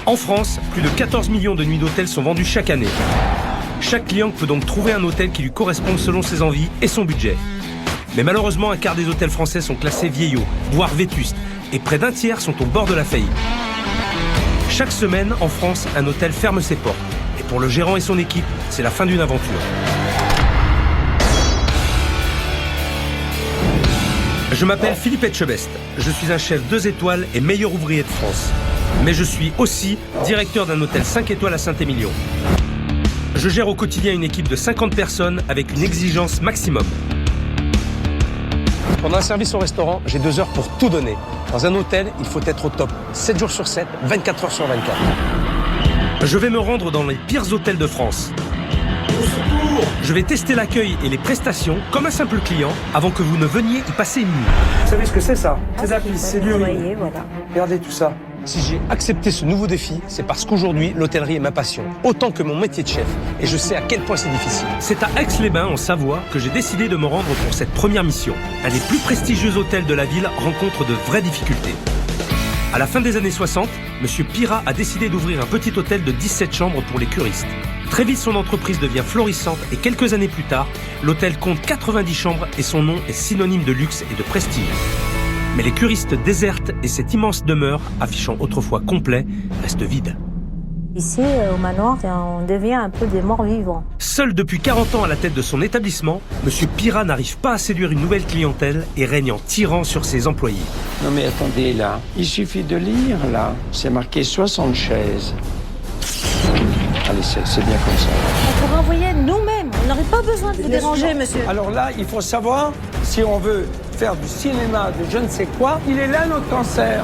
En France, plus de 14 millions de nuits d'hôtel sont vendues chaque année. Chaque client peut donc trouver un hôtel qui lui correspond selon ses envies et son budget. Mais malheureusement, un quart des hôtels français sont classés vieillots, voire vétustes, et près d'un tiers sont au bord de la faillite. Chaque semaine, en France, un hôtel ferme ses portes. Et pour le gérant et son équipe, c'est la fin d'une aventure. Je m'appelle Philippe Etchebest. Je suis un chef 2 étoiles et meilleur ouvrier de France. Mais je suis aussi directeur d'un hôtel 5 étoiles à Saint-Émilion. Je gère au quotidien une équipe de 50 personnes avec une exigence maximum. Pendant un service au restaurant, j'ai 2 heures pour tout donner. Dans un hôtel, il faut être au top, 7 jours sur 7, 24 heures sur 24. Je vais me rendre dans les pires hôtels de France. Je vais tester l'accueil et les prestations comme un simple client avant que vous ne veniez y passer une nuit. Vous savez ce que c'est ça? C'est de la pisse, c'est du riz. Voilà. Regardez tout ça. Si j'ai accepté ce nouveau défi, c'est parce qu'aujourd'hui, l'hôtellerie est ma passion, autant que mon métier de chef. Et je sais à quel point c'est difficile. C'est à Aix-les-Bains, en Savoie, que j'ai décidé de me rendre pour cette première mission. Un des plus prestigieux hôtels de la ville rencontre de vraies difficultés. À la fin des années 60, M. Pirat a décidé d'ouvrir un petit hôtel de 17 chambres pour les curistes. Très vite, son entreprise devient florissante et quelques années plus tard, l'hôtel compte 90 chambres et son nom est synonyme de luxe et de prestige. Mais les curistes désertent et cette immense demeure, affichant autrefois complet, reste vide. Ici, au manoir, on devient un peu des morts vivants. Seul depuis 40 ans à la tête de son établissement, M. Pirat n'arrive pas à séduire une nouvelle clientèle et règne en tyran sur ses employés. Non mais attendez là, il suffit de lire là, c'est marqué 60 chaises. Allez, c'est bien comme ça. On pourrait envoyer nous-mêmes, on n'aurait pas besoin de vous déranger, monsieur. Alors là, il faut savoir, si on veut faire du cinéma, de je ne sais quoi, il est là notre cancer.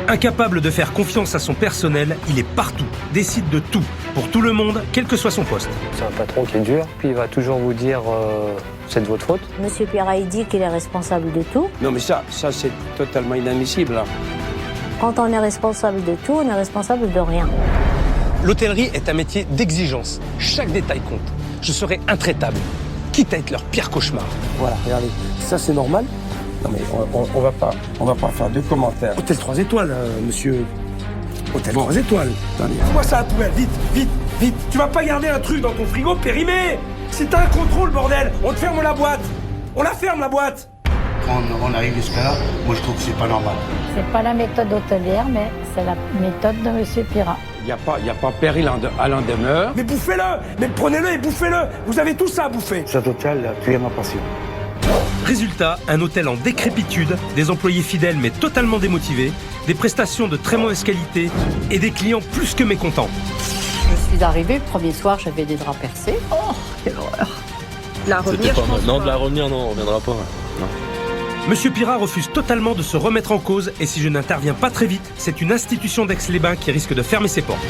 Incapable de faire confiance à son personnel, il est partout, décide de tout, pour tout le monde, quel que soit son poste. C'est un patron qui est dur, puis il va toujours vous dire c'est de votre faute. Monsieur Pirat, il dit qu'il est responsable de tout. Non mais ça c'est totalement inadmissible là. Quand on est responsable de tout, on est responsable de rien. L'hôtellerie est un métier d'exigence. Chaque détail compte. Je serai intraitable, quitte à être leur pire cauchemar. Voilà, regardez, ça c'est normal. Non mais on va pas faire de commentaires. Hôtel 3 étoiles, monsieur. Hôtel 3 étoiles. Attendez. Fous-moi ça à la poubelle, vite, vite, vite. Tu vas pas garder un truc dans ton frigo périmé. Si t'as un contrôle, bordel, on te ferme la boîte. On la ferme, la boîte. Quand on arrive jusqu'à là, moi je trouve que c'est pas normal. C'est pas la méthode hôtelière, mais c'est la méthode de M. Pirat. Il n'y a pas péril à l'en demeure. Mais bouffez-le. Mais prenez-le et bouffez-le. Vous avez tout ça à bouffer. Cet hôtel a tué ma passion. Résultat, un hôtel en décrépitude, des employés fidèles mais totalement démotivés, des prestations de très mauvaise qualité et des clients plus que mécontents. Je suis arrivée, le premier soir, j'avais des draps percés. Oh, quelle horreur. La revenir, je pense Non, pas. de la revenir, non, on reviendra pas. Non. Monsieur Pirat refuse totalement de se remettre en cause et si je n'interviens pas très vite, c'est une institution d'Aix-les-Bains qui risque de fermer ses portes.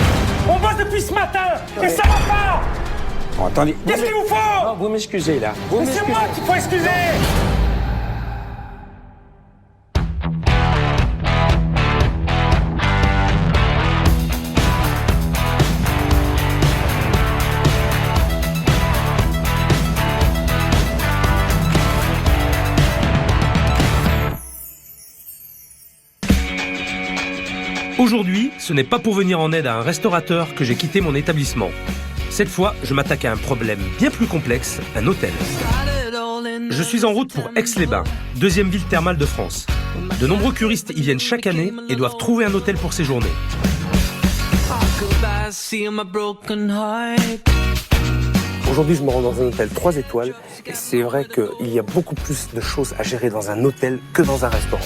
On bosse depuis ce matin et ça va pas. Bon, attendez. Qu'est-ce qu'il vous faut? Non, vous m'excusez là. Vous Mais c'est m'excusez. moi qu'il faut excuser. Aujourd'hui, ce n'est pas pour venir en aide à un restaurateur que j'ai quitté mon établissement. Cette fois, je m'attaque à un problème bien plus complexe, un hôtel. Je suis en route pour Aix-les-Bains, deuxième ville thermale de France. De nombreux curistes y viennent chaque année et doivent trouver un hôtel pour séjourner. Aujourd'hui, je me rends dans un hôtel 3 étoiles et c'est vrai qu'il y a beaucoup plus de choses à gérer dans un hôtel que dans un restaurant.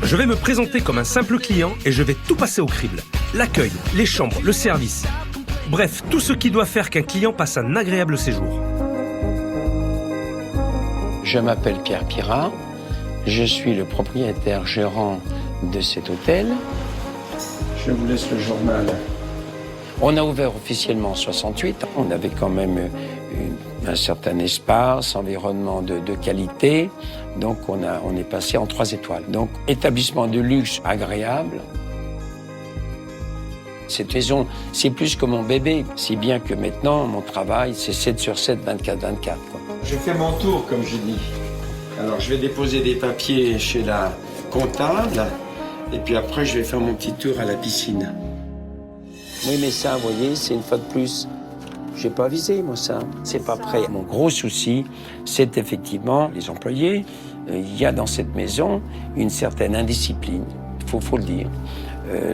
Je vais me présenter comme un simple client et je vais tout passer au crible. L'accueil, les chambres, le service. Bref, tout ce qui doit faire qu'un client passe un agréable séjour. Je m'appelle Pierre Pirat, je suis le propriétaire gérant de cet hôtel. Je vous laisse le journal. On a ouvert officiellement en 68, on avait quand même un certain espace, environnement de qualité, donc on est passé en 3 étoiles. Donc établissement de luxe agréable. Cette maison, c'est plus que mon bébé, si bien que maintenant, mon travail, c'est 7 sur 7, 24-24. Je fais mon tour, comme je dis. Alors, je vais déposer des papiers chez la comptable Et puis après, je vais faire mon petit tour à la piscine. Oui, mais ça, vous voyez, c'est une fois de plus. J'ai pas avisé, moi, ça. C'est pas prêt. Mon gros souci, c'est effectivement les employés. Il y a dans cette maison une certaine indiscipline. Faut le dire.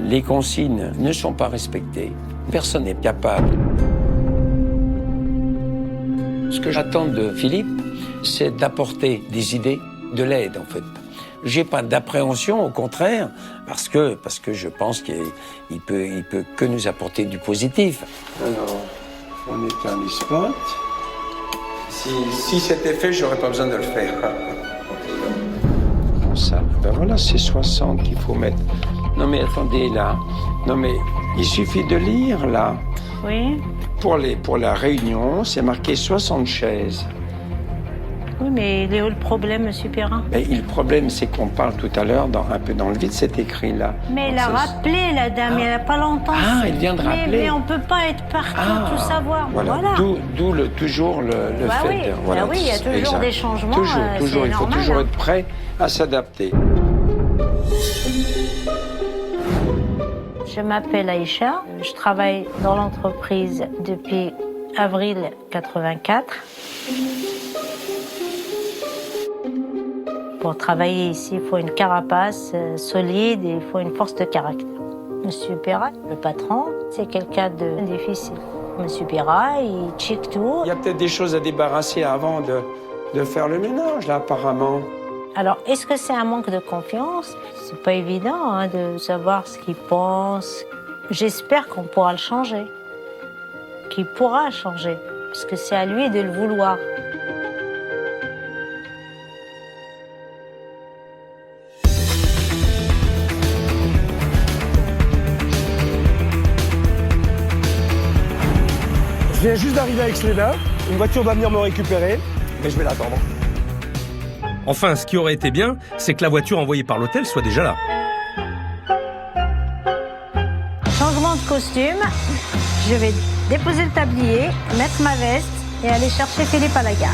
Les consignes ne sont pas respectées. Personne n'est capable. Ce que j'attends de Philippe, c'est d'apporter des idées, de l'aide, en fait. J'ai pas d'appréhension, au contraire, parce que je pense qu'il peut que nous apporter du positif. Alors, on éteint les spots. Si c'était fait, j'aurais pas besoin de le faire. Bon, ça, ben voilà, c'est 60 qu'il faut mettre. Non mais attendez, là. Non mais, il suffit de lire, là. Oui. Pour la réunion, c'est marqué 60 chaises. Oui, mais il est où le problème, monsieur Perrin? Mais le problème, c'est qu'on parle tout à l'heure, un peu dans le vide, c'est écrit là. Mais elle a rappelé, la dame, il n'y a pas longtemps. Ah, elle vient de rappeler. Mais on ne peut pas être partout, tout savoir. Voilà. D'où toujours le fait oui. de... Voilà, oui, il y a toujours exact. des changements. Toujours, il faut normal, toujours être prêt à s'adapter. Je m'appelle Aïcha, je travaille dans l'entreprise depuis avril 84. Pour travailler ici, il faut une carapace solide et il faut une force de caractère. Monsieur Perra, le patron, c'est quelqu'un de difficile. Monsieur Perra, il check tout. Il y a peut-être des choses à débarrasser avant de faire le ménage, là, apparemment. Alors, est-ce que c'est un manque de confiance? C'est pas évident de savoir ce qu'il pense. J'espère qu'on pourra le changer. Qu'il pourra changer. Parce que c'est à lui de le vouloir. Je viens juste d'arriver à Aix-les-Bains. Une voiture doit venir me récupérer, mais je vais l'attendre. Enfin, ce qui aurait été bien, c'est que la voiture envoyée par l'hôtel soit déjà là. Changement de costume. Je vais déposer le tablier, mettre ma veste et aller chercher Philippe à la gare.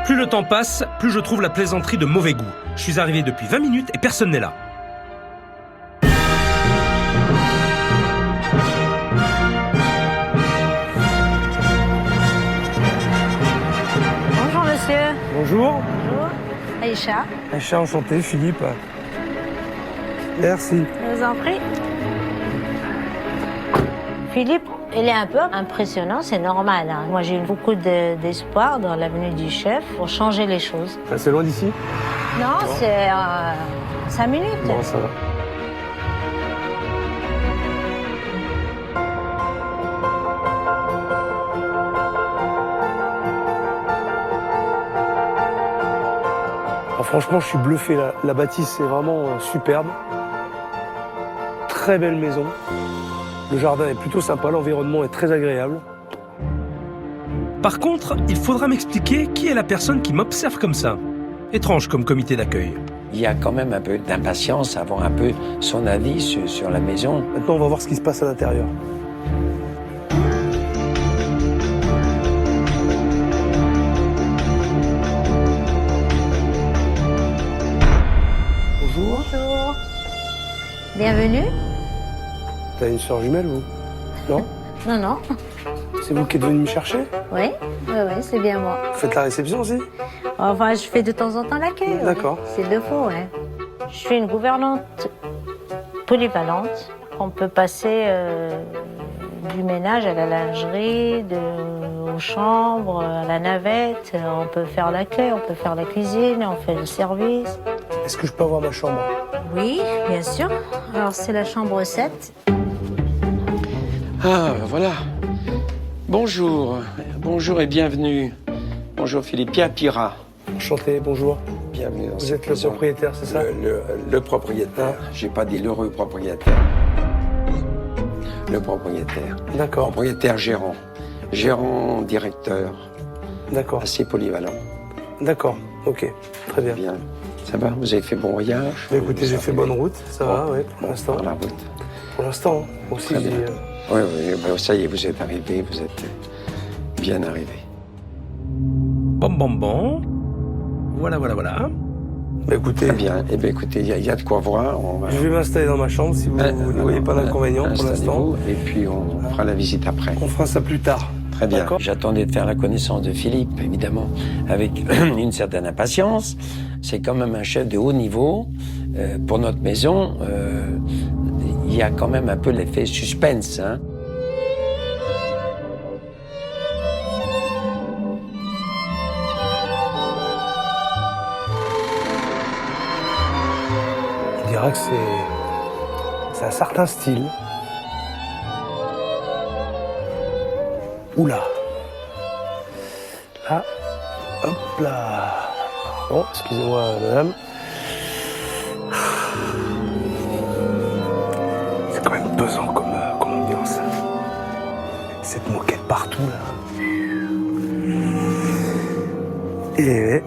Plus le temps passe, plus je trouve la plaisanterie de mauvais goût. Je suis arrivé depuis 20 minutes et personne n'est là. Bonjour monsieur. Bonjour. Bonjour. Aïcha. Aïcha, enchanté, Philippe. Merci. Je vous en prie. Philippe, il est un peu impressionnant, c'est normal. Moi, j'ai eu beaucoup d'espoir dans l'avenue du chef pour changer les choses. C'est loin d'ici? Non, c'est 5 minutes. Bon, ça va. Alors, franchement, je suis bluffé. La bâtisse, c'est vraiment superbe. Très belle maison. Le jardin est plutôt sympa, l'environnement est très agréable. Par contre, il faudra m'expliquer qui est la personne qui m'observe comme ça. Étrange comme comité d'accueil. Il y a quand même un peu d'impatience à avoir un peu son avis sur la maison. Maintenant, on va voir ce qui se passe à l'intérieur. Bonjour. Bonjour. Bienvenue. T'as une sœur jumelle, vous? Non? Non, non. C'est vous qui êtes venu me chercher? Oui, c'est bien moi. Vous faites la réception aussi? Enfin, je fais de temps en temps l'accueil. D'accord. Oui. C'est le faux, ouais. Je suis une gouvernante polyvalente. On peut passer du ménage à la lingerie, aux chambres, à la navette. On peut faire l'accueil, on peut faire la cuisine, on fait le service. Est-ce que je peux avoir ma chambre? Oui, bien sûr. Alors, c'est la chambre 7. Ah, voilà. Bonjour. Bonjour et bienvenue. Bonjour Philippe. Pierre Pirat. Enchanté, bonjour. Bienvenue dans Vous cette êtes le maison. propriétaire, c'est ça? Le propriétaire. J'ai pas dit l'heureux propriétaire. Le propriétaire. D'accord, Propriétaire gérant. Gérant directeur. d'accord, Assez polyvalent. d'accord, ok, très bien. Bien. Ça va? Vous avez fait bon voyage? Bah, écoutez, j'ai fait bonne route, ça va, oui, pour l'instant. Dans la route. Pour l'instant, aussi, Très bien. j'ai... Oui, oui, ben, ça y est, vous êtes arrivé, vous êtes bien arrivé. Bon. Voilà. Bah écoutez, Très bien. Eh bien, écoutez, il y a de quoi voir. On va... je vais m'installer dans ma chambre si vous ne voyez pas d'inconvénient pour l'instant. Installez-vous, et puis on fera la visite après. On fera ça plus tard. Très bien. D'accord. J'attendais de faire la connaissance de Philippe, évidemment, avec une certaine impatience. C'est quand même un chef de haut niveau. Pour notre maison, il y a quand même un peu l'effet suspense, hein. Je dirais que c'est un certain style. Oula. Là. Hop là. Bon, excusez-moi, madame. C'est quand même pesant comme ambiance. Cette moquette partout, là. Et...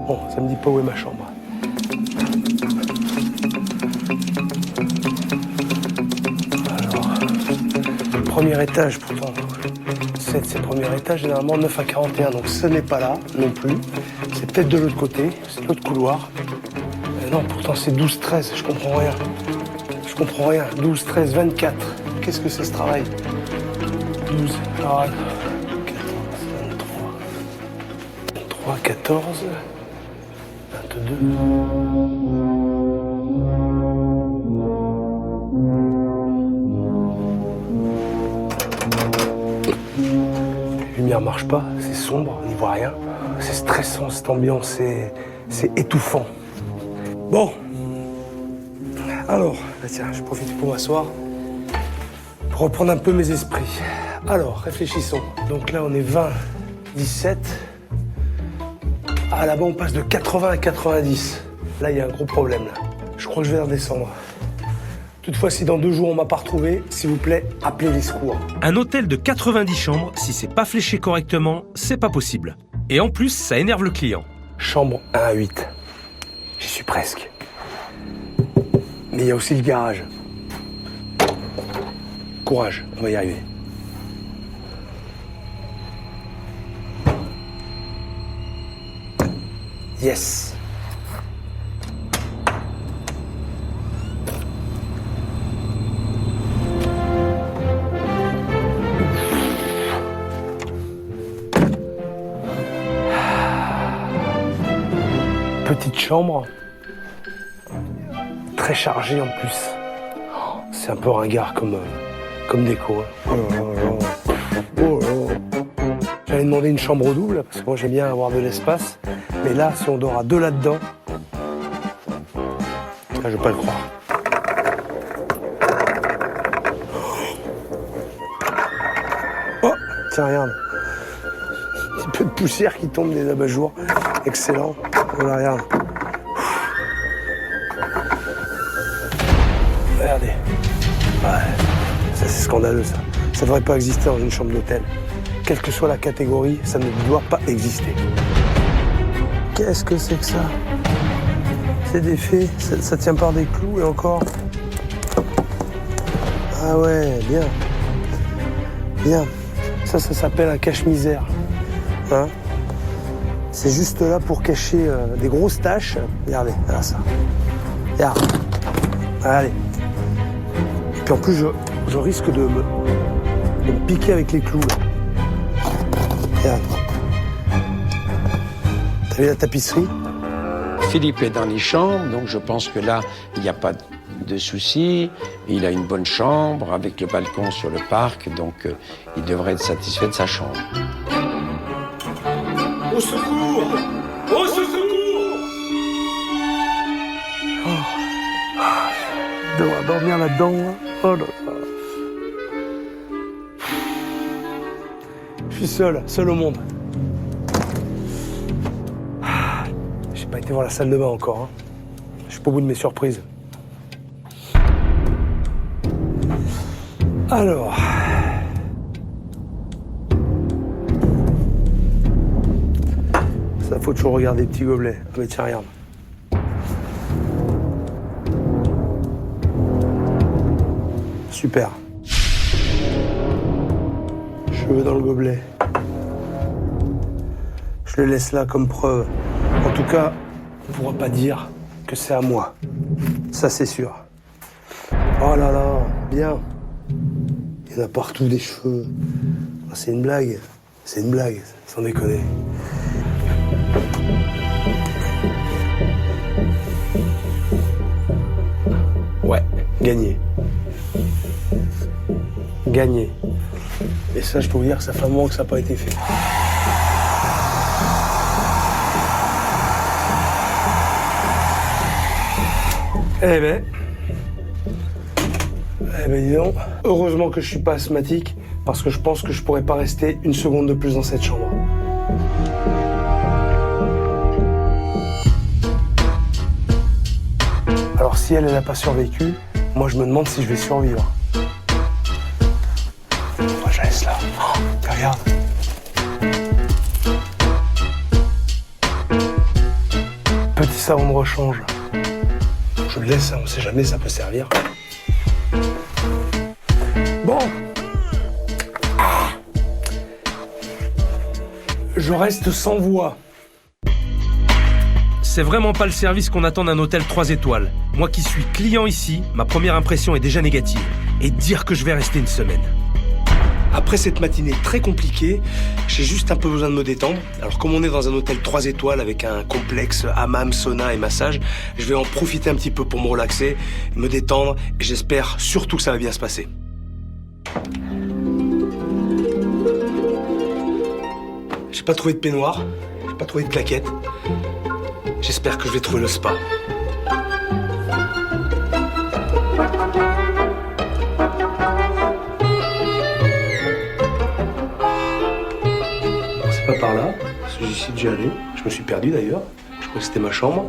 Bon, ça me dit pas où est ma chambre. Premier étage, pourtant, c'est le premier étage, généralement 9 à 41, donc ce n'est pas là non plus. C'est peut-être de l'autre côté, c'est l'autre couloir. Mais non, pourtant c'est 12, 13, je comprends rien. 12, 13, 24. Qu'est-ce que c'est ce travail? 12, 14, 23, 14, 22. La lumière marche pas, c'est sombre, on n'y voit rien. C'est stressant cette ambiance, c'est étouffant. Bon, alors, bah tiens, je profite pour m'asseoir, pour reprendre un peu mes esprits. Alors, réfléchissons. Donc là, on est 20, 17. Ah, là-bas, on passe de 80 à 90. Là, il y a un gros problème, là. Je crois que je vais redescendre. Toutefois, si dans 2 jours on m'a pas retrouvé, s'il vous plaît, appelez les secours. Un hôtel de 90 chambres, si c'est pas fléché correctement, c'est pas possible. Et en plus, ça énerve le client. Chambre 1 à 8. J'y suis presque. Mais il y a aussi le garage. Courage, on va y arriver. Yes. Petite chambre, très chargée en plus. Oh, c'est un peu ringard comme déco. Hein. Oh là là. J'avais demandé une chambre double, parce que moi j'aime bien avoir de l'espace. Mais là, si on dort à 2 là-dedans, là, je veux pas le croire. Oh, tiens, regarde. Un petit peu de poussière qui tombe des abat-jours. Excellent. Voilà, regarde. Regardez. Ouais, ça c'est scandaleux ça. Ça devrait pas exister dans une chambre d'hôtel. Quelle que soit la catégorie, ça ne doit pas exister. Qu'est-ce que c'est que ça? C'est des faits, ça tient par des clous et encore. Ah ouais, bien. Bien. Ça s'appelle un cache-misère. Hein? C'est juste là pour cacher des grosses taches. Regardez, là ça. Regarde. Allez. Et puis en plus, je risque de me piquer avec les clous. Là. Regarde. T'as vu la tapisserie? Philippe est dans les chambres, donc je pense que là, il n'y a pas de souci. Il a une bonne chambre avec le balcon sur le parc, donc il devrait être satisfait de sa chambre. Au secours! Au secours! Je devrais dormir là-dedans. Là. Oh là là. Je suis seul au monde. J'ai pas été voir la salle de bain encore. Hein. Je suis pas au bout de mes surprises. Alors. Ça, faut toujours regarder les petits gobelets. Ah mais tiens, regarde. Je cheveux dans le gobelet. Je le laisse là comme preuve. En tout cas, on ne pourra pas dire que c'est à moi. Ça, c'est sûr. Oh là là, bien. Il y en a partout des cheveux. Oh, c'est une blague. C'est une blague, sans déconner. Ouais, gagné. Gagné. Et ça, je peux vous dire que ça fait un moment que ça n'a pas été fait. Eh ben, dis donc, heureusement que je suis pas asthmatique, parce que je pense que je pourrais pas rester une seconde de plus dans cette chambre. Alors si elle n'a pas survécu, moi je me demande si je vais survivre. Moi je laisse là. Oh, regarde. Petit savon de rechange. Je le laisse, on sait jamais, ça peut servir. Bon. Je reste sans voix. C'est vraiment pas le service qu'on attend d'un hôtel 3 étoiles. Moi qui suis client ici, ma première impression est déjà négative. Et dire que je vais rester une semaine. Après cette matinée très compliquée, j'ai juste un peu besoin de me détendre. Alors comme on est dans un hôtel 3 étoiles avec un complexe hammam, sauna et massage, je vais en profiter un petit peu pour me relaxer, me détendre et j'espère surtout que ça va bien se passer. J'ai pas trouvé de peignoir, j'ai pas trouvé de claquette. J'espère que je vais trouver le spa. C'est pas par là, parce que j'y suis déjà allé. Je me suis perdu d'ailleurs. Je crois que c'était ma chambre.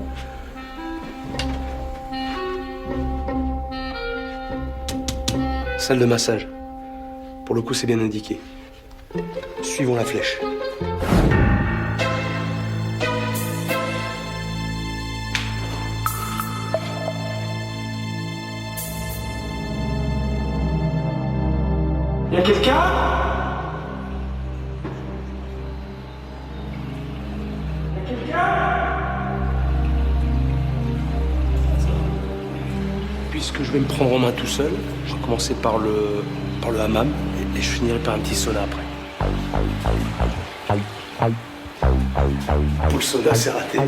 Salle de massage. Pour le coup, c'est bien indiqué. Suivons la flèche. Y'a quelqu'un ? Puisque je vais me prendre en main tout seul, je vais commencer par le hammam et je finirai par un petit sauna après. Pour le sauna, c'est raté.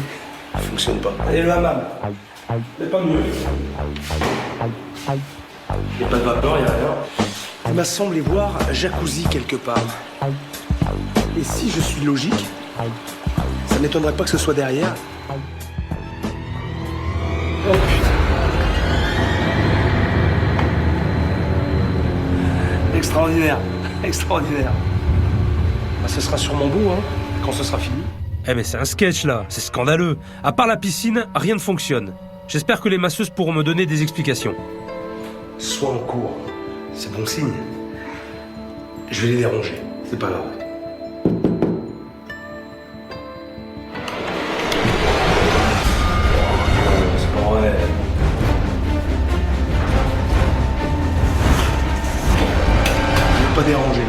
Il fonctionne pas. Allez, le hammam. Mais pas mieux. Il n'y a pas de vapeur, il n'y a rien. Il m'a semblé voir un jacuzzi quelque part. Et si je suis logique, ça ne m'étonnerait pas que ce soit derrière. Oh putain. Extraordinaire, extraordinaire. Bah, ce sera sûrement beau, hein, quand ce sera fini. Eh mais c'est un sketch là, c'est scandaleux. À part la piscine, rien ne fonctionne. J'espère que les masseuses pourront me donner des explications. Sois en cours, c'est bon signe. Je vais les déranger, c'est pas grave. C'est pas vrai. Je vais pas déranger.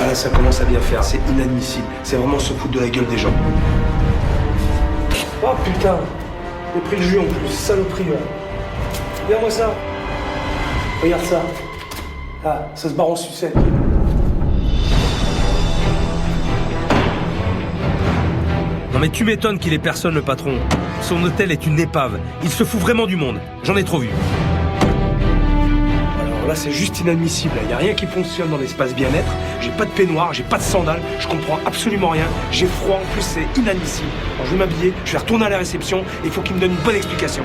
Ah là, ça commence à bien faire, c'est inadmissible. C'est vraiment se foutre de la gueule des gens. Oh putain, j'ai pris le jus en plus, saloperie là. Regarde-moi ça. Regarde ça. Ah, ça se barre en sucette. Non mais tu m'étonnes qu'il ait personne le patron. Son hôtel est une épave. Il se fout vraiment du monde. J'en ai trop vu. Alors là, c'est juste inadmissible. Il n'y a rien qui fonctionne dans l'espace bien-être. J'ai pas de peignoir, j'ai pas de sandales, je comprends absolument rien. J'ai froid, en plus c'est inadmissible. Alors je vais m'habiller, je vais retourner à la réception et il faut qu'il me donne une bonne explication.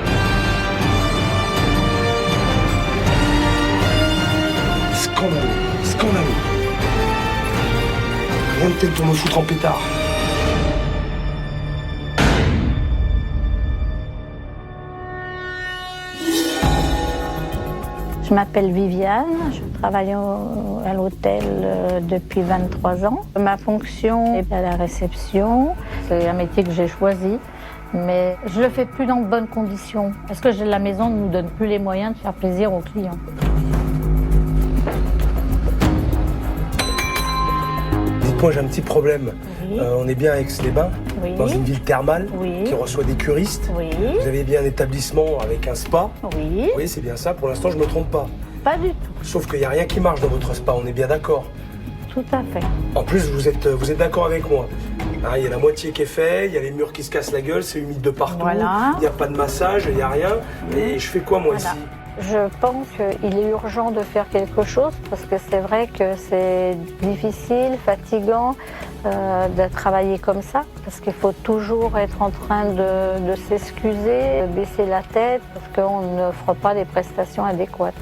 Scandaleux, scandaleux. Rien de tel pour me foutre en pétard. Je m'appelle Viviane, je travaille à l'hôtel depuis 23 ans. Ma fonction est à la réception, c'est un métier que j'ai choisi, mais je le fais plus dans de bonnes conditions, parce que la maison ne nous donne plus les moyens de faire plaisir aux clients. Dites-moi, j'ai un petit problème. Oui. On est bien à Aix-les-Bains, Oui. dans une ville thermale Oui. qui reçoit des curistes. Oui. Vous avez bien un établissement avec un spa. Oui. Oui, c'est bien ça. Pour l'instant, je me trompe pas. Pas du tout. Sauf qu'il n'y a rien qui marche dans votre spa, on est bien d'accord. Tout à fait. En plus, vous êtes d'accord avec moi. Hein, il y a la moitié qui est fait, il y a les murs qui se cassent la gueule, c'est humide de partout. Voilà. Il n'y a pas de massage, il n'y a rien. Et je fais quoi, moi, Voilà. ici? Je pense qu'il est urgent de faire quelque chose parce que c'est vrai que c'est difficile, fatigant de travailler comme ça parce qu'il faut toujours être en train de s'excuser, de baisser la tête parce qu'on n'offre pas des prestations adéquates.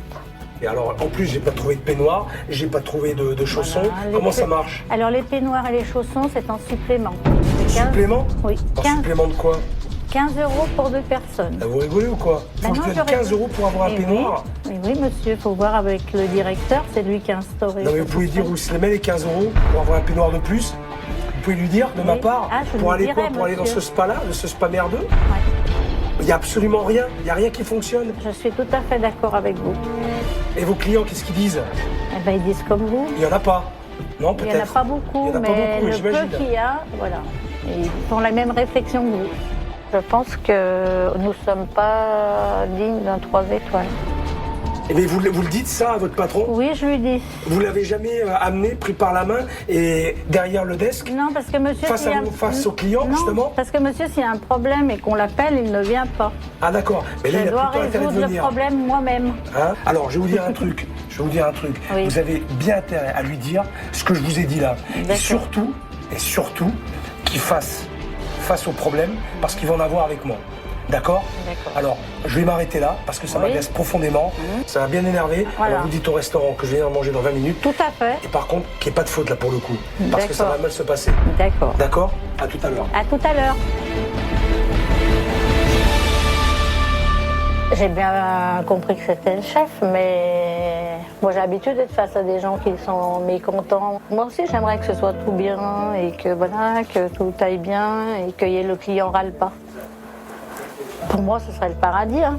Et alors, en plus, j'ai pas trouvé de peignoir, j'ai pas trouvé de chaussons. Voilà, Comment ça marche? Alors les peignoirs et les chaussons, c'est en supplément. Supplément? Oui, En 15, supplément de quoi? 15 € pour 2 personnes. Vous rigolez ou quoi? Faut que je donne 15 € pour avoir un peignoir? Oui, monsieur, il faut voir avec le directeur, c'est lui qui a instauré. Non, mais vous pouvez dire où se les met les 15 € pour avoir un peignoir de plus? Vous pouvez lui dire de ma Oui. part? Ah, je pour lui aller dirai, quoi? Pour aller dans monsieur. ce spa-là, de ce spa merdeux? Ouais. Il n'y a absolument rien, il n'y a rien qui fonctionne. Je suis tout à fait d'accord avec vous. Et vos clients, qu'est-ce qu'ils disent? Eh ben, ils disent comme vous. Il n'y en a pas. Non, Il peut-être. n'y en a pas beaucoup, Il y en a pas mais beaucoup, le j'imagine. peu qu'il y a, voilà. Et ils font la même réflexion que vous. Je pense que nous ne sommes pas dignes d'un 3 étoiles. Mais vous le dites ça à votre patron? Oui, je lui dis. Vous l'avez jamais amené, pris par la main et derrière le desk? Non, parce que monsieur... Face s'il y a- face aux clients, Non, justement? parce que monsieur, s'il y a un problème et qu'on l'appelle, il ne vient pas. Ah d'accord, mais là Je il a dois plutôt intérêt de résoudre le venir. problème moi-même. Hein? Alors je vais vous dire un truc, Oui. Vous avez bien intérêt à lui dire ce que je vous ai dit là. Et D'accord. surtout, qu'il fasse face au problème, parce qu'il va en avoir avec moi. D'accord? D'accord. Alors, je vais m'arrêter là, parce que ça Oui. m'agace profondément, ça m'a bien énervé. Voilà. Alors vous dites au restaurant que je viens manger dans 20 minutes, Tout à fait. et par contre, qu'il n'y ait pas de faute là pour le coup, parce que ça D'accord. va mal se passer. D'accord. D'accord? À tout à l'heure. À tout à l'heure. J'ai bien compris que c'était le chef, mais moi j'ai l'habitude d'être face à des gens qui sont mécontents. Moi aussi j'aimerais que ce soit tout bien et que voilà, que tout aille bien et que le client râle pas. Pour moi ce serait le paradis. Hein.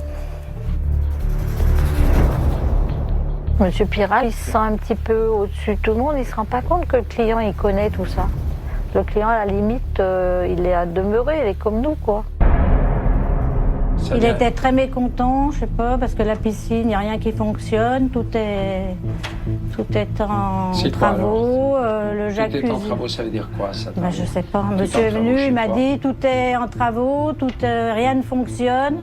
Monsieur Piral, il se sent un petit peu au-dessus de tout le monde, il ne se rend pas compte que le client il connaît tout ça. Le client à la limite, il est à demeurer, il est comme nous quoi. Ça Il vient- était très mécontent, je sais pas, parce que la piscine, il n'y a rien qui fonctionne, tout est en C'est quoi, travaux, le Tout jacuzzi. est en travaux, ça veut dire quoi ça? Ben, je sais pas. Tout Monsieur en est travaux, venu, je sais il m'a pas. dit tout est en travaux, rien ne fonctionne.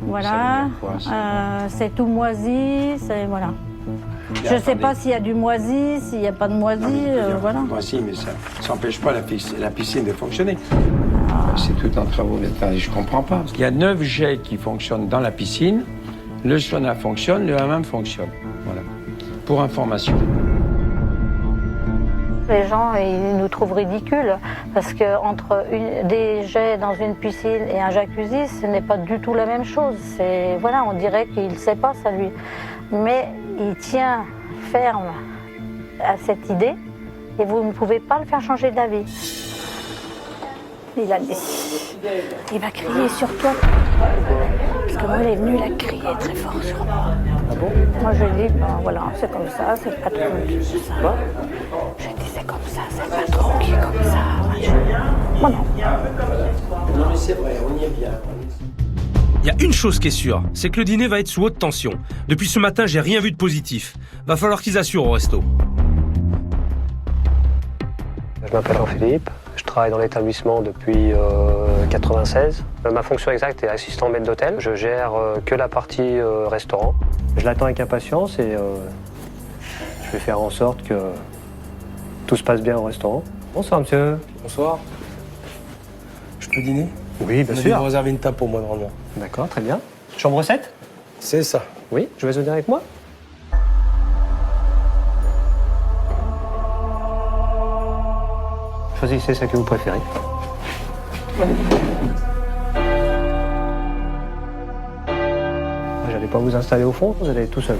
Voilà. Ça veut dire quoi, ça? C'est tout moisi, c'est voilà. Mais Je sais attendez. pas s'il y a du moisi, s'il n'y a pas de moisi, Non, mais je veux dire, voilà. Moi, si, mais ça n'empêche pas la piscine de fonctionner. Ah. C'est tout en travaux. Attendez, je comprends pas. Il y a 9 jets qui fonctionnent dans la piscine. Le sauna fonctionne, le hammam fonctionne. Voilà. Pour information. Les gens, ils nous trouvent ridicules parce que entre des jets dans une piscine et un jacuzzi, ce n'est pas du tout la même chose. C'est voilà, on dirait qu'il ne sait pas ça lui, mais il tient ferme à cette idée et vous ne pouvez pas le faire changer d'avis. Il a dit, il va crier sur toi parce que moi il est venu, il a crié très fort sur moi. Moi je lui ai dit, ben voilà, c'est comme ça, c'est le patron qui fait ça. J'ai dit c'est comme ça, c'est le patron qui est comme ça. Bon, non. Non, mais c'est vrai, on y est bien. Il y a une chose qui est sûre, c'est que le dîner va être sous haute tension. Depuis ce matin, j'ai rien vu de positif. Va falloir qu'ils assurent au resto. Je m'appelle Jean-Philippe, je travaille dans l'établissement depuis 96. Ma fonction exacte est assistant maître d'hôtel. Je gère que la partie restaurant. Je l'attends avec impatience et je vais faire en sorte que tout se passe bien au restaurant. Bonsoir monsieur. Bonsoir. Je peux dîner? Oui, bien Vous sûr. réserver une table pour moi normalement. D'accord, très bien. Chambre 7? C'est ça. Oui, je vais venir avec moi. Choisissez celle que vous préférez. J'allais pas vous installer au fond, vous allez être tout seul.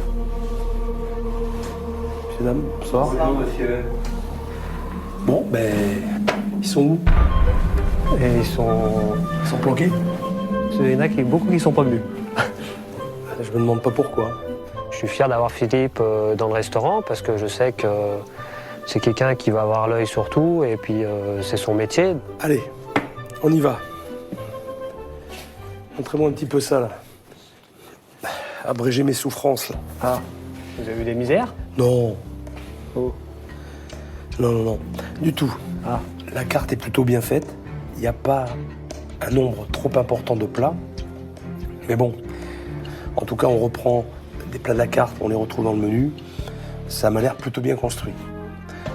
Messieurs, dames, bonsoir. Bonjour, monsieur. Bon, ben, ils sont où? Et ils sont planqués? Il y en a beaucoup qui sont pas venus. Je me demande pas pourquoi. Je suis fier d'avoir Philippe dans le restaurant parce que je sais que C'est quelqu'un qui va avoir l'œil sur tout et puis c'est son métier. Allez, on y va. Montrez-moi un petit peu ça, là. Abréger mes souffrances, là. Ah, vous avez eu des misères? Non. Oh. Non. Du tout. Ah. La carte est plutôt bien faite. Il n'y a pas un nombre trop important de plats. Mais bon, en tout cas, on reprend des plats de la carte, on les retrouve dans le menu. Ça m'a l'air plutôt bien construit.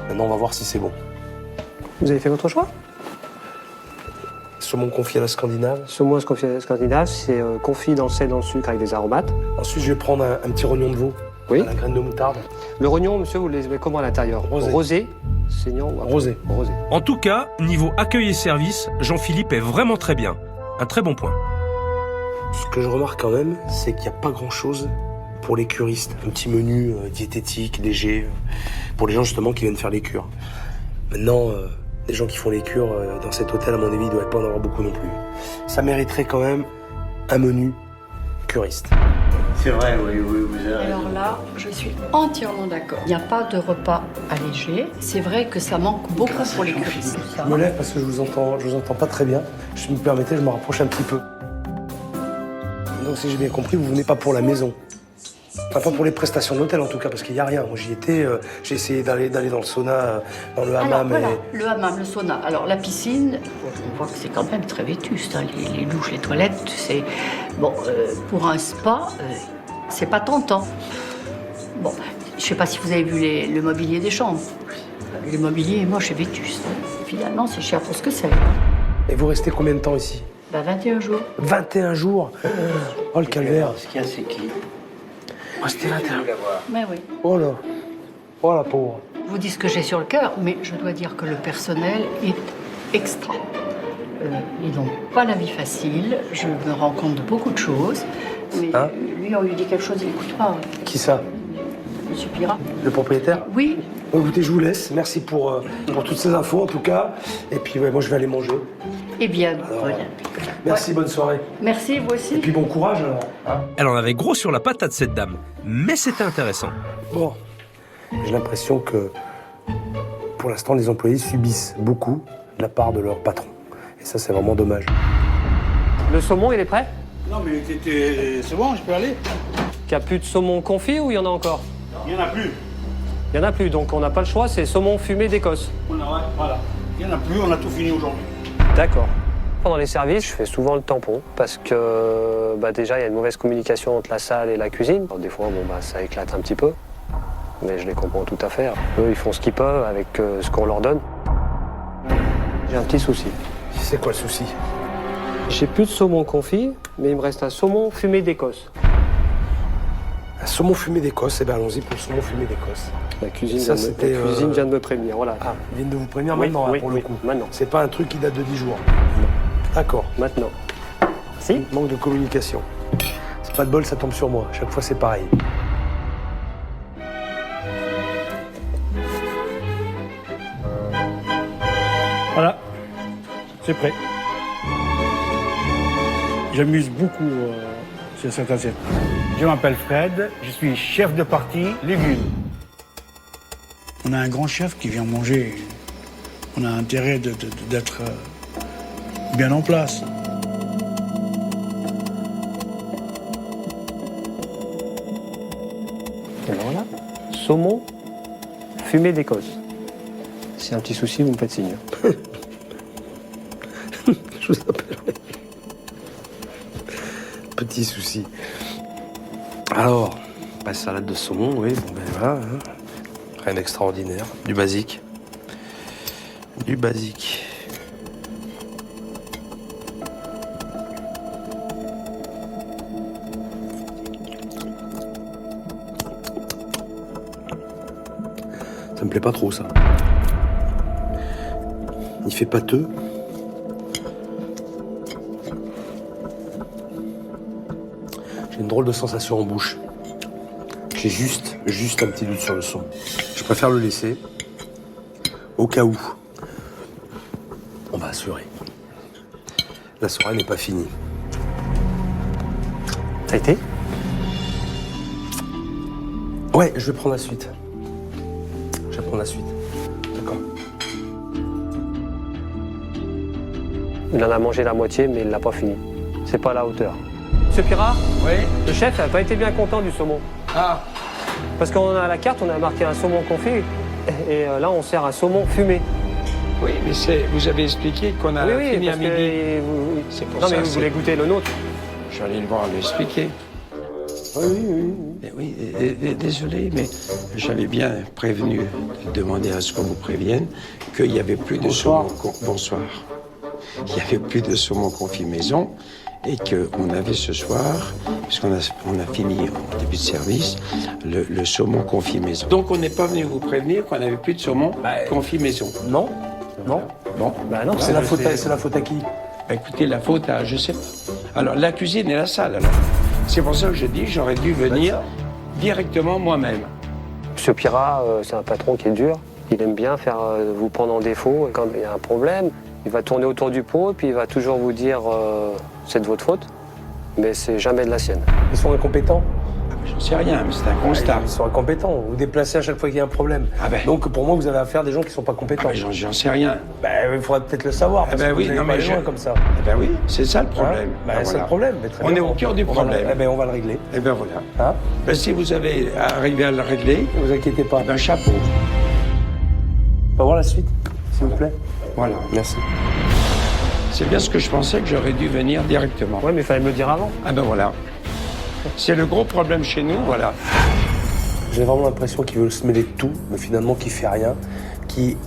Maintenant, on va voir si c'est bon. Vous avez fait votre choix? Saumon confit à la scandinave. Saumon confit à la scandinave, c'est confit dans le sel, dans le sucre avec des aromates. Ensuite, je vais prendre un petit rognon de veau. Oui. À la graine de moutarde. Le rognon, monsieur, vous les avez comment à l'intérieur? Rosé. Saignant ou Rosé. Rosé. En tout cas, niveau accueil et service, Jean-Philippe est vraiment très bien. Un très bon point. Ce que je remarque quand même, c'est qu'il n'y a pas grand-chose pour les curistes. Un petit menu diététique, léger, pour les gens justement qui viennent faire les cures. Maintenant, les gens qui font les cures dans cet hôtel, à mon avis, il ne doit pas en avoir beaucoup non plus. Ça mériterait quand même un menu curiste. C'est vrai, oui, vous avez raison. Alors là, je suis entièrement d'accord. Il n'y a pas de repas allégé. C'est vrai que ça manque beaucoup pour les curistes. Je me lève parce que je vous entends pas très bien. Si vous me permettez, je me rapproche un petit peu. Donc si j'ai bien compris, vous venez pas pour la maison. Enfin, pas pour les prestations de l'hôtel en tout cas, parce qu'il n'y a rien. Moi j'y étais, j'ai essayé d'aller dans le sauna, dans le hammam. Alors voilà, le hammam, le sauna. Alors la piscine, on voit que c'est quand même très vétuste. Hein. Les douches, les toilettes, c'est... Bon, pour un spa, c'est pas tentant. Bon, je sais pas si vous avez vu le mobilier des chambres. Le mobilier est moche et vétuste. Finalement, c'est cher pour ce que c'est. Et vous restez combien de temps ici? 21 jours. 21 jours. Oh le calvaire. Ce qu'il y a, c'est qui? Oh, c'était 21. Mais oui. Oh là. Oh la pauvre. Je vous dis ce que j'ai sur le cœur, mais je dois dire que le personnel est extra. Ils n'ont pas la vie facile. Je me rends compte de beaucoup de choses. Mais Hein lui, on lui dit quelque chose, il n'écoute pas. Qui ça? Monsieur Pirat. Le propriétaire? Oui. Bon, écoutez, je vous laisse. Merci pour toutes ces infos en tout cas. Et puis ouais, moi je vais aller manger. Eh bien, voilà. Merci, bonne soirée. Merci, vous aussi. Et puis bon courage alors. Hein. Elle en avait gros sur la patate, cette dame. Mais c'était intéressant. Bon, j'ai l'impression que pour l'instant les employés subissent beaucoup de la part de leur patron. Et ça c'est vraiment dommage. Le saumon, il est prêt? Non, mais c'est bon, je peux aller. Il n'y a plus de saumon confit ou il y en a encore? Il n'y en a plus. Il n'y en a plus, donc on n'a pas le choix, c'est saumon fumé d'Écosse. Voilà. Il n'y en a plus, on a tout fini aujourd'hui. D'accord. Pendant les services, je fais souvent le tampon parce que déjà, il y a une mauvaise communication entre la salle et la cuisine. Alors, des fois, ça éclate un petit peu, mais je les comprends tout à fait. Eux, ils font ce qu'ils peuvent avec ce qu'on leur donne. J'ai un petit souci. C'est quoi le souci? J'ai plus de saumon confit, mais il me reste un saumon fumé d'Écosse. Un saumon fumé d'Écosse, eh bien allons-y pour le saumon fumé d'Écosse. La cuisine, Ça, la cuisine vient de me prévenir, voilà. Ah, ils viennent de vous prévenir Oui, maintenant, oui, là, pour le oui, coup. maintenant. C'est pas un truc qui date de 10 jours. D'accord. Maintenant. Si. Manque de communication. C'est pas de bol, ça tombe sur moi. Chaque fois, c'est pareil. Voilà, c'est prêt. J'amuse beaucoup sur cette assiette. Je m'appelle Fred, je suis chef de partie légumes. On a un grand chef qui vient manger. On a intérêt d'être bien en place. Et ben voilà. Saumon fumé d'Écosse. S'il y a un petit souci, vous me faites signe. Je vous appellerai. Petit souci. Alors, salade de saumon, oui, voilà. Hein. Rien d'extraordinaire. Du basique. Du basique. Ça me plaît pas trop, ça. Il fait pâteux. J'ai une drôle de sensation en bouche. J'ai juste un petit doute sur le son. Je préfère le laisser, au cas où. On va assurer. La soirée n'est pas finie. Ça a été? Ouais, je vais prendre la suite. Je vais prendre la suite. Il en a mangé la moitié, mais il l'a pas fini. C'est pas à la hauteur. Monsieur Pirat, Oui. le chef n'a pas été bien content du saumon. Ah, Parce qu'on a à la carte, on a marqué un saumon confit, et là on sert un saumon fumé. oui, mais vous avez expliqué qu'on a fini à parce midi. que C'est pour non ça mais que vous c'est- voulez goûter le nôtre. J'allais le voir l'expliquer. Oui, désolé, mais j'avais bien prévenu, demandé à ce qu'on vous prévienne, qu'il n'y avait plus de saumon. Bonsoir. Il n'y avait plus de saumon confit maison et qu'on avait ce soir, puisqu'on a fini en début de service, le saumon confit maison. Donc on n'est pas venu vous prévenir qu'on n'avait plus de saumon confit maison. Non. Non. Bon, Bah non, C'est la faute à qui? bah, écoutez, la faute à, je sais pas. Alors la cuisine et la salle alors. C'est pour ça que je dis j'aurais dû venir directement moi-même. Monsieur Pirat, c'est un patron qui est dur. Il aime bien faire vous prendre en défaut. Et quand il y a un problème, il va tourner autour du pot et puis il va toujours vous dire c'est de votre faute, mais c'est jamais de la sienne. Ils sont incompétents. J'en sais rien, mais c'est un constat. Ils sont incompétents. Vous déplacez à chaque fois qu'il y a un problème. Ah ben. Donc pour moi, vous avez affaire à des gens qui ne sont pas compétents. Ah ben, j'en sais rien. Il faudrait peut-être le savoir. Parce ben que oui, vous allez non, pas mais aller loin je- comme ça. Eh ben oui, c'est ça le problème. Hein? Ben C'est voilà. le problème. Mais très On bien. est au cœur du On va le- problème. Eh ben, on va le régler. Eh ben voilà. Hein? Ben, si vous avez arrivé à le régler, Ne vous inquiétez pas. eh ben chapeau. On va voir la suite, s'il vous plaît. Voilà. Merci. C'est bien ce que je pensais que j'aurais dû venir directement. Ouais, mais il fallait me le dire avant. Ah ben voilà. C'est le gros problème chez nous, voilà. J'ai vraiment l'impression qu'il veut se mêler de tout, mais finalement qu'il fait rien, qui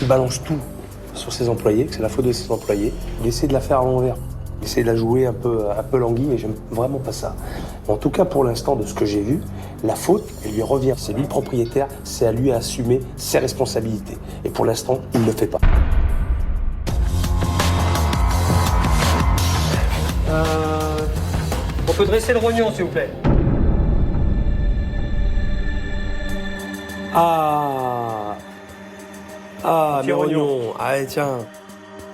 balance tout sur ses employés, que c'est la faute de ses employés. Il essaie de la faire à l'envers. Il essaie de la jouer un peu languille, et j'aime vraiment pas ça. En tout cas, pour l'instant, de ce que j'ai vu, la faute, elle lui revient. C'est lui le propriétaire, c'est à lui à assumer ses responsabilités. Et pour l'instant, il ne le fait pas. On peut dresser le rognon, s'il vous plaît. Ah, Petit mes rognon. rognons. Allez, tiens,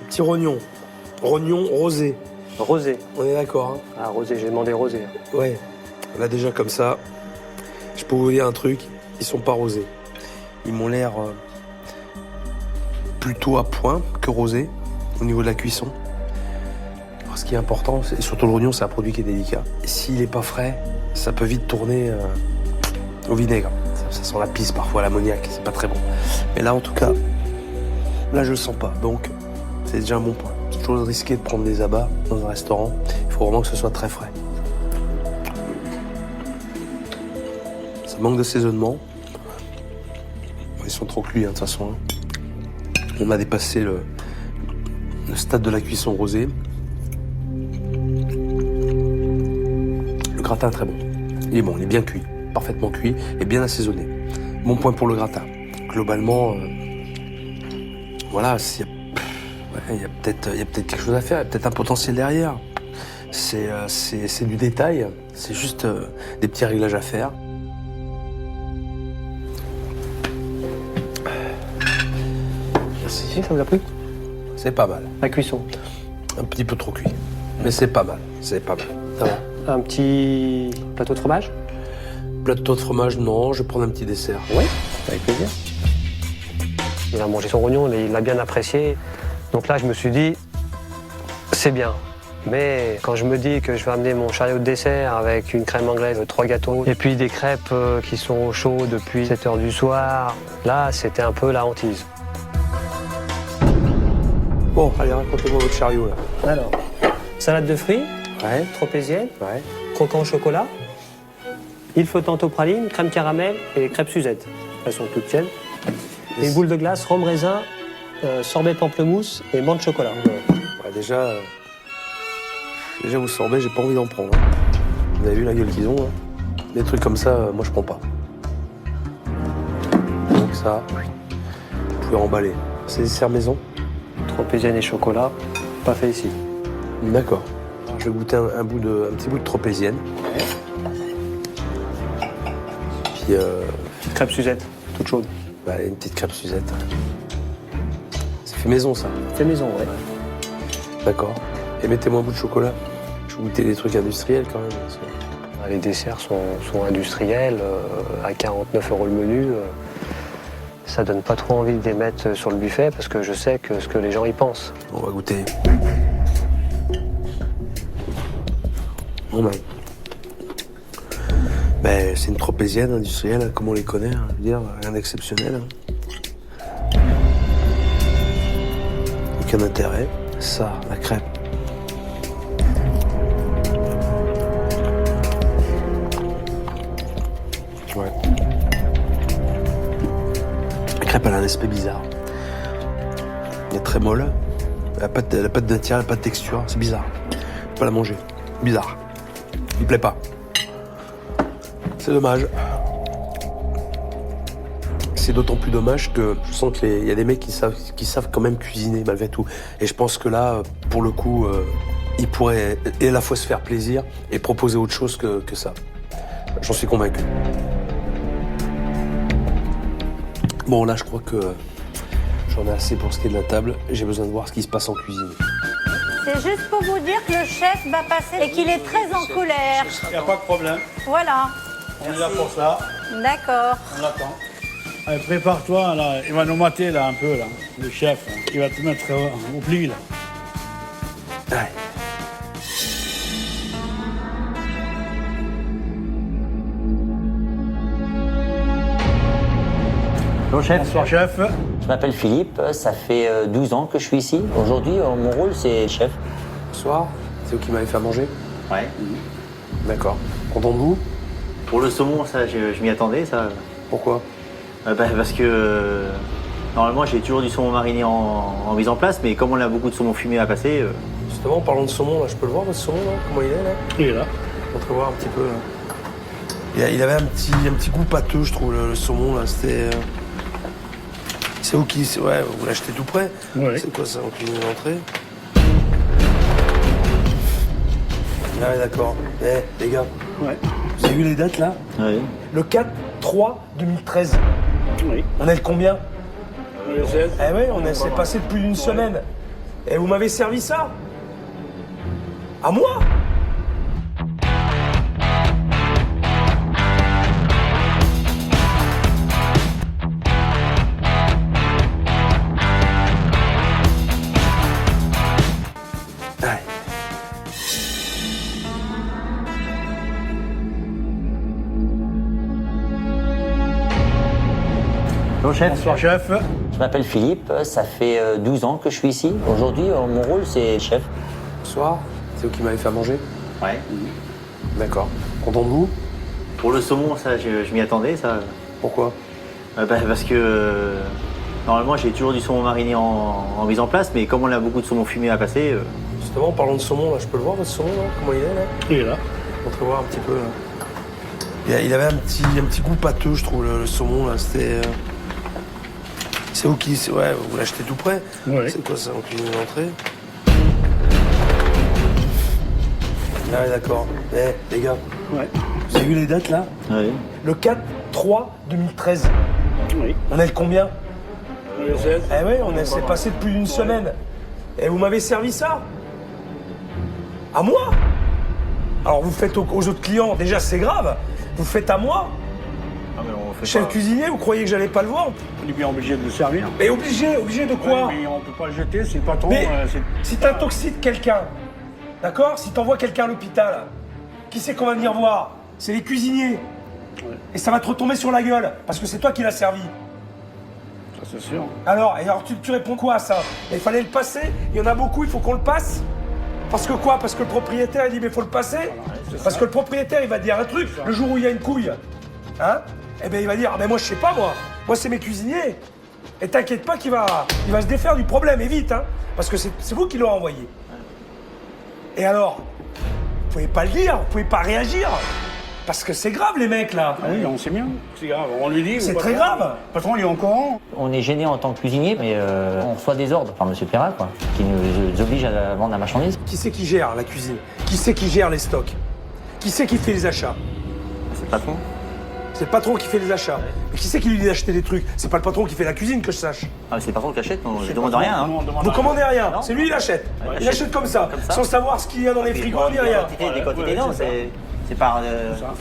petit rognon. Rognon rosé. Rosé. On est d'accord, hein? Ah, rosé, j'ai demandé rosé. Ouais, là déjà comme ça, je peux vous dire un truc, ils sont pas rosés. Ils m'ont l'air plutôt à point que rosés au niveau de la cuisson. Alors, ce qui est important, et surtout le rognon, c'est un produit qui est délicat. Et s'il est pas frais, ça peut vite tourner au vinaigre. Ça sent la pisse parfois, l'ammoniac, c'est pas très bon. Mais là en tout cas, là je le sens pas, donc c'est déjà un bon point. C'est toujours risqué de prendre des abats dans un restaurant, il faut vraiment que ce soit très frais. Ça manque d'assaisonnement. Ils sont trop cuits, hein, de toute façon. On a dépassé le stade de la cuisson rosée. Le gratin est très bon. Il est bon, il est bien cuit, parfaitement cuit et bien assaisonné. Bon point pour le gratin. Globalement, voilà, il y a peut-être quelque chose à faire, il y a peut-être un potentiel derrière. C'est du détail, c'est juste des petits réglages à faire. Si, ça vous a plu? C'est pas mal. La cuisson. Un petit peu trop cuit. Mais c'est pas mal. C'est pas mal. Ça va. Un petit plateau de fromage? Plateau de fromage, non. Je vais prendre un petit dessert. Oui, avec plaisir. Il a mangé son rognon, mais il l'a bien apprécié. Donc là, je me suis dit, c'est bien. Mais quand je me dis que je vais amener mon chariot de dessert avec une crème anglaise, 3 gâteaux, et puis des crêpes qui sont au chaud depuis 7 h du soir, là, c'était un peu la hantise. Bon, allez, racontez-moi votre chariot, là. Alors, salade de fruits, Ouais. tropézienne, Ouais. croquant au chocolat, île flottante aux pralines, crème caramel et crêpes Suzette. Elles sont toutes tiennes. Et une boule de glace, rhum raisin, sorbet pamplemousse et menthe chocolat. Ouais, déjà, vous sorbet, j'ai pas envie d'en prendre. Hein. Vous avez vu la gueule qu'ils ont, hein. Des trucs comme ça, moi, je prends pas. Donc ça, vous pouvez remballer. C'est dessert maison? Tropézienne et chocolat, pas fait ici. D'accord. Je vais goûter un petit bout de tropézienne. Puis, Crêpes Suzette, toute chaude. une petite crêpe Suzette. C'est fait maison, ça. Fait maison, ouais. D'accord. Et mettez-moi un bout de chocolat. Je vais goûter des trucs industriels, quand même. Parce que... Les desserts sont industriels, à 49 € le menu. Ça donne pas trop envie de les mettre sur le buffet parce que je sais ce que les gens y pensent. On va goûter. Bon ben, c'est une tropézienne industrielle, hein, comme on les connaît, hein, je veux dire, rien d'exceptionnel. Hein. Aucun intérêt. Ça, la crêpe. Ouais. La crêpe, elle a un aspect bizarre. Elle est très molle. Elle n'a pas de matière, elle n'a pas de texture. C'est bizarre. Je peux pas la manger. Bizarre. Il me plaît pas. C'est dommage. C'est d'autant plus dommage que je sens qu'il y a des mecs qui savent quand même cuisiner malgré tout. Et je pense que là, pour le coup, ils pourraient à la fois se faire plaisir et proposer autre chose que ça. J'en suis convaincu. Bon, là, je crois que j'en ai assez pour ce qui est de la table. J'ai besoin de voir ce qui se passe en cuisine. C'est juste pour vous dire que le chef va passer et qu'il est très en colère. Il n'y a pas de problème. Voilà. On est là pour ça. D'accord. On attend. Allez, prépare-toi, là. Il va nous mater, là, un peu, là. Le chef, hein. Il va te mettre au pli, là. Ouais. Bonjour chef. Bonsoir, chef. Je m'appelle Philippe, ça fait 12 ans que je suis ici. Aujourd'hui, mon rôle, c'est chef. Bonsoir. C'est vous qui m'avez fait à manger? Ouais. D'accord. Content de vous? Pour le saumon, ça, je m'y attendais, ça. Pourquoi? Parce que normalement, j'ai toujours du saumon mariné en mise en place, mais comme on a beaucoup de saumon fumé à passer... Justement, en parlant de saumon, là, je peux le voir, votre saumon, là? Comment il est, là? Il est là. On peut voir un petit peu, là. Il avait un petit goût pâteux, je trouve, le saumon, là. C'était... C'est vous qui... Ouais, vous l'achetez tout prêt? Oui. C'est quoi, ça, en cuisine d'entrée? Ah ouais, d'accord. Les gars, Ouais. vous avez vu les dates, là? Oui. Le 4/3/2013. Oui. On est le combien? Le 16. Eh oui, c'est passé de plus d'une semaine. Et vous m'avez servi ça? À moi? Ouais. Bonjour chef. Bonsoir, chef. Je m'appelle Philippe, ça fait 12 ans que je suis ici. Aujourd'hui, mon rôle, c'est chef. Bonsoir. C'est vous qui m'avez fait à manger? Ouais. D'accord. Content de vous? Pour le saumon, ça, je m'y attendais, ça. Pourquoi? Parce que normalement, j'ai toujours du saumon mariné en mise en place, mais comme on a beaucoup de saumon fumé à passer... Justement, en parlant de saumon, là, je peux le voir, votre saumon, là? Comment il est, là? Il est là. On peut voir un petit peu, là. Il avait un petit goût pâteux, je trouve, le saumon, là. C'était... C'est vous qui... Ouais, vous l'achetez tout prêt? Oui. C'est quoi, ça, en cuisine d'entrée? Ah ouais, d'accord. Les gars, Ouais. vous avez vu les dates, là? Oui. Le 4/3/2013. Oui. On est le combien? Le 16. Eh oui, c'est passé de plus d'une semaine. Et vous m'avez servi ça? À moi? Alors vous faites aux autres clients, déjà c'est grave. Vous faites à moi? Ah, mais on fait Chef pas... cuisinier, vous croyez que j'allais pas le voir? On est bien obligé de le servir. Mais obligé de quoi? Ouais, mais on peut pas le jeter, c'est le patron. Mais c'est- si t'intoxiques quelqu'un, d'accord? Si t'envoies quelqu'un à l'hôpital, qui c'est qu'on va venir voir? C'est les cuisiniers. Ouais. Et ça va te retomber sur la gueule, parce que c'est toi qui l'as servi. Ça, c'est sûr. Alors tu réponds quoi à ça? Il fallait le passer, il y en a beaucoup, il faut qu'on le passe? Parce que quoi? Parce que le propriétaire il dit mais faut le passer? Parce que le propriétaire il va dire un truc, le jour où il y a une couille, hein? Eh bien il va dire, ah ben moi je sais pas moi c'est mes cuisiniers. Et t'inquiète pas qu'il va se défaire du problème, et vite, hein? Parce que c'est vous qui l'avez envoyé. Et alors, vous pouvez pas le dire, vous pouvez pas réagir. Parce que c'est grave les mecs là. Ah oui, on sait bien. C'est grave. On lui dit. C'est le très patron, grave. Le patron, il est au courant. On est gêné en tant que cuisinier, mais on reçoit des ordres par monsieur Perra, quoi, qui nous oblige à vendre la marchandise. Qui c'est qui gère la cuisine? Qui c'est qui gère les stocks? Qui c'est qui fait les achats? C'est le patron. C'est le patron qui fait les achats. Mais qui c'est qui lui dit d'acheter des trucs? C'est pas le patron qui fait la cuisine que je sache. Ah, mais c'est le patron qui achète, on ne C'est demande le rien. patron, Hein. nous, on demande Vous commandez rien, Non. c'est lui il achète. Ouais, Il achète comme ça, sans savoir ce qu'il y a dans les frigos ni rien. Des quantités, ouais, non, c'est c'est par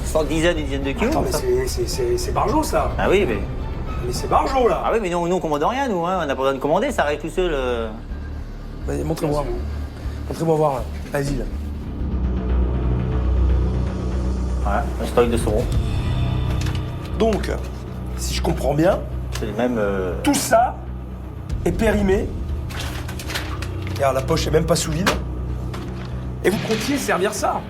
100 dizaines, une dizaine de kilos. Attends, ça. mais c'est Barjot ça. Ah oui, mais Mais c'est Barjo, là. Ah oui, mais nous on commande rien, nous, hein. On n'a pas besoin de commander, ça arrive tout seul. Vas-y, montrez-moi. Montrez-moi voir, là. Vas-y, là. Voilà, un stock de saumon. Donc, si je comprends bien, C'est les mêmes. tout ça est périmé. Regarde, la poche est même pas sous vide. Et vous comptiez servir ça.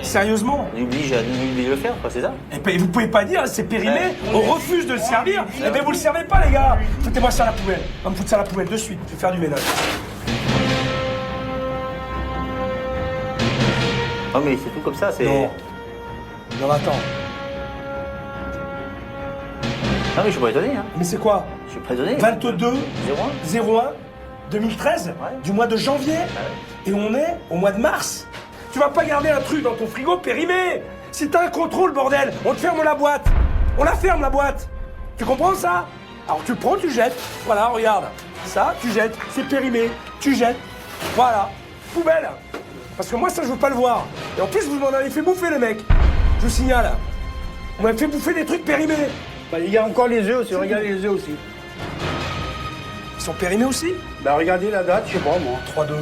Sérieusement. On oblige de le faire, quoi, c'est ça? Et puis, vous pouvez pas dire, c'est périmé, on refuse de le servir. Eh bien, vous le servez pas, les gars. Foutez-moi ça à la poubelle. On va me foutre ça à la poubelle de suite. Je vais faire du ménage. Non, mais c'est tout comme ça, c'est. Non. Non, attends. Non, mais je suis pas étonné, hein. Mais c'est quoi? Je suis pas étonné. 22 01. 01 2013, Ouais. du mois de janvier. Et on est au mois de mars. Tu vas pas garder un truc dans ton frigo périmé. Si t'as un contrôle, bordel, on te ferme la boîte. On la ferme, la boîte. Tu comprends ça? Alors tu le prends, tu jettes. Voilà, regarde. Ça, tu jettes. C'est périmé. Tu jettes. Voilà. Poubelle. Parce que moi, ça, je veux pas le voir. Et en plus, vous m'en avez fait bouffer, les mecs. Je vous signale. Vous m'avez fait bouffer des trucs périmés. Bah, il y a encore les œufs aussi, regardez les œufs aussi. Ils sont périmés aussi? Bah regardez la date, je sais pas moi. 3-2.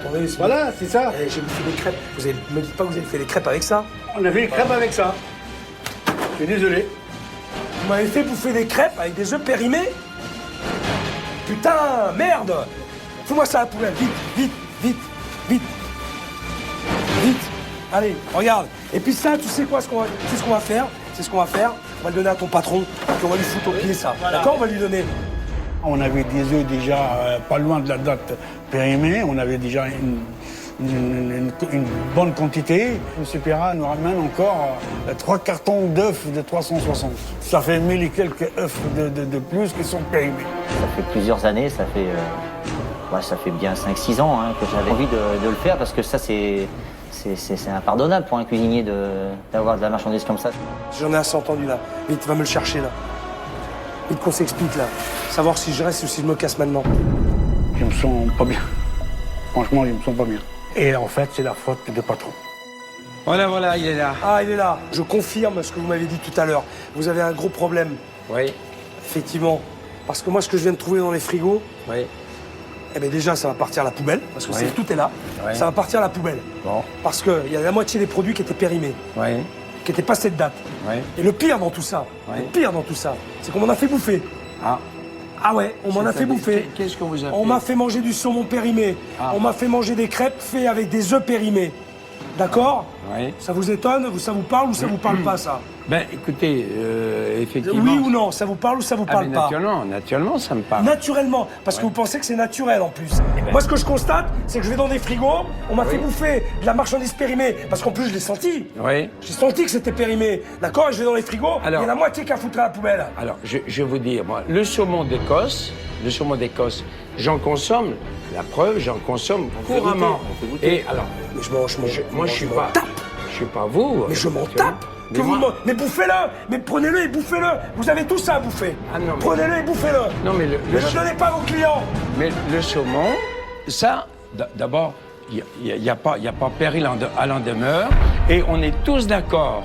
Attendez, c'est- Voilà, c'est ça. Eh, j'ai bouffé des crêpes. Vous me dites pas que vous avez fait des crêpes avec ça? On a fait les crêpes avec ça. Je suis désolé. Vous m'avez fait bouffer des crêpes avec des œufs périmés? Putain, merde! Fous-moi ça à la poubelle, vite, vite, vite, vite. Vite. Allez, regarde. Et puis ça, tu sais quoi, ce qu'on va faire? C'est ce qu'on va faire. On va le donner à ton patron, puis on va lui foutre au pied ça. D'accord? On va lui donner. On avait des œufs déjà pas loin de la date périmée. On avait déjà une bonne quantité. M. Perra nous ramène encore 3 cartons d'œufs de 360. Ça fait 1000 et quelques œufs de plus qui sont périmés. Ça fait plusieurs années, ça fait bien 5-6 ans, hein, que j'avais envie de le faire parce que ça, c'est impardonnable pour un cuisinier d'avoir de la marchandise comme ça. J'en ai assez entendu là. Vite, va me le chercher là. Vite qu'on s'explique là. Savoir si je reste ou si je me casse maintenant. Je me sens pas bien. Franchement, je me sens pas bien. Et en fait, c'est la faute des patrons. Voilà, il est là. Ah, il est là. Je confirme ce que vous m'avez dit tout à l'heure. Vous avez un gros problème. Oui, Effectivement. Parce que moi, ce que je viens de trouver dans les frigos, oui. eh bien déjà, ça va partir à la poubelle. Parce que Oui. tout est là. Oui. Ça va partir à la poubelle. Bon, Parce qu'il y a la moitié des produits qui étaient périmés, oui, qui n'étaient pas cette date. oui. Et le pire dans tout ça, Oui. le pire dans tout ça, c'est qu'on m'en a fait bouffer. Ah, Ah ouais, on m'en a fait bouffer. Qu'est-ce qu'on vous a fait? On m'a fait manger du saumon périmé. Ah. On m'a fait manger des crêpes faites avec des œufs périmés. D'accord? Oui. Ça vous étonne? Ça vous parle ou ça vous parle pas, ça? Ben, écoutez, effectivement... Oui ou non? Ça vous parle ou ça vous Ah, parle mais pas? naturellement, ça me parle. Naturellement, parce que vous pensez que c'est naturel en plus. Moi, ce que je constate, c'est que je vais dans des frigos, on m'a fait bouffer de la marchandise périmée, parce qu'en plus, je l'ai senti. Oui. J'ai senti que c'était périmé, d'accord? Et je vais dans les frigos, Alors- il y a la moitié qui a foutu à la poubelle. Alors, je vais vous dire, moi, le saumon d'Écosse, j'en consomme, la preuve, j'en consomme couramment. on fait goûter. Et alors, Mais je m'en je suis m'en pas... tape. Je suis pas vous. Mais je m'en actuellement. tape. Mais Que vous moi- mais bouffez-le. Mais prenez-le et bouffez-le. Vous avez tout ça à bouffer. Ah non, mais- Prenez-le et bouffez-le. Non, mais Ne le donnez pas à vos clients. Mais le saumon, ça, d'abord, il n'y a pas péril à l'en demeure. Et on est tous d'accord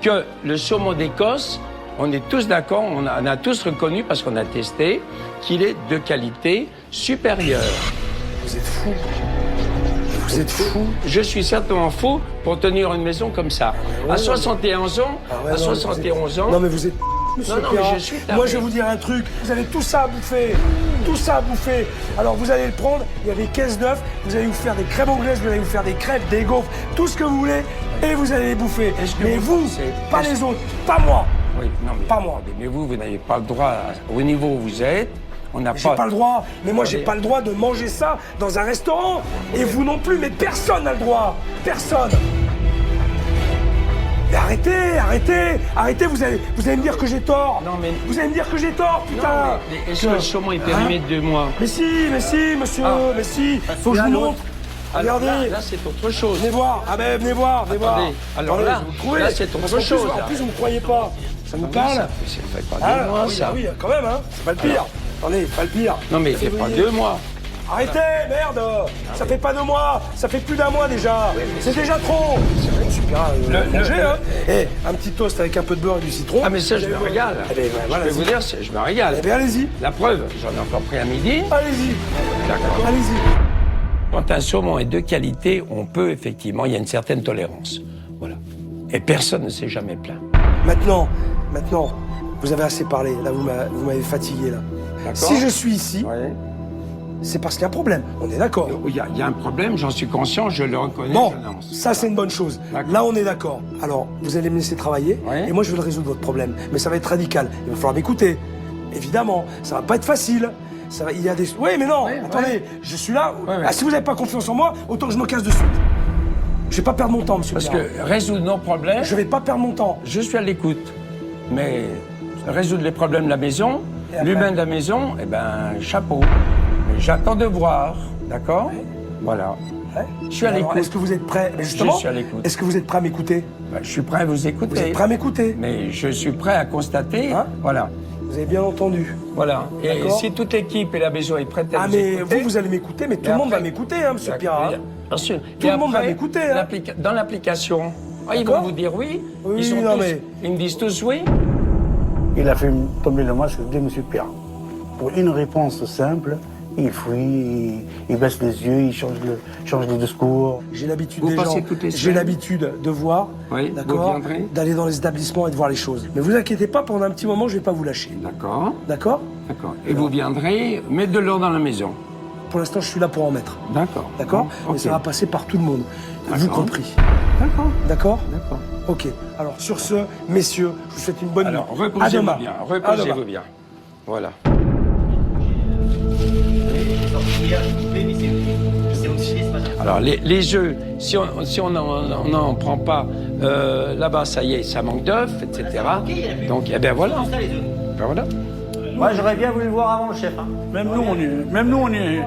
que le saumon d'Écosse, on est tous d'accord, on a tous reconnu, parce qu'on a testé, qu'il est de qualité supérieure. Vous êtes fous. Vous êtes fous. Je suis certainement fou pour tenir une maison comme ça. À 71 ans, Ouais, à non, 71 ans... Non, mais vous êtes... Monsieur Non, mais Perra. je suis taré. Moi, je vais vous dire un truc. Vous avez tout ça à bouffer. Tout ça à bouffer. Alors, vous allez le prendre. Il y a des caisses d'œufs. Vous allez vous faire des crèmes anglaises. Vous allez vous faire des crêpes, des gaufres. Tout ce que vous voulez. Et vous allez les bouffer. Est-ce que Mais vous vous, pensez- pas est-ce- les autres. Pas moi. Oui, non, mais, Pas moi. attendez, mais vous n'avez pas le droit, au niveau où vous êtes, on n'a J'ai pas le droit. Mais moi, j'ai pas le droit de manger ça dans un restaurant. Et vous non plus. Mais personne n'a le droit. Personne. Mais arrêtez, vous allez me dire que j'ai tort. Non, mais- Vous allez me dire que j'ai tort, putain. Non, mais est-ce que le saumon est périmé de 2 mois? Mais si, monsieur, Ah. mais si. Faut que je vous montre. Alors Regardez. là, c'est autre chose. Venez voir. Ah ben, venez voir. Attendez. Alors Attendez, là, vous trouvez là, c'est Parce autre qu'en plus, chose, En là. plus, vous me croyez pas. Ça vous Ah oui, parle ça fait pas Ah, 2 mois, oui, ça. ah oui, quand même, hein. C'est pas le pire. Attendez, pas le pire. Non, mais c'est pas 2 mois. Arrêtez, merde. Ça fait pas 2 mois. Ça fait plus d'1 mois déjà. C'est déjà trop. monsieur Pirat, manger, hein. Et un petit toast avec un peu de beurre et du citron. Ah, mais ça, je me régale. Eh ben, voilà, je peux vous dire, je me régale. Eh bien, allez-y. La preuve, j'en ai encore pris à midi. Allez-y. D'accord. Allez-y. Quand un saumon est de qualité, on peut effectivement, il y a une certaine tolérance. Voilà. Et personne ne s'est jamais plaint. Maintenant, vous avez assez parlé. Là, vous m'avez fatigué, là. Si je suis ici, c'est parce qu'il y a un problème. On est d'accord. Il y a un problème, j'en suis conscient, je le reconnais. Bon, ça c'est une bonne chose. D'accord. Là, on est d'accord. Alors, vous allez me laisser travailler, et moi je vais le résoudre votre problème. Mais ça va être radical. Il va falloir m'écouter. Évidemment, ça va pas être facile. Il y a des. Oui, mais non. Attendez, je suis là. Ah, si vous n'avez pas confiance en moi, autant que je me casse de suite. Je vais pas perdre mon temps, monsieur. Parce que résoudre nos problèmes. Je vais pas perdre mon temps. Je suis à l'écoute, mais résoudre les problèmes de la maison, l'humain de la maison, eh ben chapeau. J'attends de voir, d'accord? Voilà. Je suis à l'écoute. Est-ce que vous êtes prêt? Mais justement, je suis à l'écoute. Est-ce que vous êtes prêt à m'écouter? Je suis prêt à vous écouter. Vous êtes prêt à m'écouter? Mais je suis prêt à constater, voilà. Vous avez bien entendu. Voilà. Et si toute l'équipe et la maison est prête à vous écouter... mais vous allez m'écouter, mais tout le monde va m'écouter, hein, monsieur Pirat. Bien sûr. Tout le monde va m'écouter, hein. Dans l'application, ils vont vous dire oui. Ils me disent tous oui. Il a fait tomber le masque de M. Pirat. Pour une réponse simple, il fouille, il baisse les yeux, il change de discours. J'ai l'habitude des gens, j'ai l'habitude de voir, d'accord, d'aller dans les établissements et de voir les choses. Mais vous inquiétez pas, pendant un petit moment, je vais pas vous lâcher. D'accord. D'accord? D'accord. Et vous viendrez mettre de l'ordre dans la maison. Pour l'instant, je suis là pour en mettre. D'accord. D'accord? Mais ça va passer par tout le monde, vous compris. D'accord. D'accord? D'accord. Ok. Alors, sur ce, messieurs, je vous souhaite une bonne nuit. Alors, reposez-vous bien. Reposez-vous bien. Voilà. Alors les œufs, si on n'en prend pas, là-bas ça y est, ça manque d'œufs, etc. Donc eh ben voilà. Ben voilà. Moi j'aurais bien voulu le voir avant le chef. Hein. Même nous on est.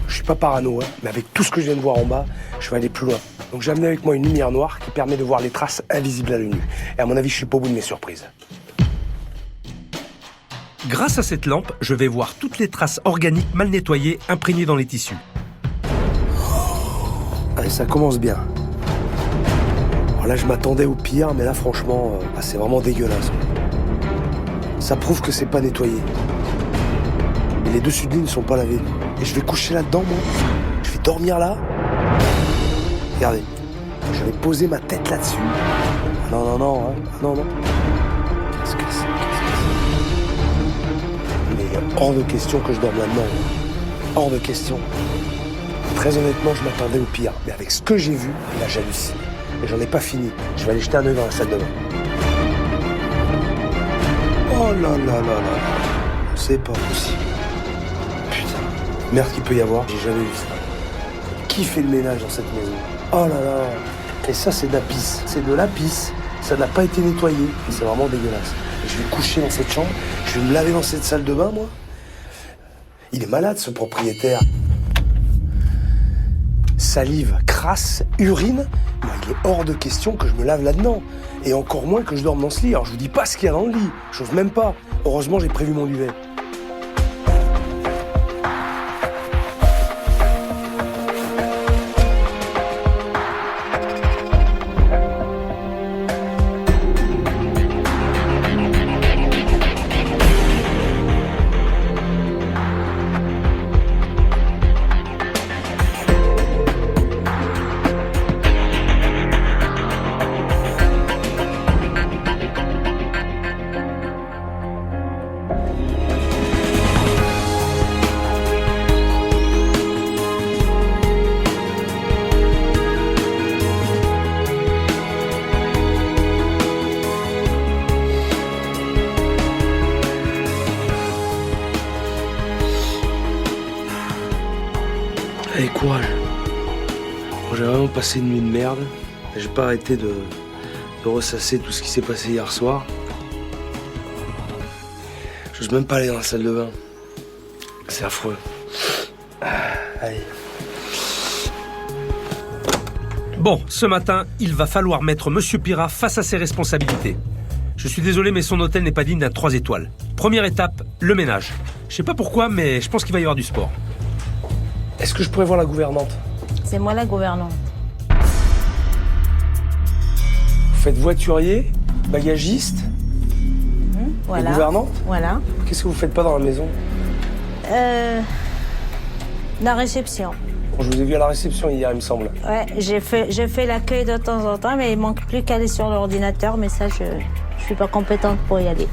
Je suis pas parano, hein, mais avec tout ce que je viens de voir en bas, je vais aller plus loin. Donc j'ai amené avec moi une lumière noire qui permet de voir les traces invisibles à l'œil nu. Et à mon avis, je suis pas au bout de mes surprises. Grâce à cette lampe, je vais voir toutes les traces organiques mal nettoyées imprégnées dans les tissus. Allez, ça commence bien. Alors là, je m'attendais au pire, mais là, franchement, c'est vraiment dégueulasse. Ça prouve que c'est pas nettoyé. Et les dessus de ligne ne sont pas lavés. Et je vais coucher là-dedans, moi. Je vais dormir là. Regardez, je vais poser ma tête là-dessus. Ah non, hein. Ah non. Qu'est-ce que c'est? Mais hors de question que je dorme là-dedans. Hors de question. Très honnêtement, je m'attendais au pire. Mais avec ce que j'ai vu, là, j'hallucine. Et j'en ai pas fini. Je vais aller jeter un œil dans la salle de bain. Oh là. C'est pas possible. Putain. Merde qu'il peut y avoir, j'ai jamais vu ça. Qui fait le ménage dans cette maison? Oh là là. Et ça, c'est de la pisse. C'est de la pisse. Ça n'a pas été nettoyé. C'est vraiment dégueulasse. Et je vais coucher dans cette chambre. Je vais me laver dans cette salle de bain, moi. Il est malade, ce propriétaire. Salive, crasse, urine. Moi, il est hors de question que je me lave là-dedans. Et encore moins que je dorme dans ce lit. Alors, je vous dis pas ce qu'il y a dans le lit. J'ose même pas. Heureusement, j'ai prévu mon duvet. Allez, courage. J'ai vraiment passé une nuit de merde. J'ai pas arrêté de ressasser tout ce qui s'est passé hier soir. J'ose même pas aller dans la salle de bain. C'est affreux. Allez. Bon, ce matin, il va falloir mettre Monsieur Pirat face à ses responsabilités. Je suis désolé, mais son hôtel n'est pas digne d'un 3 étoiles. Première étape, le ménage. Je sais pas pourquoi, mais je pense qu'il va y avoir du sport. Est-ce que je pourrais voir la gouvernante? C'est moi la gouvernante. Vous faites voiturier, bagagiste, Voilà. et gouvernante? Voilà. Qu'est-ce que vous faites pas dans la maison? La réception. Je vous ai vu à la réception hier, il me semble. Ouais, j'ai fait l'accueil de temps en temps, mais il manque plus qu'à aller sur l'ordinateur, mais ça, je suis pas compétente pour y aller.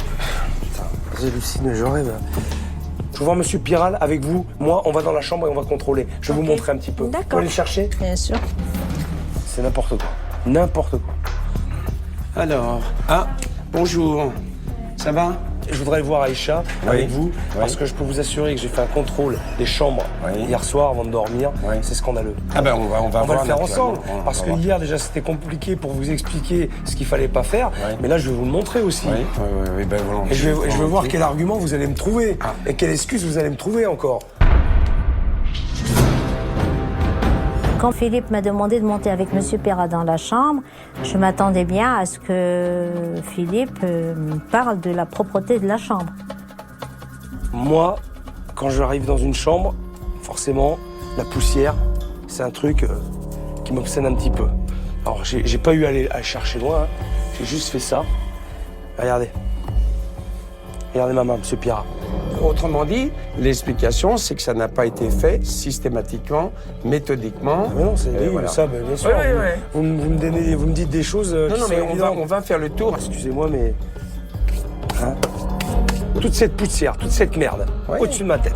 Putain, j'hallucine, je rêve. Je veux voir Monsieur Piral avec vous. Moi, on va dans la chambre et on va contrôler. Je vais vous montrer un petit peu. D'accord. Vous pouvez aller le chercher? Bien sûr. C'est n'importe quoi. N'importe quoi. Alors, bonjour. Ça va? Je voudrais voir Aïcha avec vous, parce que je peux vous assurer que j'ai fait un contrôle des chambres hier soir avant de dormir. C'est scandaleux. Ah ben on va On va voir le faire naturellement. ensemble, parce que hier déjà c'était compliqué pour vous expliquer ce qu'il fallait pas faire, mais là je vais vous le montrer aussi. Oui, ben volontiers. Et je vais voir quel argument vous allez me trouver, et quelle excuse vous allez me trouver encore. Quand Philippe m'a demandé de monter avec Monsieur Perra dans la chambre, je m'attendais bien à ce que Philippe me parle de la propreté de la chambre. Moi, quand j'arrive dans une chambre, forcément, la poussière, c'est un truc qui m'obsède un petit peu. Alors, j'ai pas eu à aller chercher loin, hein. J'ai juste fait ça. Regardez. Regardez ma main, Monsieur Pirat. Autrement dit, l'explication, c'est que ça n'a pas été fait systématiquement, méthodiquement. Ah mais non, c'est voilà. ça, bien sûr. Vous me dites des choses qui sont mais évidentes. on va faire le tour. Excusez-moi, mais... Hein, toute cette poussière, toute cette merde, au-dessus de ma tête,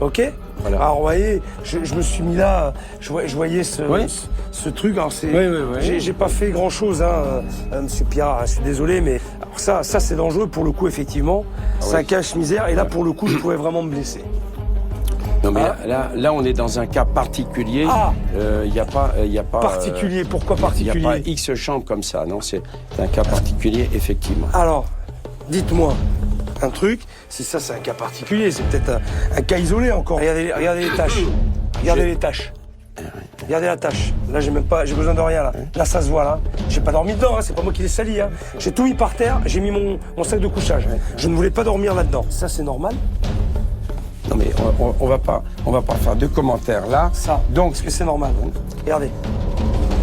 ok? Voilà. Alors, vous voyez, je me suis mis là, je voyais ce truc, alors c'est... J'ai pas fait grand-chose, Monsieur Pierre, je suis désolé, mais... Alors ça c'est dangereux, pour le coup, effectivement. C'est un cache-misère, et là, pour le coup, je pouvais vraiment me blesser. Non, mais là, on est dans un cas particulier. Il n'y a pas... particulier, pourquoi particulier? Il n'y a pas X chambres comme ça, non, c'est un cas particulier, effectivement. Alors, dites-moi un truc, c'est un cas particulier, c'est peut-être un cas isolé encore. Regardez les taches. Regardez les taches. Regardez la tâche. Là, j'ai besoin de rien, là. Là, ça se voit, là. J'ai pas dormi dedans, c'est pas moi qui l'ai sali, J'ai tout mis par terre, j'ai mis mon sac de couchage. Je ne voulais pas dormir là-dedans. Ça, c'est normal? Non, mais on va pas faire de commentaires, là. Ça, donc, est-ce que c'est normal? Regardez.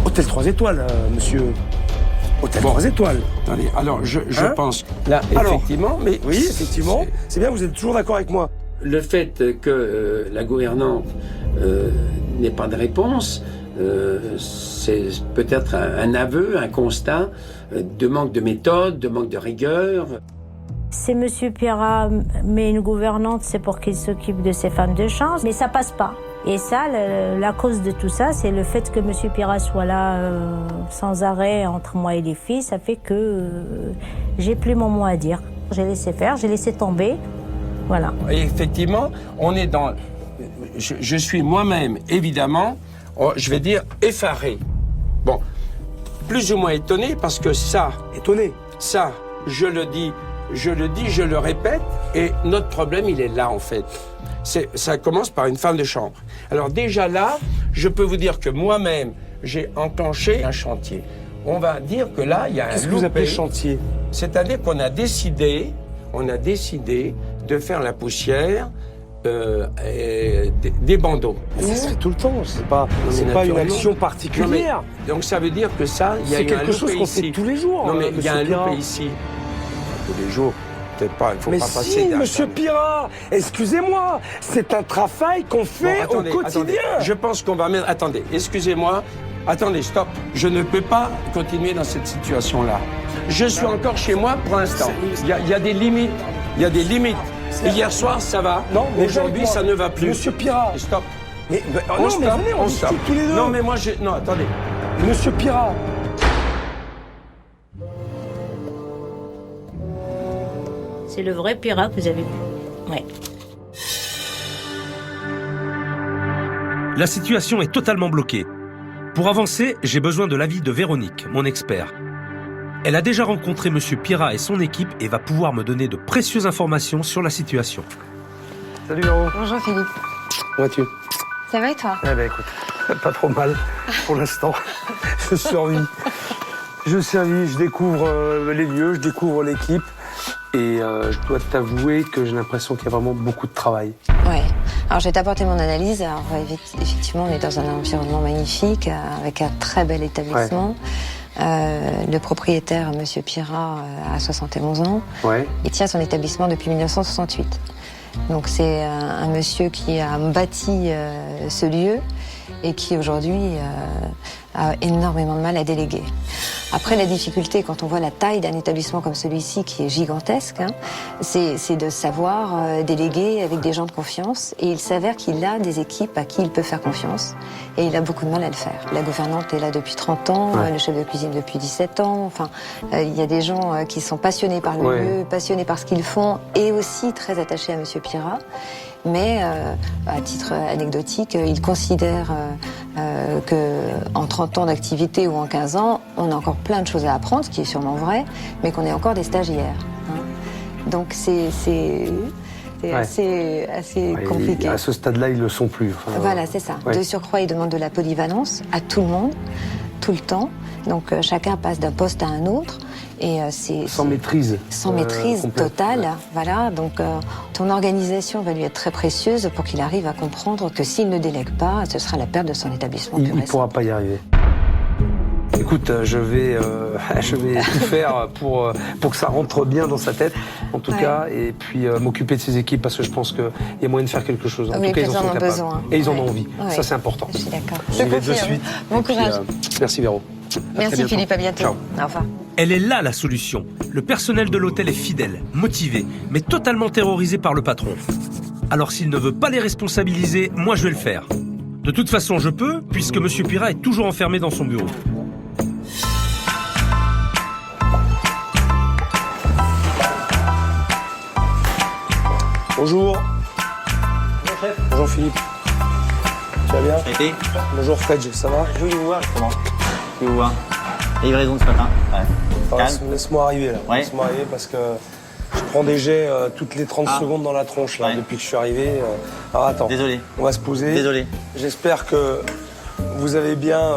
Hôtel 3 étoiles, monsieur. Hôtel 3 étoiles. Attendez, alors, je pense... Là, effectivement, mais... Oui, effectivement. C'est bien, vous êtes toujours d'accord avec moi. Le fait que la gouvernante n'ait pas de réponse, c'est peut-être un aveu, un constat de manque de méthode, de manque de rigueur. Si Monsieur Pierrat met une gouvernante, c'est pour qu'il s'occupe de ses femmes de chambre, mais ça passe pas. Et ça, la cause de tout ça, c'est le fait que Monsieur Pierrat soit là sans arrêt entre moi et les filles, ça fait que j'ai plus mon mot à dire. J'ai laissé faire, j'ai laissé tomber, voilà. Et effectivement, on est dans... Je suis moi-même, évidemment, je vais dire effaré. Bon, plus ou moins étonné, parce que ça... Étonné? Ça, je le dis, je le répète, et notre problème, il est là, en fait. Ça commence par une femme de chambre. Alors déjà là, je peux vous dire que moi-même, j'ai enclenché un chantier. On va dire que là, il y a un Qu'est-ce que vous appelez chantier? C'est-à-dire qu'on a décidé de faire la poussière des bandeaux. Mais ça se fait tout le temps, c'est pas une action particulière. Donc ça veut dire que ça, il y a c'est quelque chose qu'on fait tous les jours. Non mais il y a un loupé ici. Tous les jours, peut-être pas, il faut pas passer. Mais si, Monsieur Pirat, excusez-moi, c'est un travail qu'on fait au quotidien. Attendez. Je pense qu'on va mettre... Attendez, excusez-moi. Attendez, stop. Je ne peux pas continuer dans cette situation-là. Je suis encore chez moi pour l'instant. Il y a des limites. Il y a des limites. Hier soir, ça va. Non, mais aujourd'hui, ça ne va plus. Monsieur Pirat. Stop. Mais venez, on discute tous les deux. Non, mais moi, non, attendez. Monsieur Pirat. C'est le vrai Pirat que vous avez vu. Ouais. La situation est totalement bloquée. Pour avancer, j'ai besoin de l'avis de Véronique, mon expert. Elle a déjà rencontré Monsieur Pirat et son équipe et va pouvoir me donner de précieuses informations sur la situation. Salut Véro. Bonjour Philippe. Comment vas-tu? Ça va et toi? Eh ben écoute, pas trop mal pour l'instant. Je survis. je servis, je découvre les lieux, je découvre l'équipe. Et je dois t'avouer que j'ai l'impression qu'il y a vraiment beaucoup de travail. Ouais. Alors je vais t'apporter mon analyse. Alors effectivement, on est dans un environnement magnifique, avec un très bel établissement. Le propriétaire, Monsieur Pirat, a 71 ans. Ouais. Il tient son établissement depuis 1968. Donc c'est un monsieur qui a bâti ce lieu et qui aujourd'hui a énormément de mal à déléguer. Après, la difficulté, quand on voit la taille d'un établissement comme celui-ci, qui est gigantesque, hein, c'est de savoir déléguer avec des gens de confiance. Et il s'avère qu'il a des équipes à qui il peut faire confiance. Et il a beaucoup de mal à le faire. La gouvernante est là depuis 30 ans, le chef de cuisine depuis 17 ans. Enfin, il y a des gens qui sont passionnés par le lieu, passionnés par ce qu'ils font, et aussi très attachés à Monsieur Pirat. Mais à titre anecdotique, il considère qu'en 30 ans d'activité ou en 15 ans, on a encore plein de choses à apprendre, ce qui est sûrement vrai, mais qu'on est encore des stagiaires. Hein. Donc c'est assez compliqué. À ce stade-là, ils ne le sont plus. Enfin, voilà, c'est ça. De surcroît, il demande de la polyvalence à tout le monde, tout le temps. Donc chacun passe d'un poste à un autre. Et sans maîtrise. Sans maîtrise totale, voilà. Donc ton organisation va lui être très précieuse pour qu'il arrive à comprendre que s'il ne délègue pas, ce sera la perte de son établissement. Il ne pourra pas y arriver. Écoute, je vais tout faire pour que ça rentre bien dans sa tête, en tout cas, et puis m'occuper de ses équipes parce que je pense qu'il y a moyen de faire quelque chose. En tout cas, ils en sont capables. Besoin. Et ils en ont envie. Ça, c'est important. Je suis d'accord. Je vais de suite. Bon courage. Merci Véro. Merci Philippe, à bientôt. Ciao. Au revoir. Elle est là la solution. Le personnel de l'hôtel est fidèle, motivé, mais totalement terrorisé par le patron. Alors s'il ne veut pas les responsabiliser, moi je vais le faire. De toute façon, je peux, puisque Monsieur Pirat est toujours enfermé dans son bureau. Bonjour. Bonjour chef. Bonjour Philippe. Tu vas bien? Ça a été? Bonjour Fred, ça va? Je voulais vous voir justement. Je voulais vous voir. Livraison de ce matin. Ouais. Laisse-moi arriver là. Ouais. Laisse-moi arriver parce que je prends des jets toutes les 30 secondes dans la tronche là, depuis que je suis arrivé. Alors attends. Désolé. On va se poser. Désolé. J'espère que vous avez bien,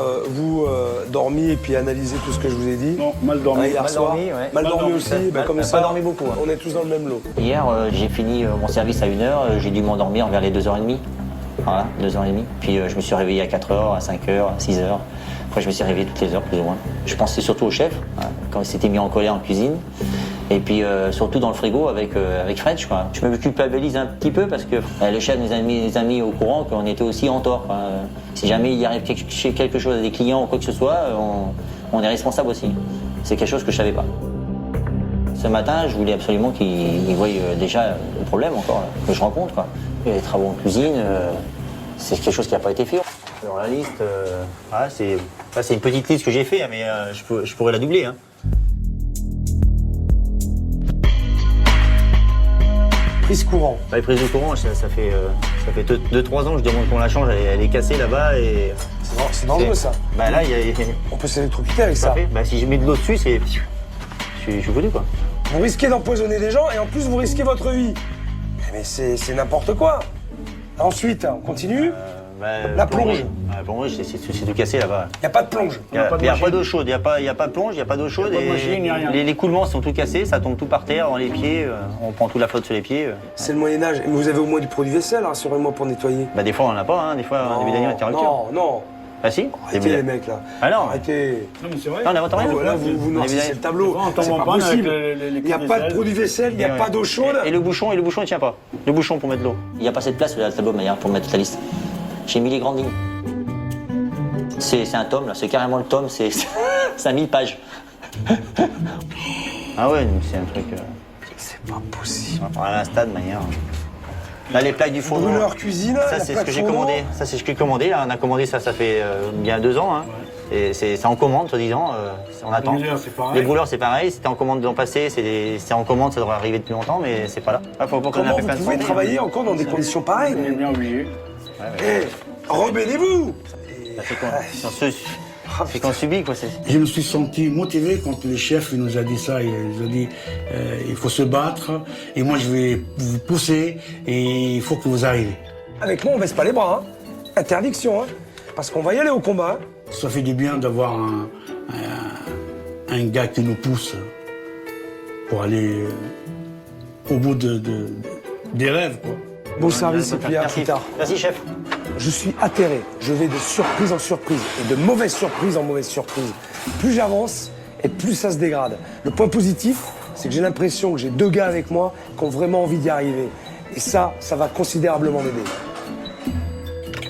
dormi et puis analysé tout ce que je vous ai dit. Non, mal dormi. Hier soir. Mal dormi aussi. Comme ça, pas dormi beaucoup. Hein. On est tous dans le même lot. Hier, j'ai fini mon service à 1h. J'ai dû m'endormir vers les 2h30. Voilà, 2h30. Puis je me suis réveillé à 4h, à 5h, à 6h. Après, je me suis réveillé toutes les heures, plus ou moins. Je pensais surtout au chef, quand il s'était mis en colère en cuisine. Et puis, surtout dans le frigo avec Fred, quoi. Je me culpabilise un petit peu parce que le chef nous a mis au courant qu'on était aussi en tort. Quoi. Si jamais il y arrive quelque chose à des clients ou quoi que ce soit, on est responsable aussi. C'est quelque chose que je savais pas. Ce matin, je voulais absolument qu'il voie déjà le problème encore, que je rencontre. Quoi. Il y a des travaux en cuisine, c'est quelque chose qui n'a pas été fait. Dans la liste, c'est une petite liste que j'ai fait, mais je pourrais la doubler. Hein. Prise courant. Les prises de courant, ça fait 2-3 ans que je demande qu'on la change, elle est cassée là-bas et... C'est dangereux ça. Bah là, on peut s'électrocuter avec ça. Bah, si je mets de l'eau dessus, je suis foutu quoi. Vous risquez d'empoisonner des gens et en plus vous risquez votre vie. Mais c'est n'importe quoi. Ensuite, on continue. La plonge. La plonge, c'est tout cassé là-bas. Il n'y a pas de plonge. Il n'y a pas d'eau chaude. Il n'y a pas de plonge, il n'y a pas d'eau chaude. Les coulements sont tout cassés, ça tombe tout par terre, dans les pieds. On prend toute la flotte sur les pieds. C'est le Moyen-Âge. Mais vous avez au moins du produit vaisselle, rassurez-moi, pour nettoyer. Bah, des fois, on n'en a pas. Hein. Des fois, on a des dernières interruptions. Non. Ah si. Arrêtez les mecs là. Ah non. Arrêtez. Non, mais c'est vrai. Non, on n'invente rien. Là, vous noircissez le tableau. C'est pas possible. Il n'y a pas de produit vaisselle, il n'y a pas d'eau chaude. Et le bouchon, il tient pas. Le bouchon pour mettre l'eau. Il n'y a pas assez de place sur le tableau de manière pour mettre toute la liste. J'ai mis les grandes lignes. C'est un tome là, c'est carrément le tome, c'est 1000 pages. Ah ouais, c'est un truc. C'est pas possible. On va à un stade de manière. Là, les plaques du four. Brûleur cuisine. Ça, c'est ce que j'ai commandé. Ça, c'est ce que j'ai commandé. Là, on a commandé ça fait bien 2 ans. Hein. Et c'est en commande, soi-disant. On attend. Les brûleurs, c'est pareil. C'était en commande l'an passé. C'est en commande, ça devrait arriver depuis longtemps, mais c'est pas là. Comment vous pouvez travailler encore dans des conditions pareilles? On est bien obligé. Rebellez-vous. C'est qu'on subit, quoi. Je me suis senti motivé quand le chef nous a dit ça. Il nous a dit il faut se battre et moi je vais vous pousser et il faut que vous arriviez. Avec moi, on baisse pas les bras. Hein. Interdiction, hein. Parce qu'on va y aller au combat. Ça fait du bien d'avoir un gars qui nous pousse pour aller au bout des rêves, quoi. Bon service et puis à Merci. plus tard. Merci, chef. Je suis atterré. Je vais de surprise en surprise et de mauvaise surprise en mauvaise surprise. Plus j'avance et plus ça se dégrade. Le point positif, c'est que j'ai l'impression que j'ai 2 gars avec moi qui ont vraiment envie d'y arriver. Et ça va considérablement m'aider.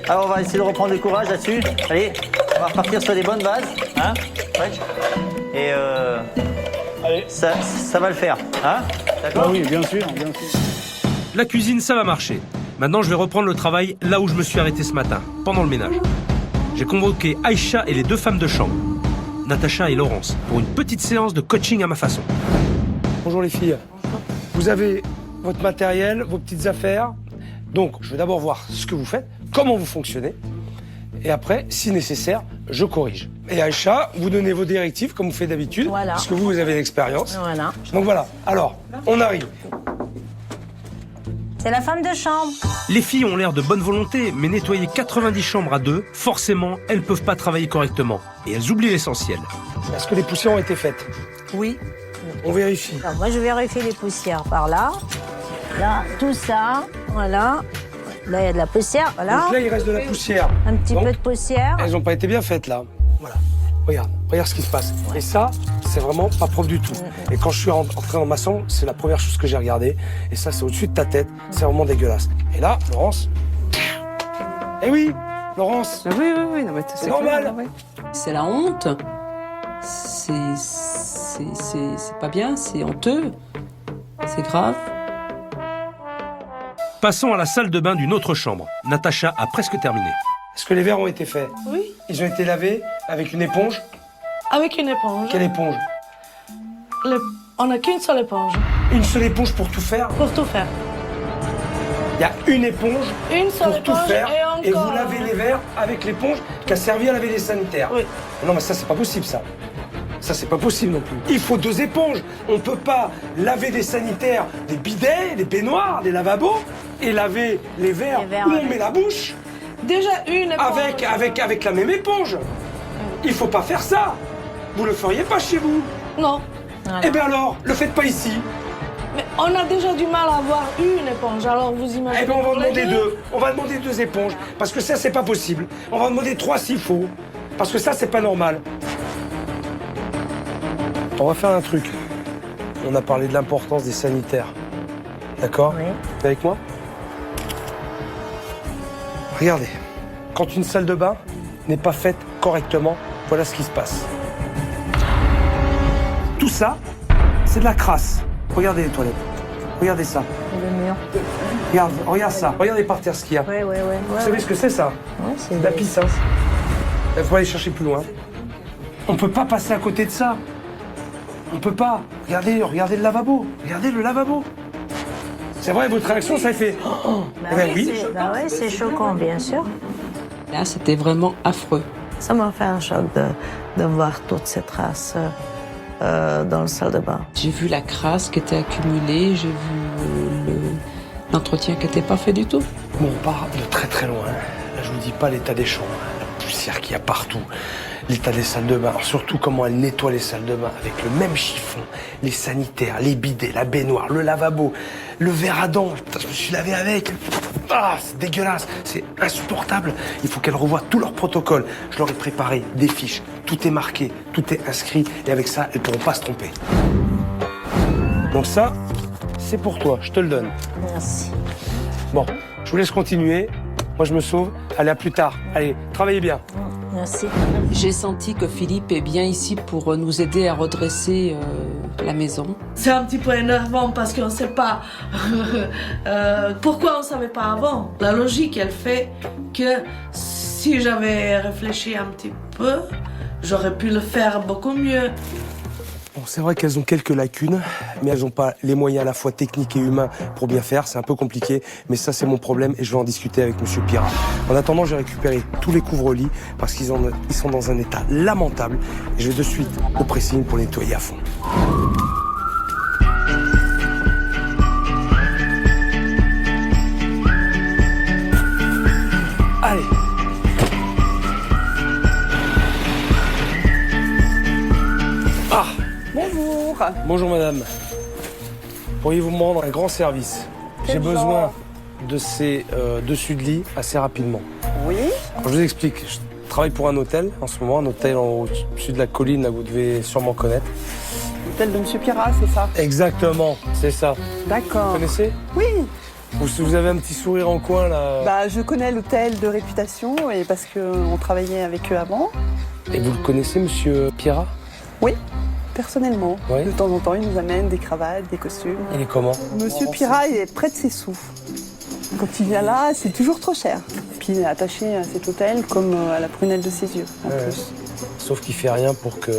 Alors, on va essayer de reprendre du courage là-dessus. Allez, on va repartir sur des bonnes bases. Hein, ouais. Et Allez. ça va le faire. Hein, d'accord? Ah oui, bien sûr, bien sûr. La cuisine, ça va marcher. Maintenant, je vais reprendre le travail là où je me suis arrêté ce matin, pendant le ménage. J'ai convoqué Aïcha et les 2 femmes de chambre, Natacha et Laurence, pour une petite séance de coaching à ma façon. Bonjour les filles. Vous avez votre matériel, vos petites affaires. Donc, je vais d'abord voir ce que vous faites, comment vous fonctionnez. Et après, si nécessaire, je corrige. Et Aïcha, vous donnez vos directives, comme vous faites d'habitude. Voilà. Parce que vous avez l'expérience. Voilà. Donc voilà. Alors, on arrive. C'est la femme de chambre. Les filles ont l'air de bonne volonté, mais nettoyer 90 chambres à 2, forcément, elles peuvent pas travailler correctement. Et elles oublient l'essentiel. Est-ce que les poussières ont été faites? Oui. On vérifie. Alors, moi, je vérifie les poussières par là. Là, tout ça. Voilà. Là, il y a de la poussière. Voilà. Donc là, il reste de la poussière. Un petit Donc, peu de poussière. elles n'ont pas été bien faites, là. Voilà. Regarde ce qui se passe. Et ça, c'est vraiment pas propre du tout. Et quand je suis entré en maçon, c'est la première chose que j'ai regardée. Et ça, c'est au-dessus de ta tête. C'est vraiment dégueulasse. Et là, Laurence... Eh oui, Laurence. Oui, non, mais c'est normal. Clair, ouais. C'est la honte. C'est pas bien, c'est honteux. C'est grave. Passons à la salle de bain d'une autre chambre. Natacha a presque terminé. Est-ce que les verres ont été faits? Oui. Ils ont été lavés avec une éponge? Avec une éponge. Quelle éponge? On n'a qu'une seule éponge. Une seule éponge pour tout faire? Pour tout faire. Il y a une éponge Une seule pour tout éponge faire et encore... vous lavez les verres avec l'éponge qui a servi à laver les sanitaires. Oui. Non mais ça c'est pas possible ça. Ça c'est pas possible non plus. Il faut 2 éponges. On peut pas laver des sanitaires, des bidets, des baignoires, des lavabos et laver les verres où on met la bouche. Déjà une éponge. Avec la même éponge. Il faut pas faire ça. Vous le feriez pas chez vous. Non. Voilà. Eh bien alors, le faites pas ici. Mais on a déjà du mal à avoir une éponge, alors vous imaginez... Eh bien on va pour les demander 2. On va demander 2 éponges. Parce que ça c'est pas possible. On va demander 3 s'il faut. Parce que ça c'est pas normal. On va faire un truc. On a parlé de l'importance des sanitaires. D'accord? Oui. T'es avec moi? Regardez. Quand une salle de bain n'est pas faite correctement, voilà ce qui se passe. Tout ça, c'est de la crasse. Regardez les toilettes. Regardez ça. Le mur. Regarde ça. Regardez par terre ce qu'il y a. Oui. Vous savez ce que c'est ça? Ouais, c'est De la pisse, hein. Il faut aller chercher plus loin. On peut pas passer à côté de ça. On peut pas. Regardez le lavabo. Regardez le lavabo. C'est vrai, votre réaction, ça fait... Bah Eh ben oui. c'est choquant, bien sûr. Là, c'était vraiment affreux. Ça m'a fait un choc de voir toutes ces traces dans la salle de bain. J'ai vu la crasse qui était accumulée, j'ai vu l'entretien qui n'était pas fait du tout. Bon, on part de très très loin. Là, je vous dis pas l'état des chambres, la poussière qu'il y a partout, l'état des salles de bain, alors surtout comment elle nettoie les salles de bain avec le même chiffon, les sanitaires, les bidets, la baignoire, le lavabo, le verre à dents. Putain, je me suis lavé avec. Ah, c'est dégueulasse, c'est insupportable. Il faut qu'elles revoient tout leur protocole. Je leur ai préparé des fiches, tout est marqué, tout est inscrit, et avec ça, elles pourront pas se tromper. Donc ça, c'est pour toi, je te le donne. Merci. Bon, je vous laisse continuer. Moi, je me sauve. Allez, à plus tard. Allez, travaillez bien. Merci. J'ai senti que Philippe est bien ici pour nous aider à redresser la maison. C'est un petit peu énervant parce qu'on ne sait pas pourquoi on ne savait pas avant. La logique, elle fait que si j'avais réfléchi un petit peu, j'aurais pu le faire beaucoup mieux. Bon, c'est vrai qu'elles ont quelques lacunes, mais elles n'ont pas les moyens à la fois techniques et humains pour bien faire. C'est un peu compliqué, mais ça, c'est mon problème et je vais en discuter avec Monsieur Pirat. En attendant, j'ai récupéré tous les couvre-lits parce qu'ils sont dans un état lamentable et je vais de suite au pressing pour les nettoyer à fond. Allez. Ah. Bonjour. Bonjour madame. Pourriez-vous me rendre un grand service? J'ai besoin de ces dessus de lit assez rapidement. Oui. Alors, je vous explique. Je travaille pour un hôtel en ce moment, un hôtel au-dessus de la colline, là, vous devez sûrement connaître. L'hôtel de Monsieur Pirat, c'est ça? Exactement, c'est ça. D'accord. Vous connaissez? Oui. Vous avez un petit sourire en coin là. Bah, je connais l'hôtel de réputation et parce qu'on travaillait avec eux avant. Et vous le connaissez, Monsieur Pirat? Oui, personnellement. Oui. De temps en temps, il nous amène des cravates, des costumes. Il est comment? Monsieur Pirat, il est près de ses sous. Quand il vient là, c'est toujours trop cher. Puis il est attaché à cet hôtel comme à la prunelle de ses yeux, en plus. Sauf qu'il fait rien pour que ça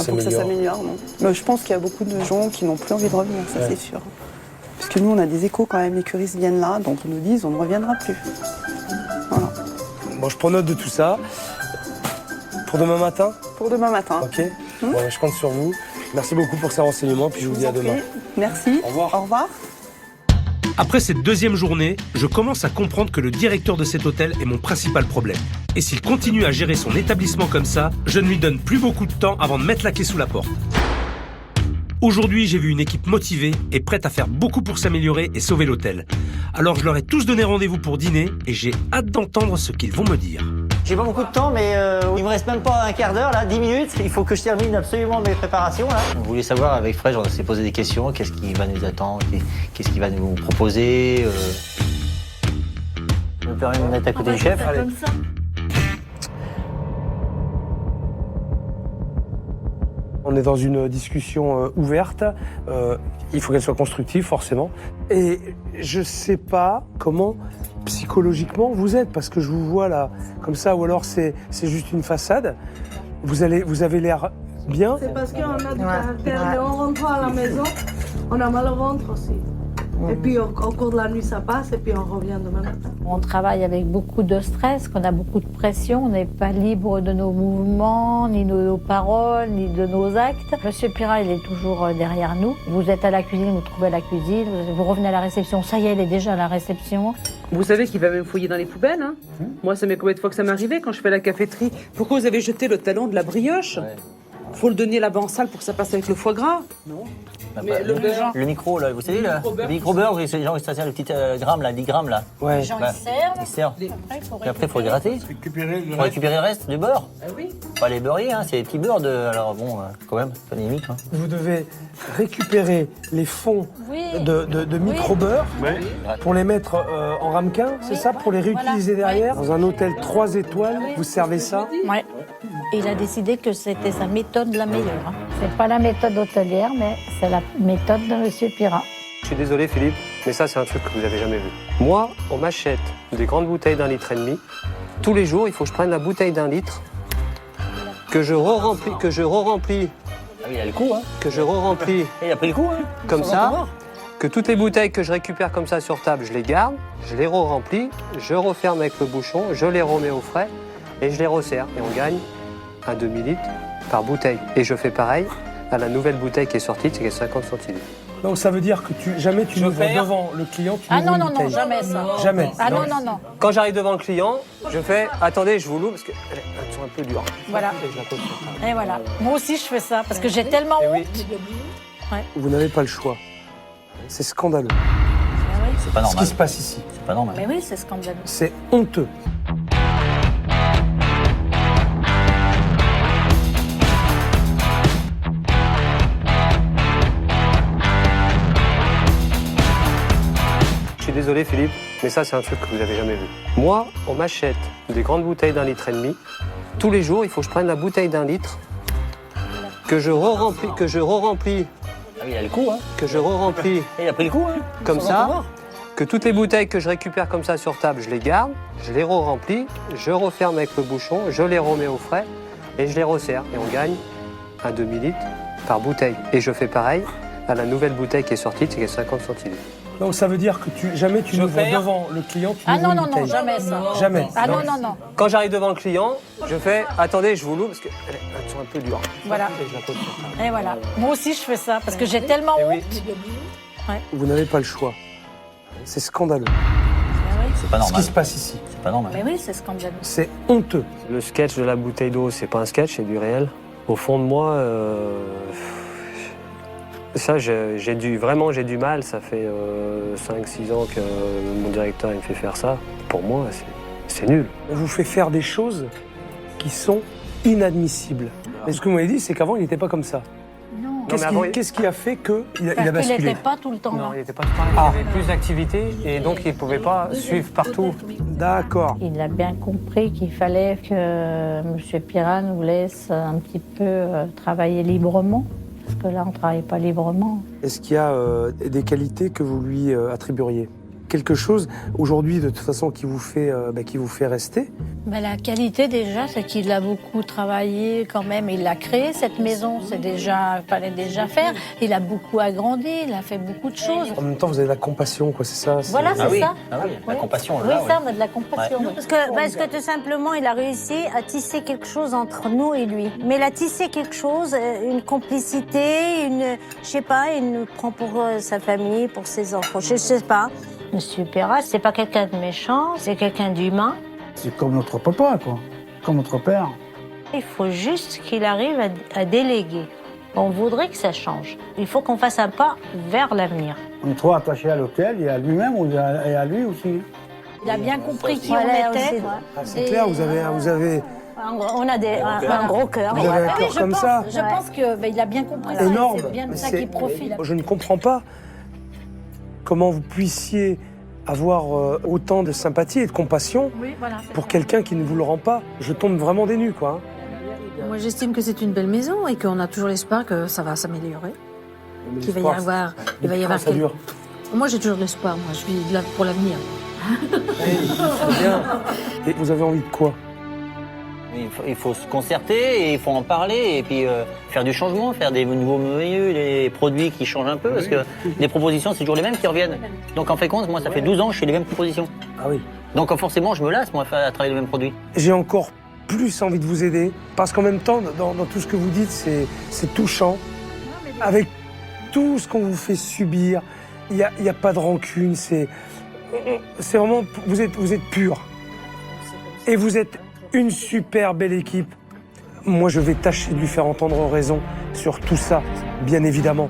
Pour que ça s'améliore. s'améliore, non. Mais je pense qu'il y a beaucoup de gens qui n'ont plus envie de revenir, ça c'est sûr. Parce que nous, on a des échos quand même, les curistes viennent là, donc on nous disent on ne reviendra plus. Voilà. Bon, je prends note de tout ça. Pour demain matin? Pour demain matin. Ok. Bon, je compte sur vous. Merci beaucoup pour ces renseignements, puis je vous dis à demain. Merci. Au revoir. Au revoir. Après cette deuxième journée, je commence à comprendre que le directeur de cet hôtel est mon principal problème. Et s'il continue à gérer son établissement comme ça, je ne lui donne plus beaucoup de temps avant de mettre la clé sous la porte. Aujourd'hui, j'ai vu une équipe motivée et prête à faire beaucoup pour s'améliorer et sauver l'hôtel. Alors je leur ai tous donné rendez-vous pour dîner et j'ai hâte d'entendre ce qu'ils vont me dire. J'ai pas beaucoup de temps, mais il me reste même pas un quart d'heure, là, 10 minutes. Il faut que je termine absolument mes préparations, là. On voulait savoir, avec Fred, on s'est posé des questions. Qu'est-ce qui va nous attendre? Qu'est-ce qu'il va nous proposer? Je me permets de me mettre à côté du chef. Allez. On est dans une discussion ouverte. Il faut qu'elle soit constructive, forcément. Et je sais pas comment psychologiquement vous êtes, parce que je vous vois là comme ça, ou alors c'est juste une façade. Vous avez l'air bien. C'est parce qu'on a du caractère, mais on rentre à la maison, on a mal au ventre aussi. Et puis au cours de la nuit ça passe et puis on revient demain matin. On travaille avec beaucoup de stress, qu'on a beaucoup de pression, on n'est pas libre de nos mouvements, ni de nos paroles, ni de nos actes. Monsieur Pirat, il est toujours derrière nous. Vous êtes à la cuisine, vous trouvez la cuisine, vous revenez à la réception, ça y est, elle est déjà à la réception. Vous savez qu'il va même fouiller dans les poubelles, hein. Moi, ça met combien de fois que ça m'est arrivé quand je fais la caféterie? Pourquoi vous avez jeté le talon de la brioche? Faut le donner là-bas en salle pour que ça passe avec le foie gras. Non. Mais le beurre. Le micro, là, vous savez, le micro-beurre, les gens, ils se servent le petit gramme, là, 10 grammes, là. Ouais. Les gens, ils servent. Ils servent. Et après, il faut le gratter. Récupérer le Faut récupérer le reste du beurre. Ah oui. Pas les beurriers, hein, c'est les petits beurres de... Alors bon, quand même, c'est pas des limites, hein. Vous devez récupérer les fonds de micro-beurre pour les mettre en ramequin, c'est ça? Pour les réutiliser derrière? Dans un hôtel 3 étoiles, vous servez ça? Ouais. Et il a décidé que c'était sa méthode la meilleure. Hein. C'est pas la méthode hôtelière, mais c'est la méthode de Monsieur Pirat. Je suis désolé Philippe, mais ça c'est un truc que vous n'avez jamais vu. Moi, on m'achète des grandes bouteilles d'1,5 litre. Tous les jours, il faut que je prenne la bouteille d'1 litre, que je re-remplis, Ah oui, il a le coup, hein. que je re-remplis Et il a pris le coup, hein. comme ça, que toutes les bouteilles que je récupère comme ça sur table, je les garde, je les re-remplis, je referme avec le bouchon, je les remets au frais et je les resserre. Et on gagne un demi-litre par bouteille. Et je fais pareil à la nouvelle bouteille qui est sortie, c'est 50 centilitres. Donc ça veut dire que jamais tu n'ouvres devant le client, tu Ah ouvres non, une non, non, bouteille. jamais ça. Jamais. Ah non, non, non. Quand j'arrive devant le client, je fais « Attendez, je vous l'ouvre parce qu'elles sont un peu dures. » Voilà. Et je la pose sur table. Et voilà. Moi aussi, je fais ça parce que j'ai tellement honte. Ouais. Vous n'avez pas le choix. C'est scandaleux. C'est pas Ce normal. qui se passe ici. C'est pas normal. Mais oui, c'est scandaleux. C'est honteux. Je suis désolé Philippe, mais ça c'est un truc que vous n'avez jamais vu. Moi, on m'achète des grandes bouteilles d'1,5 litre. Tous les jours, il faut que je prenne la bouteille d'1 litre, que je re-remplis, Ah oui, il a le coup, hein. que je re-remplis Et il a pris le coup, hein. comme ça, que toutes les bouteilles que je récupère comme ça sur table, je les garde, je les re-remplis, je referme avec le bouchon, je les remets au frais et je les resserre. Et on gagne un demi-litre par bouteille. Et je fais pareil à la nouvelle bouteille qui est sortie, c'est 50 centilitres. Donc ça veut dire que jamais tu n'ouvres devant le client, tu Ah ouvres non, une non, non, bouteille. jamais ça. Jamais. Ah non, non, non. Quand j'arrive devant le client, je fais « Attendez, je vous l'ouvre parce qu'elles sont un peu dures. » Voilà. Et je la pose sur table. Et voilà. Moi aussi, je fais ça parce que j'ai tellement honte. Ouais. Vous n'avez pas le choix. C'est scandaleux. C'est pas Ce normal. qui se passe ici. C'est pas normal. Mais oui, c'est scandaleux. C'est honteux. Le sketch de la bouteille d'eau, c'est pas un sketch, c'est du réel. Au fond de moi, Ça, j'ai du mal. Ça fait 5-6 ans que mon directeur il me fait faire ça. Pour moi, c'est nul. On vous fait faire des choses qui sont inadmissibles. Mais ce que vous m'avez dit, c'est qu'avant, il n'était pas comme ça. Qu'est-ce qui a fait qu'il a basculé? Il n'était pas tout le temps là. Non, il n'était pas tout le temps. Il avait plus d'activités et donc il ne pouvait pas suivre partout. D'accord. Il a bien compris qu'il fallait que M. Pirat nous laisse un petit peu travailler librement, parce que là, on ne travaille pas librement. Est-ce qu'il y a des qualités que vous lui attribueriez? Quelque chose, aujourd'hui, de toute façon, qui vous fait rester? La qualité, déjà, c'est qu'il a beaucoup travaillé quand même. Il a créé cette maison, fallait déjà faire. Il a beaucoup agrandi, il a fait beaucoup de choses. En même temps, vous avez de la compassion, quoi, c'est ça? Voilà, c'est ça. Ah oui, la compassion, oui, ça, on a de la compassion. Ouais. Parce que tout simplement, il a réussi à tisser quelque chose entre nous et lui. Mais il a tissé quelque chose, une complicité, il nous prend pour sa famille, pour ses enfants, je sais pas. Monsieur Pirat, c'est pas quelqu'un de méchant, c'est quelqu'un d'humain. C'est comme notre papa, quoi. Comme notre père. Il faut juste qu'il arrive à déléguer. On voudrait que ça change. Il faut qu'on fasse un pas vers l'avenir. On est trop attaché à l'hôtel et à lui-même et à lui aussi. Il a bien compris qui on était. C'est clair, vous avez... On a un gros cœur. Vous avez un cœur comme ça. Je pense qu'il a bien compris ça. Énorme. C'est bien de ça qu'il profite. Je ne comprends pas comment vous puissiez avoir autant de sympathie et de compassion pour quelqu'un qui ne vous le rend pas. Je tombe vraiment des nues, quoi. Moi, j'estime que c'est une belle maison et qu'on a toujours l'espoir que ça va s'améliorer. Qu'il va y avoir... Ça dure. Moi, j'ai toujours de l'espoir. Moi, je vis là pour l'avenir. C'est bien. Et vous avez envie de quoi? Il faut se concerter et il faut en parler et puis faire du changement, faire des nouveaux menus, des produits qui changent un peu parce que les propositions, c'est toujours les mêmes qui reviennent. Donc en fait compte, moi ça fait 12 ans que je fais les mêmes propositions. Ah oui. Donc forcément, je me lasse moi à travailler les mêmes produits. J'ai encore plus envie de vous aider parce qu'en même temps, dans tout ce que vous dites, c'est touchant. Avec tout ce qu'on vous fait subir, il n'y a pas de rancune, c'est vraiment, vous êtes pur. Et vous êtes une super belle équipe. Moi, je vais tâcher de lui faire entendre raison sur tout ça, bien évidemment.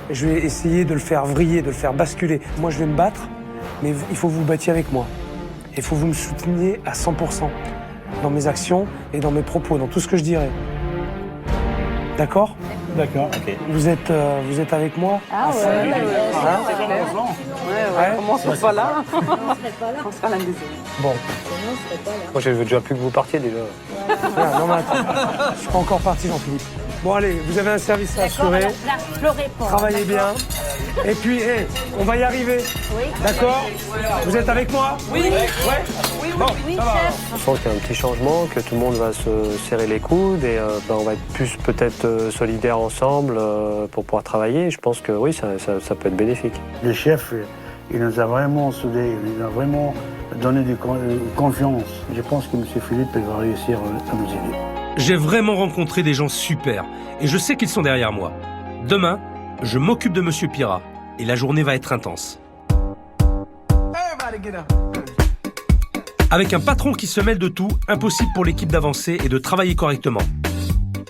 Je vais essayer de le faire vriller, de le faire basculer. Moi, je vais me battre, mais il faut que vous battiez avec moi. Il faut que vous me souteniez à 100% dans mes actions et dans mes propos, dans tout ce que je dirai. D'accord? D'accord. Okay. Vous êtes avec moi? Ah ouais. Comment on serait pas là? On sera là. Bon. Moi, je veux déjà plus que vous partiez, déjà. Non, mais attends. Je suis pas encore parti, Jean-Philippe. Bon, allez, vous avez un service à assurer. Travaillez bien. Et puis, on va y arriver. Oui. D'accord? Vous êtes avec moi? Oui. Oui. Bon, ça va. On sent qu'il y a un petit changement, que tout le monde va se serrer les coudes et on va être plus peut-être solidaires ensemble pour pouvoir travailler. Je pense que oui, ça peut être bénéfique. Le chef, il nous a vraiment soudés, il nous a vraiment donné de confiance. Je pense que M. Philippe va réussir à nous aider. J'ai vraiment rencontré des gens super et je sais qu'ils sont derrière moi. Demain, je m'occupe de Monsieur Pirat et la journée va être intense. Avec un patron qui se mêle de tout, impossible pour l'équipe d'avancer et de travailler correctement.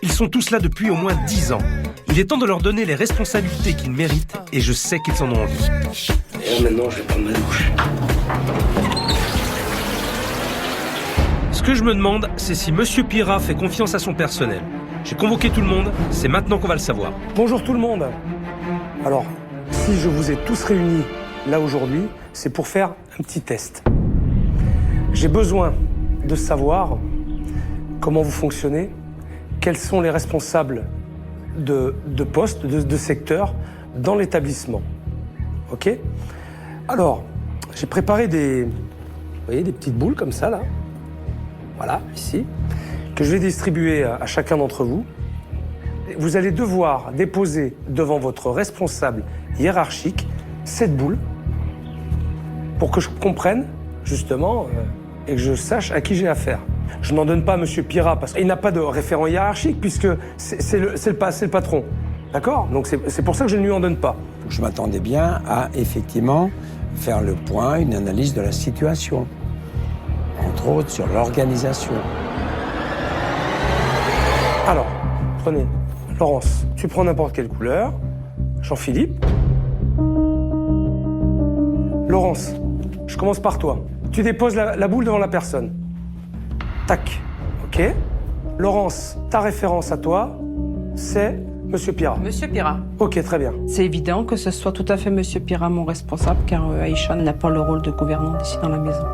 Ils sont tous là depuis au moins 10 ans. Il est temps de leur donner les responsabilités qu'ils méritent et je sais qu'ils en ont envie. Et là, maintenant, je vais prendre ma douche. Ce que je me demande, c'est si Monsieur Pirat fait confiance à son personnel. J'ai convoqué tout le monde, c'est maintenant qu'on va le savoir. Bonjour tout le monde. Alors, si je vous ai tous réunis là aujourd'hui, c'est pour faire un petit test. J'ai besoin de savoir comment vous fonctionnez, quels sont les responsables de postes, de secteurs dans l'établissement. Ok? Alors, j'ai préparé vous voyez, des petites boules comme ça, là. Voilà, ici, que je vais distribuer à chacun d'entre vous. Vous allez devoir déposer devant votre responsable hiérarchique cette boule pour que je comprenne, justement, et que je sache à qui j'ai affaire. Je n'en donne pas à M. Pirat parce qu'il n'a pas de référent hiérarchique puisque c'est le patron. D'accord? Donc c'est pour ça que je ne lui en donne pas. Je m'attendais bien à, effectivement, faire le point, une analyse de la situation. Entre autres, sur l'organisation. Alors, prenez. Laurence, tu prends n'importe quelle couleur. Jean-Philippe. Laurence, je commence par toi. Tu déposes la boule devant la personne. Tac. OK. Laurence, ta référence à toi, c'est Monsieur Pira. Monsieur Pira. OK, très bien. C'est évident que ce soit tout à fait Monsieur Pira mon responsable, car Aïcha n'a pas le rôle de gouvernante ici dans la maison.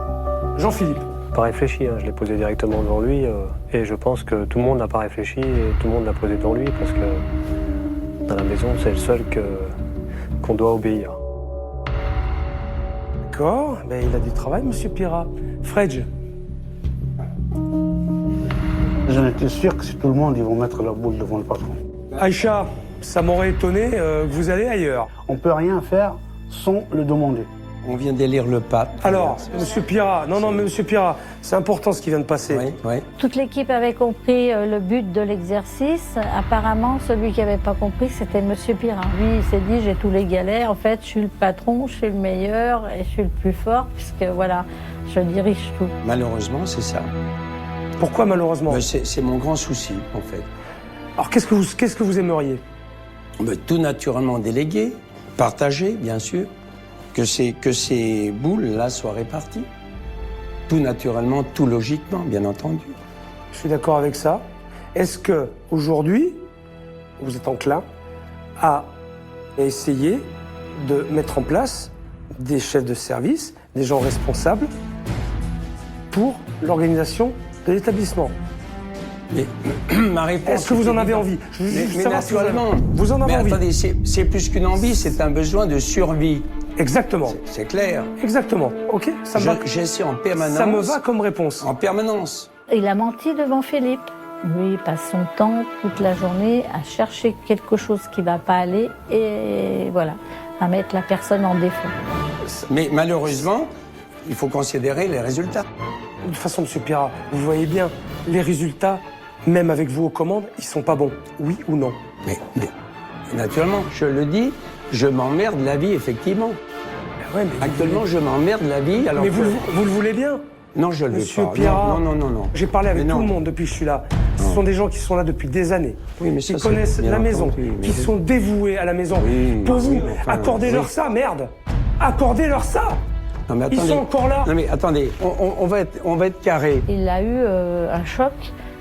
Jean-Philippe. Pas réfléchi, hein. Je l'ai posé directement devant lui et je pense que tout le monde n'a pas réfléchi et tout le monde l'a posé devant lui parce que dans la maison, c'est le seul qu'on doit obéir. D'accord, ben, il a du travail, Monsieur Pira. Fredj. J'en étais sûr que c'est tout le monde, ils vont mettre la boule devant le patron. Aïcha, ça m'aurait étonné que vous allez ailleurs. On peut rien faire sans le demander. On vient d'élire le pape. Alors, Monsieur Pira, non, mais Monsieur Pira, c'est important ce qui vient de passer. Oui. Toute l'équipe avait compris le but de l'exercice. Apparemment, celui qui n'avait pas compris, c'était Monsieur Pira. Lui, il s'est dit, j'ai tous les galets. En fait, je suis le patron, je suis le meilleur et je suis le plus fort, puisque voilà, je dirige tout. Malheureusement, c'est ça. Pourquoi malheureusement? C'est mon grand souci, en fait. Alors, qu'est-ce que vous aimeriez? Tout naturellement délégué, partagé, bien sûr. Que ces boules-là soient réparties. Tout naturellement, tout logiquement, bien entendu. Je suis d'accord avec ça. Est-ce que aujourd'hui, vous êtes enclin à essayer de mettre en place des chefs de service, des gens responsables pour l'organisation de l'établissement? Mais ma réponse. Est-ce que vous en avez envie? Mais naturellement. Vous en avez envie? Attendez, c'est plus qu'une envie, c'est un besoin de survie. Exactement. C'est clair. Exactement. OK, ça me va. J'essaie en permanence. Ça me va comme réponse. En permanence. Il a menti devant Philippe. Lui, il passe son temps toute la journée à chercher quelque chose qui ne va pas aller et voilà, à mettre la personne en défaut. Mais malheureusement, il faut considérer les résultats. De toute façon, Monsieur Pira, vous voyez bien, les résultats, même avec vous aux commandes, ils sont pas bons. Oui ou non? Mais naturellement, je le dis, je m'emmerde la vie, effectivement. Ouais, mais actuellement, je m'emmerde la vie. Alors mais vous le voulez bien? Non, je le veux Monsieur pas. Pira, non. J'ai parlé avec tout le monde depuis que je suis là. Ce sont des gens qui sont là depuis des années, oui, mais qui connaissent la maison, qui sont dévoués à la maison. Pour vous, accordez-leur ça, merde. Accordez-leur ça. Non, mais attendez. Ils sont encore là. Non mais attendez, on va être carré. Il a eu un choc.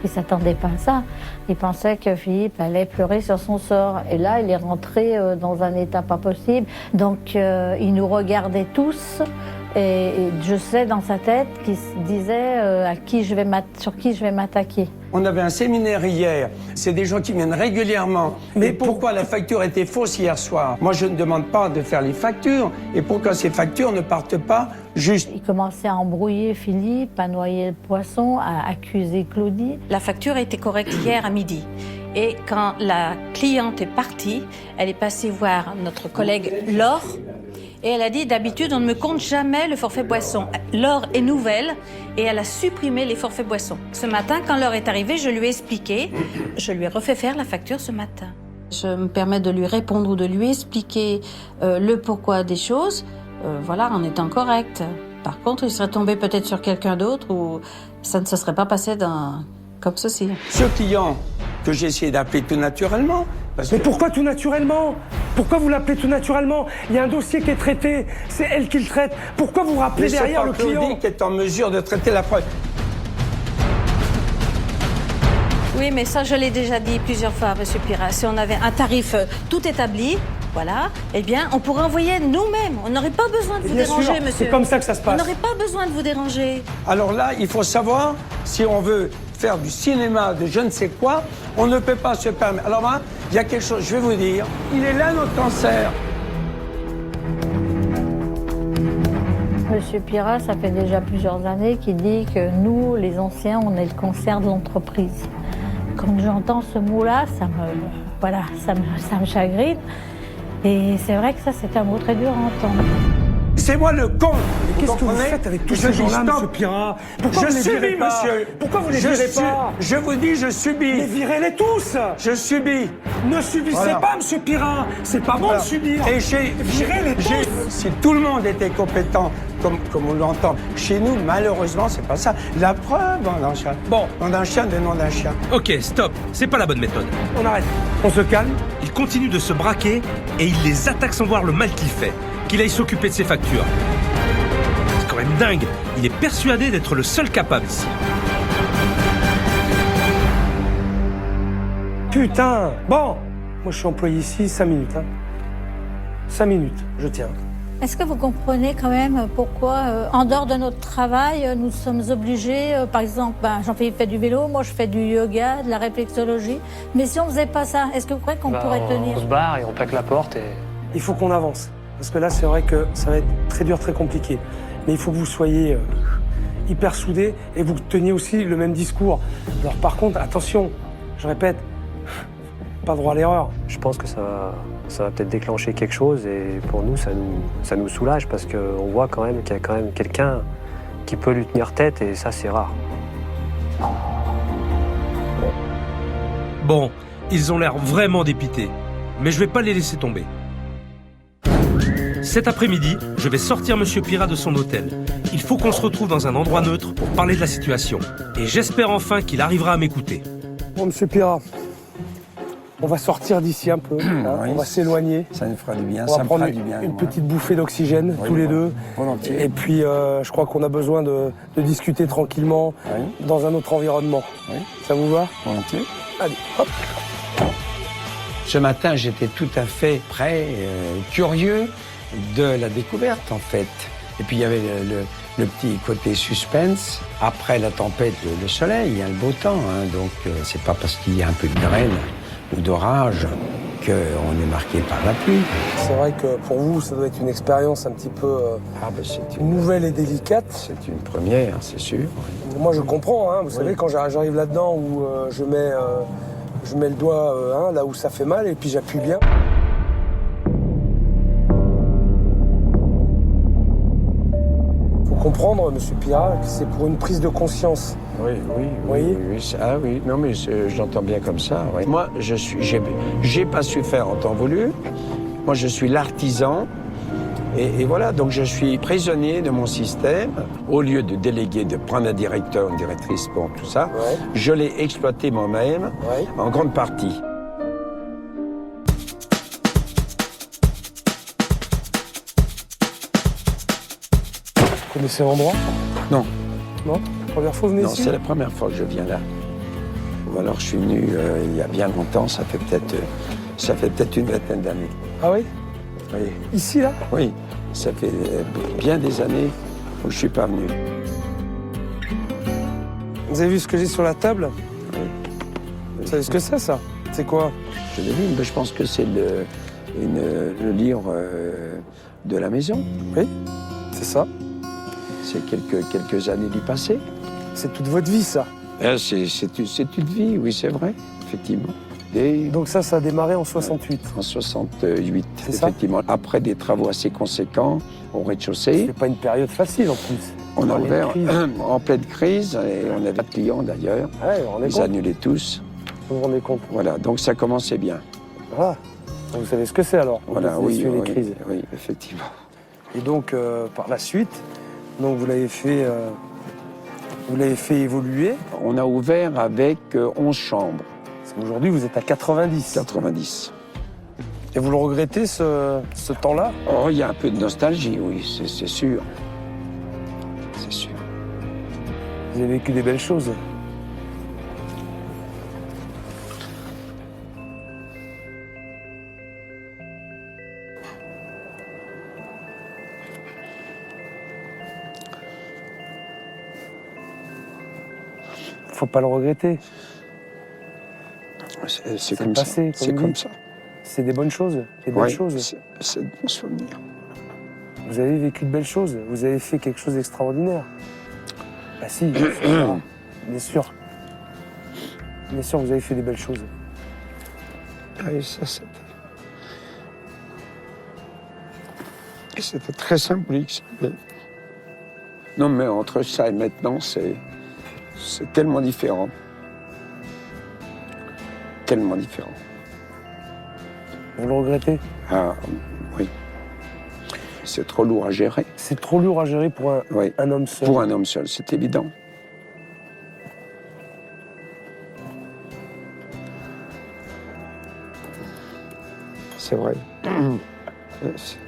Il ne s'attendait pas à ça. Il pensait que Philippe allait pleurer sur son sort. Et là, il est rentré dans un état pas possible. Donc, il nous regardait tous. Et je sais dans sa tête qu'il se disait sur qui je vais m'attaquer. On avait un séminaire hier. C'est des gens qui viennent régulièrement. Mais pourquoi la facture était fausse hier soir? Moi, je ne demande pas de faire les factures. Et pourquoi ces factures ne partent pas juste? Il commençait à embrouiller Philippe, à noyer le poisson, à accuser Claudie. La facture a été correcte hier à midi. Et quand la cliente est partie, elle est passée voir notre collègue Laure. Et elle a dit, d'habitude, on ne me compte jamais le forfait boisson. Laure est nouvelle et elle a supprimé les forfaits boissons. Ce matin, quand Laure est arrivée, je lui ai expliqué. Je lui ai refait faire la facture ce matin. Je me permets de lui répondre ou de lui expliquer le pourquoi des choses, voilà, en étant correcte. Par contre, il serait tombé peut-être sur quelqu'un d'autre ou ça ne se serait pas passé comme ceci. Ce client que j'ai essayé d'appeler tout naturellement. Mais pourquoi tout naturellement? Pourquoi vous l'appelez tout naturellement? Il y a un dossier qui est traité, c'est elle qui le traite. Pourquoi vous rappelez derrière le client? C'est Claudie qui est en mesure de traiter la preuve. Oui, mais ça, je l'ai déjà dit plusieurs fois, Monsieur Pira. Si on avait un tarif tout établi, voilà, eh bien, on pourrait envoyer nous-mêmes. On n'aurait pas besoin de vous déranger, monsieur. C'est comme ça que ça se passe. On n'aurait pas besoin de vous déranger. Alors là, il faut savoir, si on veut faire du cinéma, de je ne sais quoi, on ne peut pas se permettre. Alors là, il y a quelque chose, je vais vous dire, il est là notre cancer. Monsieur Pira, ça fait déjà plusieurs années qu'il dit que nous, les anciens, on est le cancer de l'entreprise. Quand j'entends ce mot-là, ça me chagrine. Et c'est vrai que ça, c'est un mot très dur à entendre. C'est moi le con. Qu'est-ce que vous faites avec tous ces gens-là, monsieur Pirat? Pourquoi vous les virez pas, monsieur? Pourquoi vous les virez pas? Je vous dis, je subis. Mais virez-les tous. Je subis. Ne subissez pas, monsieur Pirat. C'est pas bon de subir. Et virez-les tous. Si tout le monde était compétent, comme on l'entend, chez nous, malheureusement, c'est pas ça. La preuve, on a un chien. Bon. On a un chien de nom d'un chien. Ok, stop, c'est pas la bonne méthode. On arrête. On se calme. Il continue de se braquer et il les attaque sans voir le mal qu'il fait. Qu'il aille s'occuper de ses factures. C'est quand même dingue. Il est persuadé d'être le seul capable ici. Putain. Bon. Moi, je suis employé ici 5 minutes. 5 minutes, je tiens. Est-ce que vous comprenez quand même pourquoi, en dehors de notre travail, nous sommes obligés, par exemple, Jean-Philippe fait du vélo, moi je fais du yoga, de la réflexologie, mais si on faisait pas ça, est-ce que vous croyez qu'on pourrait tenir? On se barre et on plaque la porte et... Il faut qu'on avance. Parce que là, c'est vrai que ça va être très dur, très compliqué. Mais il faut que vous soyez hyper soudés et vous teniez aussi le même discours. Alors par contre, attention, je répète, pas droit à l'erreur. Je pense que ça va peut-être déclencher quelque chose et pour nous, ça nous soulage parce qu'on voit quand même qu'il y a quand même quelqu'un qui peut lui tenir tête et ça, c'est rare. Bon, ils ont l'air vraiment dépités. Mais je vais pas les laisser tomber. Cet après-midi, je vais sortir Monsieur Pirat de son hôtel. Il faut qu'on se retrouve dans un endroit neutre pour parler de la situation. Et j'espère enfin qu'il arrivera à m'écouter. Bon, Monsieur Pirat, on va sortir d'ici un peu. Oui, on va s'éloigner. Ça nous fera du bien. On va prendre une petite bouffée d'oxygène, tous les deux. Volontiers. Et puis, je crois qu'on a besoin de discuter tranquillement dans un autre environnement. Oui. Ça vous va? Volontiers. Allez, hop. Ce matin, j'étais tout à fait prêt, curieux de la découverte, en fait. Et puis, il y avait le petit côté suspense. Après la tempête, le soleil, il y a le beau temps. Donc, c'est pas parce qu'il y a un peu de grêle ou d'orage qu'on est marqué par la pluie. C'est vrai que pour vous, ça doit être une expérience un petit peu nouvelle et délicate. C'est une première, c'est sûr. Moi, je comprends. Vous savez, quand j'arrive là-dedans où je mets le doigt là où ça fait mal et puis j'appuie bien. Faut comprendre, Monsieur Pirat, que c'est pour une prise de conscience. Oui. Ah oui, non mais je l'entends bien comme ça. Oui. Moi, j'ai pas su faire en temps voulu. Moi, je suis l'artisan. Et voilà, donc je suis prisonnier de mon système. Au lieu de déléguer, de prendre un directeur, une directrice, bon, tout ça, je l'ai exploité moi-même, en grande partie. Vous connaissez l'endroit? Non. Non? Première fois que vous venez Non, ici? c'est la première fois que je viens là. Ou alors je suis venu il y a bien longtemps, ça fait peut-être une vingtaine d'années. Ah oui? Oui. Ici, là? Oui, ça fait bien des années où je suis pas venu. Vous avez vu ce que j'ai sur la table? Oui. Vous savez ce que c'est, ça? C'est quoi? Je l'ai vu, mais je pense que c'est le livre de la maison. Oui, c'est ça. C'est quelques années du passé. C'est toute votre vie, ça? C'est une vie, oui, c'est vrai, effectivement. Donc ça a démarré en 68? En 68, effectivement. Ça, après des travaux assez conséquents au rez-de-chaussée. C'est pas une période facile, en plus. On a ouvert en pleine crise, et on avait pas de clients, d'ailleurs. Ils annulaient tous. Vous vous rendez compte? Voilà, donc ça commençait bien. Ah, vous savez ce que c'est, alors? Voilà, les crises. Oui, effectivement. Et donc, par la suite, donc vous l'avez fait évoluer. On a ouvert avec 11 chambres. Aujourd'hui, vous êtes à 90. 90. Et vous le regrettez, ce temps-là? Oh, il y a un peu de nostalgie, oui, c'est sûr. C'est sûr. Vous avez vécu des belles choses. Faut pas le regretter. C'est comme ça. C'est comme ça. C'est des bonnes choses. Des belles choses. C'est de bons souvenirs. Vous avez vécu de belles choses. Vous avez fait quelque chose d'extraordinaire. Ah si, bien sûr. Bien sûr, vous avez fait des belles choses. Ah, et ça, C'était très symbolique. Non, mais entre ça et maintenant, c'est tellement différent. Tellement différent. Vous le regrettez? Ah, oui. C'est trop lourd à gérer. C'est trop lourd à gérer pour un homme seul. Pour un homme seul, c'est évident. C'est vrai.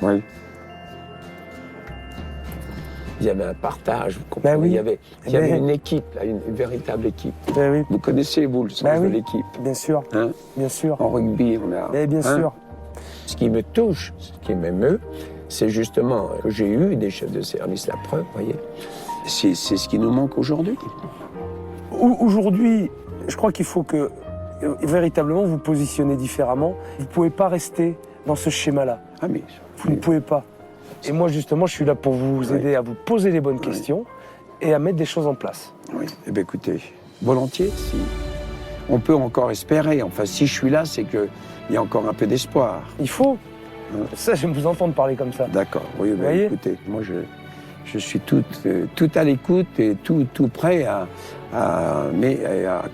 Oui. Il y avait un partage, vous comprenez. Oui. Il y avait une équipe, là, une véritable équipe. Oui. Vous connaissez, vous, le sens de l'équipe. Bien sûr. Hein? Bien sûr. En rugby, on a... bien sûr. Ce qui me touche, ce qui m'émeut, c'est justement que j'ai eu des chefs de service, la preuve, vous voyez. C'est ce qui nous manque aujourd'hui. Aujourd'hui, je crois qu'il faut que, véritablement, vous positionnez différemment. Vous ne pouvez pas rester dans ce schéma-là. Ah, mais... Vous ne pouvez pas. Et moi, justement, je suis là pour vous aider à vous poser les bonnes questions et à mettre des choses en place. Oui, eh bien écoutez, volontiers, si on peut encore espérer. Enfin, si je suis là, c'est qu'il y a encore un peu d'espoir. Il faut. Ça, j'aime vous entendre parler comme ça. D'accord, oui, ben, écoutez, moi, je suis tout à l'écoute et tout prêt à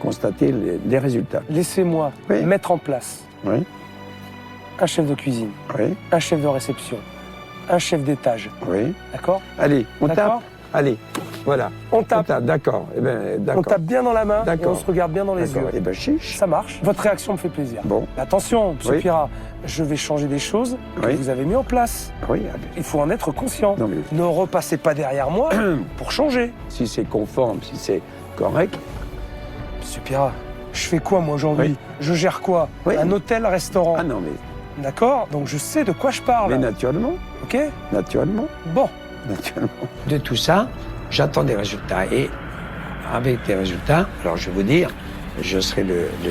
constater les résultats. Laissez-moi mettre en place un chef de cuisine, un chef de réception, un chef d'étage. Oui. D'accord? Allez, on tape. Allez, voilà. On tape. D'accord. Eh ben, on tape bien dans la main et d'accord. on se regarde bien dans les yeux. Eh ben, chiche. Ça marche. Votre réaction me fait plaisir. Bon. Attention, M. Pirat, je vais changer des choses que vous avez mis en place. Oui. Il faut en être conscient. Non, mais... Ne repassez pas derrière moi pour changer. Si c'est conforme, si c'est correct. M. Pirat, je fais quoi moi aujourd'hui? Je gère quoi? Un hôtel-restaurant. Ah non, mais... D'accord? Donc je sais de quoi je parle. Mais naturellement. Ok? Naturellement. Bon. Naturellement. De tout ça, j'attends des résultats. Et avec des résultats, alors je vais vous dire, je serai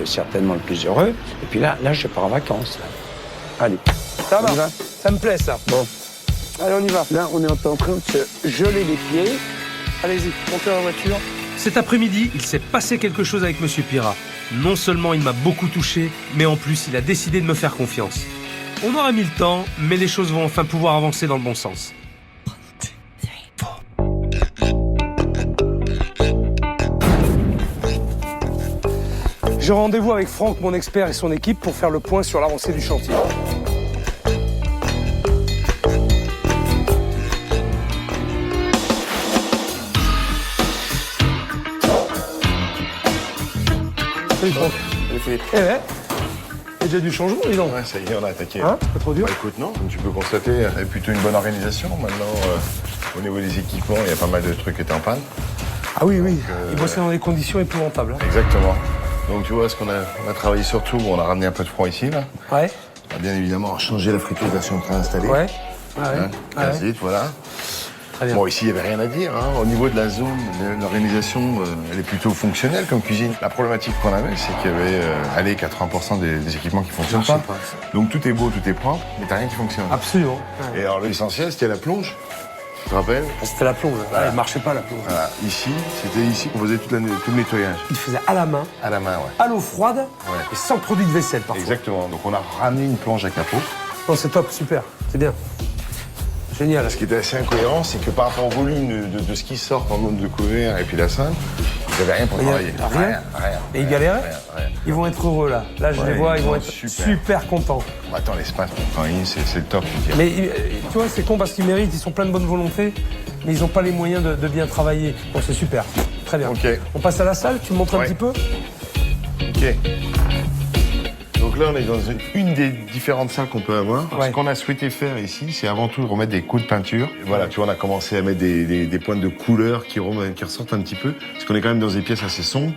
certainement le plus heureux. Et puis là je pars en vacances. Là. Allez. Ça va. Ça me plaît, ça. Bon. Allez, on y va. Là, on est en train de se geler les pieds. Allez-y, montez dans la voiture. Cet après-midi, il s'est passé quelque chose avec Monsieur Pirat. Non seulement il m'a beaucoup touché, mais en plus il a décidé de me faire confiance. On aura mis le temps, mais les choses vont enfin pouvoir avancer dans le bon sens. J'ai rendez-vous avec Franck, mon expert, et son équipe pour faire le point sur l'avancée du chantier. Salut Franck. Salut Philippe. Eh ouais. Il y a déjà du changement, dis donc. Ouais, ça y est, on a attaqué. Hein? Pas trop dur? Bah, écoute, non, comme tu peux constater, il y a plutôt une bonne organisation. Maintenant, au niveau des équipements, il y a pas mal de trucs qui étaient en panne. Ah oui, oui. Ils bossaient dans des conditions épouvantables. Hein. Exactement. Donc tu vois, on a travaillé sur tout. On a ramené un peu de froid ici, là. Ouais. On a bien évidemment changé la friteuse là, si on est en train d'installer. Ouais. Hein, gaz litre, voilà. Très bien. Bon, ici, il n'y avait rien à dire. Hein. Au niveau de la zone, de l'organisation, elle est plutôt fonctionnelle comme cuisine. La problématique qu'on avait, c'est qu'il y avait 80% des équipements qui ne fonctionnent pas. Donc tout est beau, tout est propre, mais t'as rien qui fonctionne. Absolument. Ouais. Et alors l'essentiel, c'était la plonge. Tu te rappelles? C'était la plonge. Voilà. Elle ne marchait pas, la plonge. Voilà. C'était ici qu'on faisait tout le nettoyage. Il faisait à la main. À la main, ouais. À l'eau froide et sans produit de vaisselle, parfois. Exactement. Donc on a ramené une plonge à capot. Non, c'est top, super. C'est bien. Génial. Ce qui était assez incohérent, c'est que par rapport au volume de ce qui sort en nombre de couverts et puis la salle, ils n'avaient rien pour travailler. Rien. Et ils galéraient? Rien. Ils vont être heureux, là. Là, je les vois, ils vont être super contents. Attends, l'espace pour travailler, c'est le top. Mais tu vois, c'est con parce qu'ils méritent, ils sont pleins de bonne volonté, mais ils n'ont pas les moyens de bien travailler. Bon, c'est super. Très bien. Ok. On passe à la salle, tu me montres un petit peu? Ok. Donc là, on est dans une des différentes salles qu'on peut avoir. Ce qu'on a souhaité faire ici, c'est avant tout remettre des coups de peinture. Et voilà, tu vois, on a commencé à mettre des pointes de couleur qui ressortent un petit peu. Parce qu'on est quand même dans des pièces assez sombres.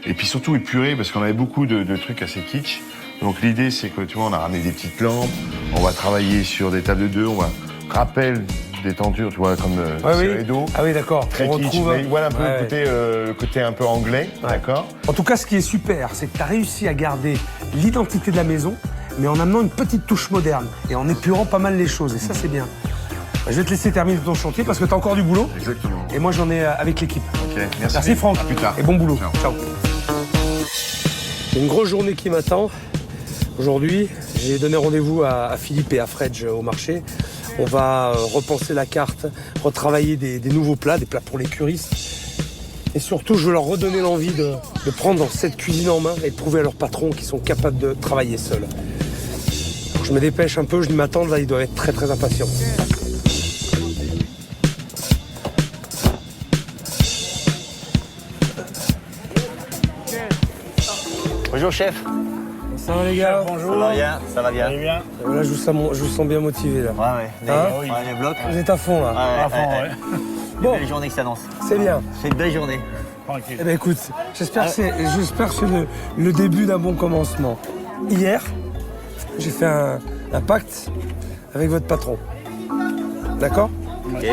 Et puis surtout épurées, parce qu'on avait beaucoup de trucs assez kitsch. Donc l'idée, c'est que, tu vois, on a ramené des petites lampes. On va travailler sur des tables de deux. On va rappel des tentures, tu vois, comme serré d'eau. Ah oui, d'accord. Très kitsch. Mais voilà un peu le côté un peu anglais, d'accord. En tout cas, ce qui est super, c'est que tu as réussi à garder l'identité de la maison, mais en amenant une petite touche moderne et en épurant pas mal les choses. Et ça, c'est bien. Je vais te laisser terminer ton chantier parce que tu as encore du boulot. Exactement. Et moi, j'en ai avec l'équipe. Ok, merci. Merci Franck. À plus tard. Et bon boulot. Ciao. J'ai une grosse journée qui m'attend. Aujourd'hui, j'ai donné rendez-vous à Philippe et à Fred au marché. On va repenser la carte, retravailler des nouveaux plats, des plats pour les curistes. Et surtout, je veux leur redonner l'envie de prendre cette cuisine en main et de prouver à leurs patrons qu'ils sont capables de travailler seuls. Donc, je me dépêche un peu, je dis m'attendre, là, ils doivent être très très impatients. Bonjour chef. Ça va les gars? Bonjour. Ça va bien, ça va bien. bien. Là, je vous sens bien motivé là. Ouais. Les blocs. Vous êtes à fond là. À fond, ouais. Bon. Belle journée qui s'annonce. C'est bien. C'est une belle journée. Tranquille. Eh ben écoute, j'espère que c'est le début d'un bon commencement. Hier, j'ai fait un pacte avec votre patron. D'accord? Ok.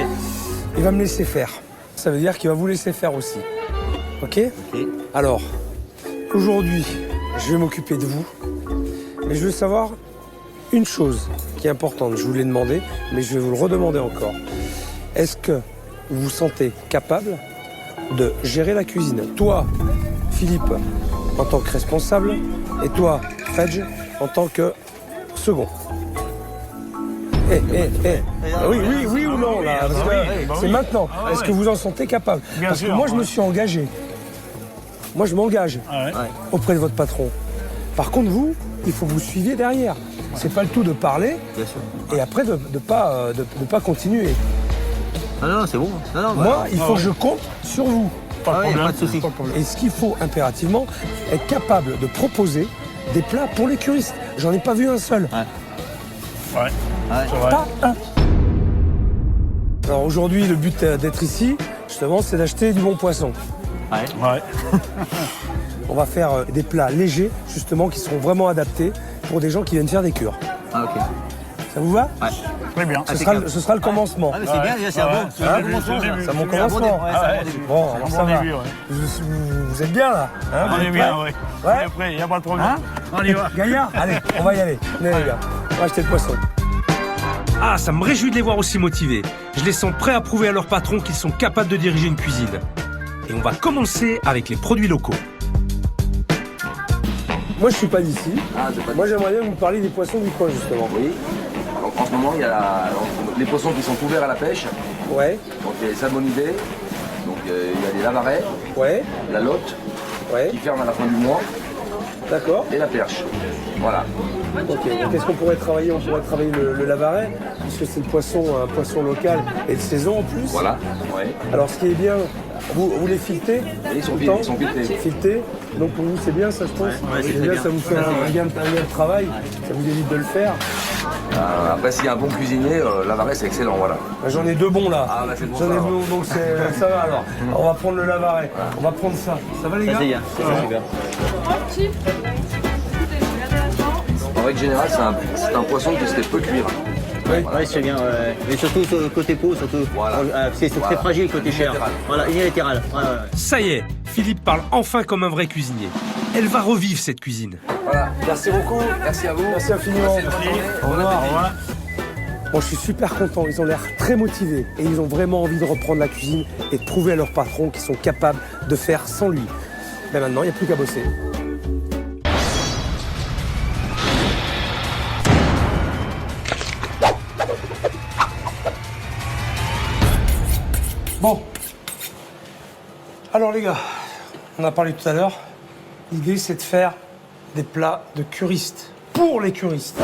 Il va me laisser faire. Ça veut dire qu'il va vous laisser faire aussi. Ok? Alors, aujourd'hui, je vais m'occuper de vous. Mais je veux savoir une chose qui est importante. Je vous l'ai demandé, mais je vais vous le redemander encore. Est-ce que vous vous sentez capable de gérer la cuisine? Toi, Philippe, en tant que responsable, et toi, Fredge, en tant que second. Oui ou non, là, parce que c'est maintenant. Est-ce que vous en sentez capable? Parce que moi, je me suis engagé. Moi, je m'engage auprès de votre patron. Par contre, vous, il faut que vous suiviez derrière. C'est pas le tout de parler et après de pas continuer. Non, c'est bon. Moi, il faut que je compte sur vous. Pas de souci. Et ce qu'il faut impérativement, être capable de proposer des plats pour les curistes. J'en ai pas vu un seul. Ouais. Pas un. Alors aujourd'hui, le but d'être ici, justement, c'est d'acheter du bon poisson. Ouais. On va faire des plats légers, justement, qui seront vraiment adaptés pour des gens qui viennent faire des cures. Ah, ok. Ça vous va? Ouais. Très bien. Ce sera le commencement. Ah, mais c'est bien, déjà, c'est un bon commencement. C'est mon commencement. Bon, alors ça va. Vous êtes bien là? On est bien, oui. On est prêts, il n'y a pas de problème. On y va. Gaillard, allez, on va y aller. Venez les gars, on va acheter le poisson. Ah, ça me réjouit de les voir aussi motivés. Je les sens prêts à prouver à leur patron qu'ils sont capables de diriger une cuisine. Et on va commencer avec les produits locaux. Moi, je suis pas d'ici. Moi, j'aimerais bien vous parler des poissons du coin, justement. Oui. Donc, en ce moment, il y a les poissons qui sont ouverts à la pêche. Ouais. Donc, il y a les salmonidés. Donc, il y a les lavarets. Ouais. La lotte. Ouais. Qui ferme à la fin du mois. D'accord. Et la perche. Voilà. Ok. Qu'est-ce qu'on pourrait travailler? On pourrait travailler le lavaret, puisque c'est un poisson local et de saison en plus. Voilà. Ouais. Alors, ce qui est bien, vous les filtrez? Ils sont filtrés. Filtrés. Donc pour vous, c'est bien ça, je pense. C'est bien, ça vous fait un gain de travail. Ça vous évite de le faire. Après, s'il y a un bon cuisinier, lavaret, c'est excellent, voilà. J'en ai deux bons là. Ah, bah, c'est bon. J'en ai deux, donc ça va alors. On va prendre le lavaret. On va prendre ça. Ça va les gars? C'est super. En règle générale, c'est un poisson qui se fait peu cuire. Oui, c'est bien. Mais surtout côté peau, surtout. Voilà. C'est très fragile côté chair. Voilà, unilatéral. Ça y est, Philippe parle enfin comme un vrai cuisinier. Elle va revivre cette cuisine. Voilà. Merci beaucoup. Merci à vous. Merci infiniment. Au revoir. Bon, je suis super content. Ils ont l'air très motivés et ils ont vraiment envie de reprendre la cuisine et de prouver à leur patron qu'ils sont capables de faire sans lui. Mais maintenant, il n'y a plus qu'à bosser. Bon. Alors les gars, on a parlé tout à l'heure. L'idée, c'est de faire des plats de curistes. Pour les curistes.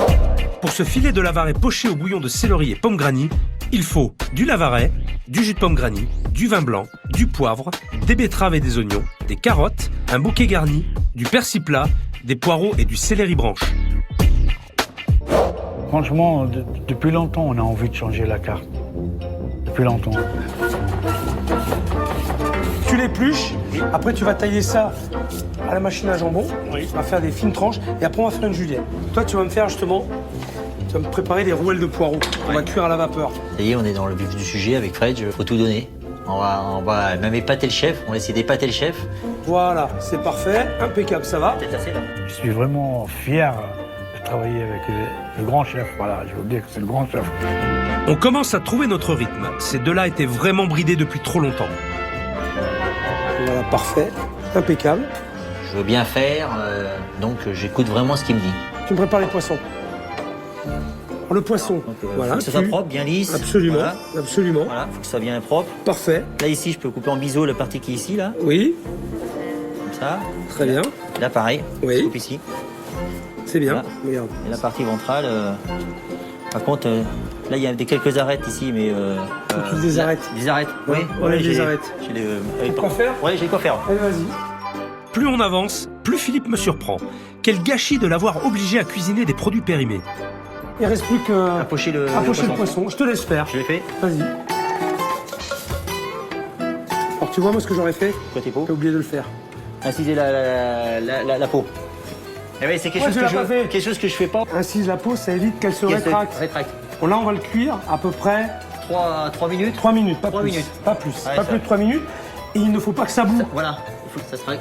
Pour ce filet de lavaret poché au bouillon de céleri et pomme granny, il faut du lavaret, du jus de pomme granny, du vin blanc, du poivre, des betteraves et des oignons, des carottes, un bouquet garni, du persil plat, des poireaux et du céleri branche. Franchement, depuis longtemps, on a envie de changer la carte. Depuis longtemps. Tu l'épluches, après tu vas tailler ça à la machine à jambon, on va faire des fines tranches et après on va faire une julienne. Toi tu vas me faire justement, tu vas me préparer des rouelles de poireaux, on va cuire à la vapeur. Ça y est, on est dans le vif du sujet avec Fred, faut tout donner. On va même épater le chef, on va essayer d'épater le chef. Voilà, c'est parfait, impeccable, ça va. Je suis vraiment fier de travailler avec le grand chef, voilà, je veux dire que c'est le grand chef. On commence à trouver notre rythme. Ces deux-là étaient vraiment bridés depuis trop longtemps. Voilà, parfait, impeccable. Je veux bien faire, donc j'écoute vraiment ce qu'il me dit. Tu me prépares les poissons. le poisson. Donc, voilà. faut que ça soit propre, bien lisse. Absolument, Voilà. absolument. Voilà, faut que ça soit bien propre. Parfait. Là, ici, je peux couper en biseau la partie qui est ici, là. Oui. Comme ça. Très bien. Là, pareil. Oui. Je coupe ici. C'est bien. Voilà. Regarde. Et la partie ventrale, par contre, là, il y a quelques arêtes ici, mais... Des arêtes. Des arêtes, oui. Ouais, j'ai des arêtes. J'ai les... Quoi faire? Ouais, j'ai quoi faire. Allez, vas-y. Plus on avance, plus Philippe me surprend. Quel gâchis de l'avoir obligé à cuisiner des produits périmés. Il reste plus que... À pocher le poisson. Je te laisse faire. Je l'ai fait. Vas-y. Alors tu vois moi ce que j'aurais fait? Côté peau. J'ai oublié de le faire. Inciser la peau. Et oui, c'est quelque chose que je fais pas. Incise la peau, ça évite qu'elle se rétracte. Bon, là on va le cuire à peu près... 3 minutes. 3 minutes, pas 3 plus. minutes. Pas plus. Ouais, pas plus de 3 minutes. Et il ne faut pas que ça boue. Voilà.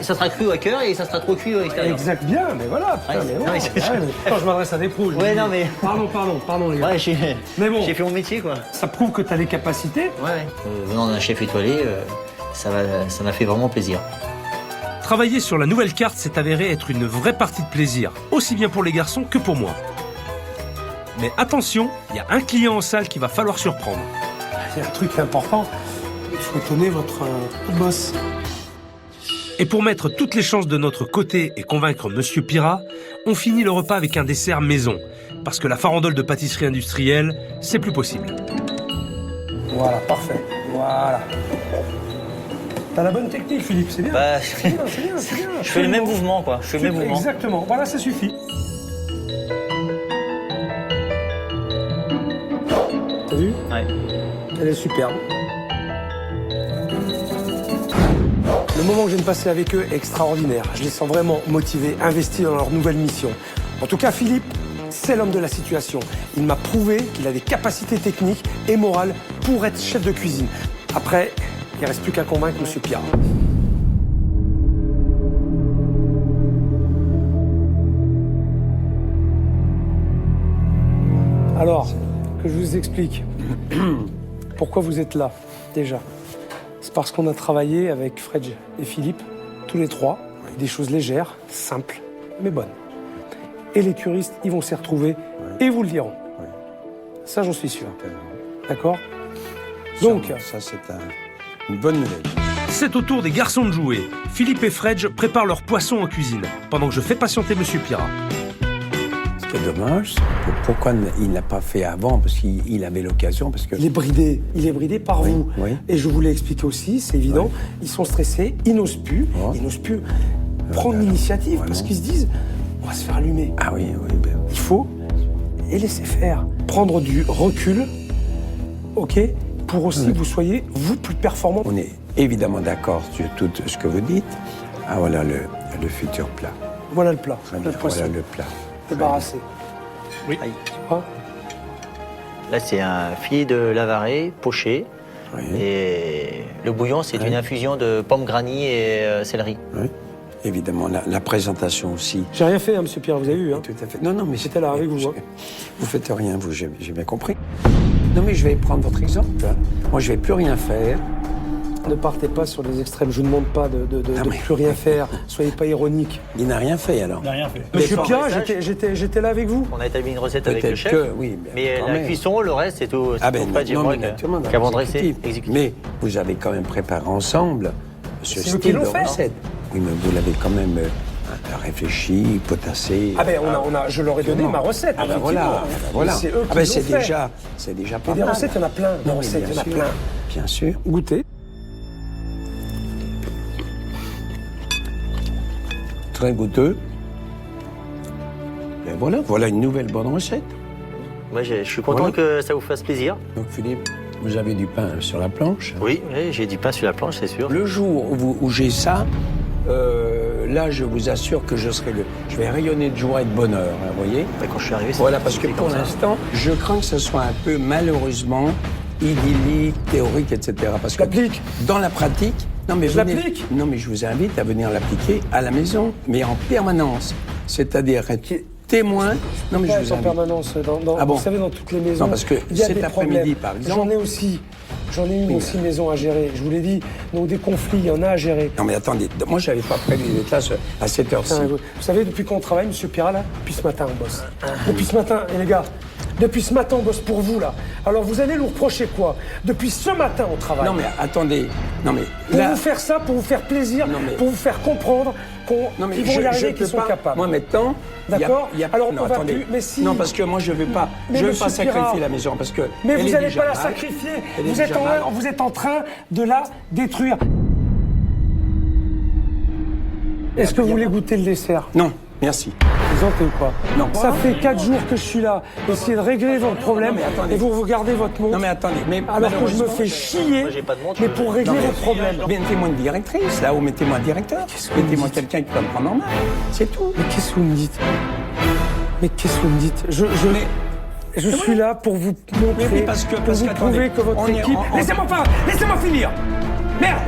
Ça sera cru à cœur et ça sera trop cuit à l'extérieur. Exact, bien, mais voilà. Putain, Ouais, mais non, ouais, mais ouais, mais quand je m'adresse à des pros, je Ouais, dis, non, mais... Pardon, les gars. Ouais, mais bon, j'ai fait mon métier, quoi. Ça prouve que tu as les capacités. Ouais. Venant d'un chef étoilé, ça m'a fait vraiment plaisir. Travailler sur la nouvelle carte s'est avéré être une vraie partie de plaisir, aussi bien pour les garçons que pour moi. Mais attention, il y a un client en salle qu'il va falloir surprendre. Il y a un truc important, il faut étonner votre boss. Et pour mettre toutes les chances de notre côté et convaincre Monsieur Pirat, on finit le repas avec un dessert maison. Parce que la farandole de pâtisserie industrielle, c'est plus possible. Voilà, parfait. Voilà. T'as la bonne technique, Philippe, c'est bien. Bah, c'est bien. Je fais le même mouvement, quoi. Je fais le même mouvement. Exactement. Voilà, ça suffit. T'as vu? Ouais. Elle est superbe. Le moment que je viens de passer avec eux est extraordinaire. Je les sens vraiment motivés, investis dans leur nouvelle mission. En tout cas, Philippe, c'est l'homme de la situation. Il m'a prouvé qu'il a des capacités techniques et morales pour être chef de cuisine. Après, il ne reste plus qu'à convaincre Monsieur Pirat. Alors, que je vous explique pourquoi vous êtes là, déjà. C'est parce qu'on a travaillé avec Fred et Philippe, tous les trois, des choses légères, simples, mais bonnes. Et les curistes, ils vont s'y retrouver et vous le diront. Ça, j'en suis sûr. D'accord? Donc, ça c'est une bonne nouvelle. C'est au tour des garçons de jouer. Philippe et Fred préparent leur poisson en cuisine, pendant que je fais patienter Monsieur Pirat. Ce qui est dommage, pourquoi il ne l'a pas fait avant? Parce qu'il avait l'occasion, parce que... Il est bridé par vous. Oui. Et je vous l'ai expliqué aussi, c'est évident. Oui. Ils sont stressés, ils n'osent plus prendre l'initiative, parce qu'ils se disent, on va se faire allumer. Ah oui. Il faut les laisser faire. Prendre du recul, ok, pour aussi vous soyez, vous, plus performants. On est évidemment d'accord sur tout ce que vous dites. Ah voilà le futur plat. Voilà le plat, le poisson. Voilà le plat. Débarrassé. Oui. Là, c'est un filet de Lavaret poché. Oui. Et le bouillon, c'est une infusion de pommes granny et céleri. Oui. Évidemment, la présentation aussi. J'ai rien fait, Monsieur Pierre, vous avez vu. Tout à fait. Non, mais j'étais là avec vous. Vous faites rien, vous, j'ai bien compris. Non, mais je vais prendre votre exemple. Moi, je vais plus rien faire. Ne partez pas sur les extrêmes. Je vous demande pas de plus rien faire. Soyez pas ironique. Il n'a rien fait alors. Il n'a rien fait. Monsieur Pierre, j'étais là avec vous. On a établi une recette avec le chef. Oui, mais la cuisson, le reste, c'est tout. Pas dire moi qu'avant de dresser, exécutif. Mais vous avez quand même préparé ensemble ce style de recette. Oui, mais vous l'avez quand même réfléchi, potassé. Ah ben je leur ai donné ma recette. Ah ben voilà. C'est eux qui l'ont fait. C'est déjà pas mal. Des recettes, il y en a plein. Des recettes, il y en a plein. Bien sûr. Goûtez. Très goûteux. Et voilà une nouvelle bonne recette. Moi, je suis content que ça vous fasse plaisir. Donc Philippe, vous avez du pain sur la planche? Oui, j'ai du pain sur la planche, c'est sûr. Le jour où j'ai ça, là, je vous assure que je vais rayonner de joie et de bonheur, hein, vous voyez? Quand je suis arrivé, voilà, parce que pour l'instant, je crains que ce soit un peu malheureusement idyllique, théorique, etc. Parce que dans la pratique, non mais je vous invite à venir l'appliquer à la maison, mais en permanence, c'est-à-dire être témoin. Non mais je vous invite. En permanence, vous savez, dans toutes les maisons. Non, parce que cet après-midi, par exemple. J'en ai une aussi maison à gérer. Je vous l'ai dit, donc des conflits, il y en a à gérer. Non mais attendez, moi j'avais pas prévu d'être là à cette heure-ci. Vous savez, depuis qu'on travaille, Monsieur Pirat, là, depuis ce matin, on bosse. Depuis ce matin, et les gars, Depuis ce matin, on bosse pour vous, là. Alors vous allez nous reprocher quoi? Depuis ce matin, on travaille. Non mais attendez, non mais... Pour vous faire ça, pour vous faire plaisir, pour vous faire comprendre qu'ils vont y arriver, qu'ils sont capables. Moi maintenant... D'accord. Alors non, on va attendez. plus... Mais si... Non, parce que moi je veux pas sacrifier la maison, parce que... Mais vous n'allez pas la sacrifier. Vous êtes en train de la détruire. Est-ce que vous voulez goûter le dessert? Non, merci. Vous en ou pas? Non. Ça fait 4 jours que je suis là, essayer de régler votre problème, et vous regardez votre montre. Non mais attendez, mais alors que je me fais chier, mais pour régler votre problème. Mettez-moi une directrice, là, ou mettez-moi un directeur. Mettez-moi quelqu'un qui va me prendre en main. C'est tout. Mais qu'est-ce que vous me dites? Mais qu'est-ce que vous me dites? Je suis là pour vous montrer, pour vous prouver que votre équipe... Laissez-moi finir. Merde.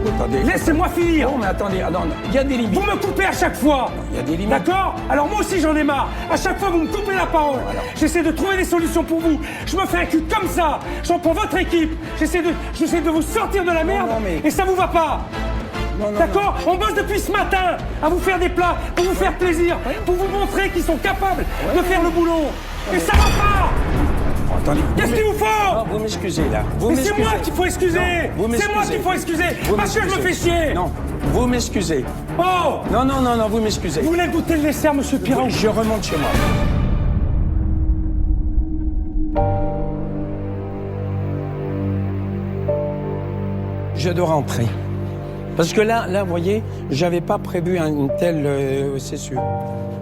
Attendez. Laissez-moi finir. Non mais attendez, il y a des limites. Vous me coupez à chaque fois. Il y a des limites. D'accord? Alors moi aussi j'en ai marre. À chaque fois vous me coupez la parole. J'essaie de trouver des solutions pour vous. Je me fais un cul comme ça. J'en prends votre équipe. J'essaie de vous sortir de la merde. Et ça vous va pas. D'accord? On bosse depuis ce matin à vous faire des plats, pour vous faire plaisir, pour vous montrer qu'ils sont capables de faire le boulot. Et ça va pas. Attendez. Qu'est-ce qu'il vous faut? Non, vous m'excusez là. Mais c'est moi qu'il faut excuser. C'est moi qu'il faut excuser. Parce que je me fais chier. Non, vous m'excusez. Oh. Non, vous m'excusez. Vous voulez goûter le dessert, monsieur Piron? Je remonte chez moi. Je dois rentrer. Parce que là, vous voyez, j'avais pas prévu une telle... c'est sûr.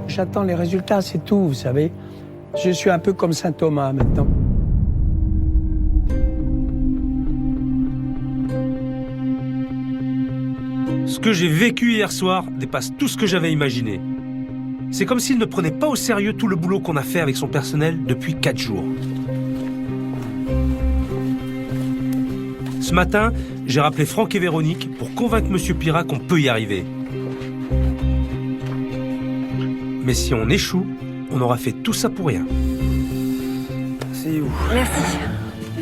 J'attends les résultats, c'est tout, vous savez. Je suis un peu comme Saint Thomas maintenant. Ce que j'ai vécu hier soir dépasse tout ce que j'avais imaginé. C'est comme s'il ne prenait pas au sérieux tout le boulot qu'on a fait avec son personnel depuis 4 jours. Ce matin, j'ai rappelé Franck et Véronique pour convaincre Monsieur Pirat qu'on peut y arriver. Mais si on échoue, on aura fait tout ça pour rien. C'est où? Merci.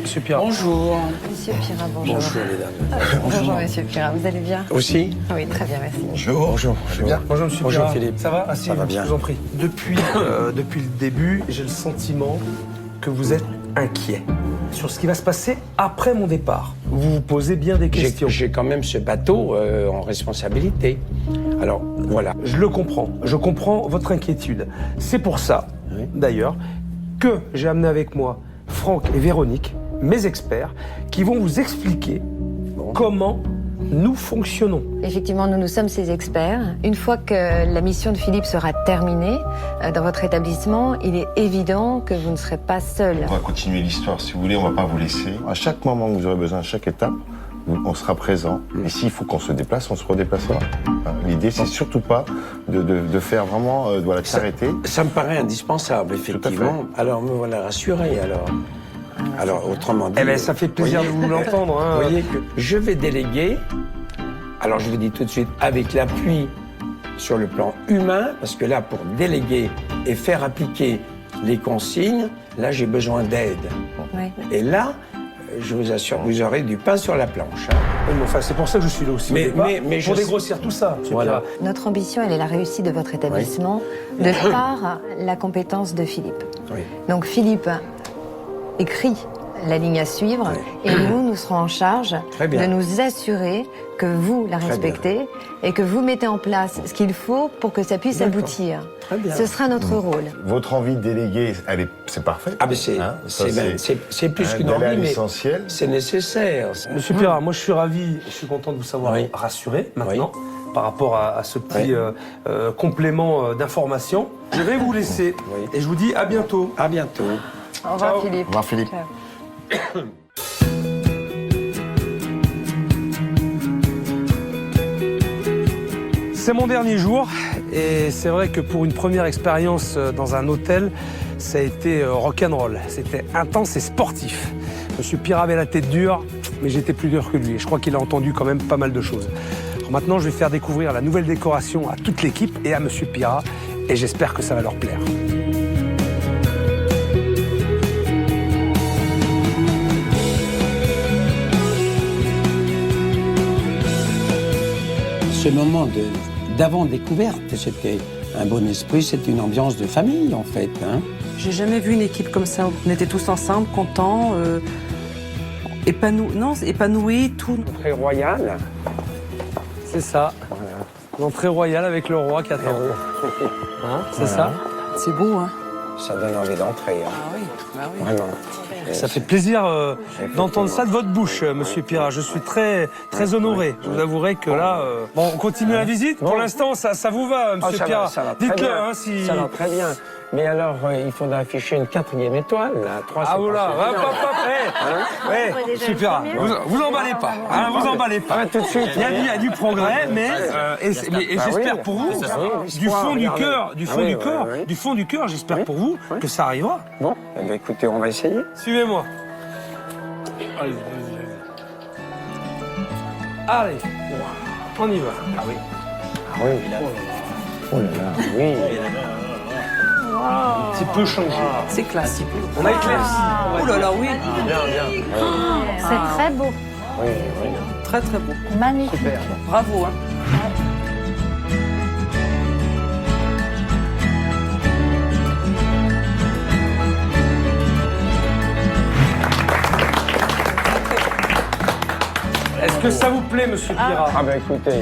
Monsieur Pirat. Bonjour. Monsieur Pirat, bonjour. Bonjour, mesdames. Bonjour, monsieur Pirat, vous allez bien? Aussi? Oui, très bien, merci. Bonjour. Bien. Bonjour, monsieur Bonjour, Pirat. Philippe. Ça va? Ça va bien. Je vous en prie. Depuis le début, j'ai le sentiment que vous êtes inquiet sur ce qui va se passer après mon départ. Vous vous posez bien des questions. J'ai quand même ce bateau en responsabilité. Alors, voilà. Je le comprends. Je comprends votre inquiétude. C'est pour ça, d'ailleurs, que j'ai amené avec moi Franck et Véronique, mes experts, qui vont vous expliquer comment nous fonctionnons. Effectivement, nous sommes ces experts. Une fois que la mission de Philippe sera terminée dans votre établissement, il est évident que vous ne serez pas seul. On va continuer l'histoire, si vous voulez, on va pas vous laisser. À chaque moment que vous aurez besoin, à chaque étape, on sera présent. Et s'il faut qu'on se déplace, on se redéplacera. L'idée, c'est surtout pas de faire vraiment, de s'arrêter. Ça me paraît indispensable, effectivement. Alors, me voilà rassuré, alors. Alors, autrement dit... Eh bien, ça fait plaisir de vous l'entendre. Vous voyez que je vais déléguer, alors je vous dis tout de suite, avec l'appui sur le plan humain, parce que là, pour déléguer et faire appliquer les consignes, là, j'ai besoin d'aide. Ouais. Et là, je vous assure, vous aurez du pain sur la planche. Hein. Oui, mais enfin, c'est pour ça que je suis là aussi. Mais pour dégrossir tout ça. Voilà. Notre ambition, elle est la réussite de votre établissement, de par la compétence de Philippe. Oui. Donc, Philippe écrit la ligne à suivre et nous serons en charge de nous assurer que vous la respectez et que vous mettez en place ce qu'il faut pour que ça puisse aboutir. Très bien. Ce sera notre rôle. Votre envie de déléguer, c'est parfait. Ah, mais c'est plus qu'une envie, mais c'est nécessaire. Monsieur Pirat, moi je suis ravi, je suis content de vous savoir rassuré maintenant par rapport à ce petit complément d'information. Je vais vous laisser et je vous dis à bientôt. À bientôt. Au revoir, Ciao. Philippe. Au revoir, Philippe. Ciao. C'est mon dernier jour et c'est vrai que pour une première expérience dans un hôtel, ça a été rock'n'roll. C'était intense et sportif. Monsieur Pirat avait la tête dure, mais j'étais plus dur que lui. Et je crois qu'il a entendu quand même pas mal de choses. Alors maintenant, je vais faire découvrir la nouvelle décoration à toute l'équipe et à Monsieur Pirat. Et j'espère que ça va leur plaire. Ce moment d'avant-découverte, c'était Un bon esprit, c'est une ambiance de famille, en fait. Hein. J'ai jamais vu une équipe comme ça. On était tous ensemble, contents, épanouis, tout. Très royal. C'est ça. L'entrée royale avec le roi qui attend. Hein, c'est ça. C'est beau, hein. Ça donne envie d'entrer. Hein. Ah oui, bah oui. Vraiment. Ça fait plaisir d'entendre ça de votre bouche, monsieur Pirat. Je suis très, très honoré. Je vous avouerai que là... Bon, on continue la visite. Pour l'instant, ça vous va, monsieur Pirat. Ça va très Dites-le, bien. hein, si... Ça va très bien. Mais alors, il faudra afficher une 4e étoile, là. 3, Ah, voilà. Super. Vous emballez pas. Hein, vous emballez pas. Tout de suite. Il y a du progrès, mais j'espère pour vous, du fond du cœur, j'espère pour vous que ça arrivera. Bon, eh bien, écoutez, on va essayer. Suivez-moi. Allez, on y va. Ah oui. Ah oui. Oh là là, oui. Un petit peu changé. C'est classe. On a éclairci. Oh là là, oui. Bien. C'est très beau. Oui. Très très beau. Magnifique. Super. Bravo, hein. Est-ce que ça vous plaît, monsieur Pirat? Ah ben écoutez,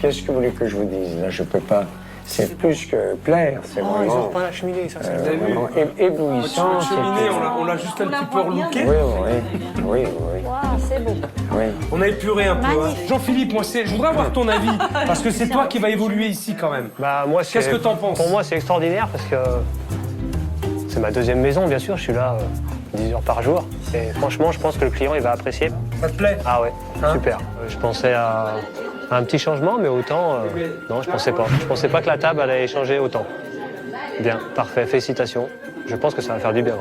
qu'est-ce que vous voulez que je vous dise? Là, je peux pas... C'est plus que plaire, c'est vraiment... Ils ont pas la cheminée, ça, c'est vraiment éblouissant. La cheminée, on l'a juste un petit peu relooké. Oui. C'est beau. Oui. On a épuré un peu. Hein. Jean-Philippe, je voudrais avoir ton avis, parce que c'est toi qui vas évoluer ici quand même. Bah, moi, qu'est-ce que t'en penses? Pour moi, c'est extraordinaire parce que c'est ma deuxième maison, bien sûr. Je suis là 10 heures par jour. Et franchement, je pense que le client, il va apprécier. Ça te plaît? Ah ouais, super. Je pensais à un petit changement, mais autant... non, je pensais pas. Je pensais pas que la table allait changer autant. Bien, parfait, félicitations. Je pense que ça va faire du bien.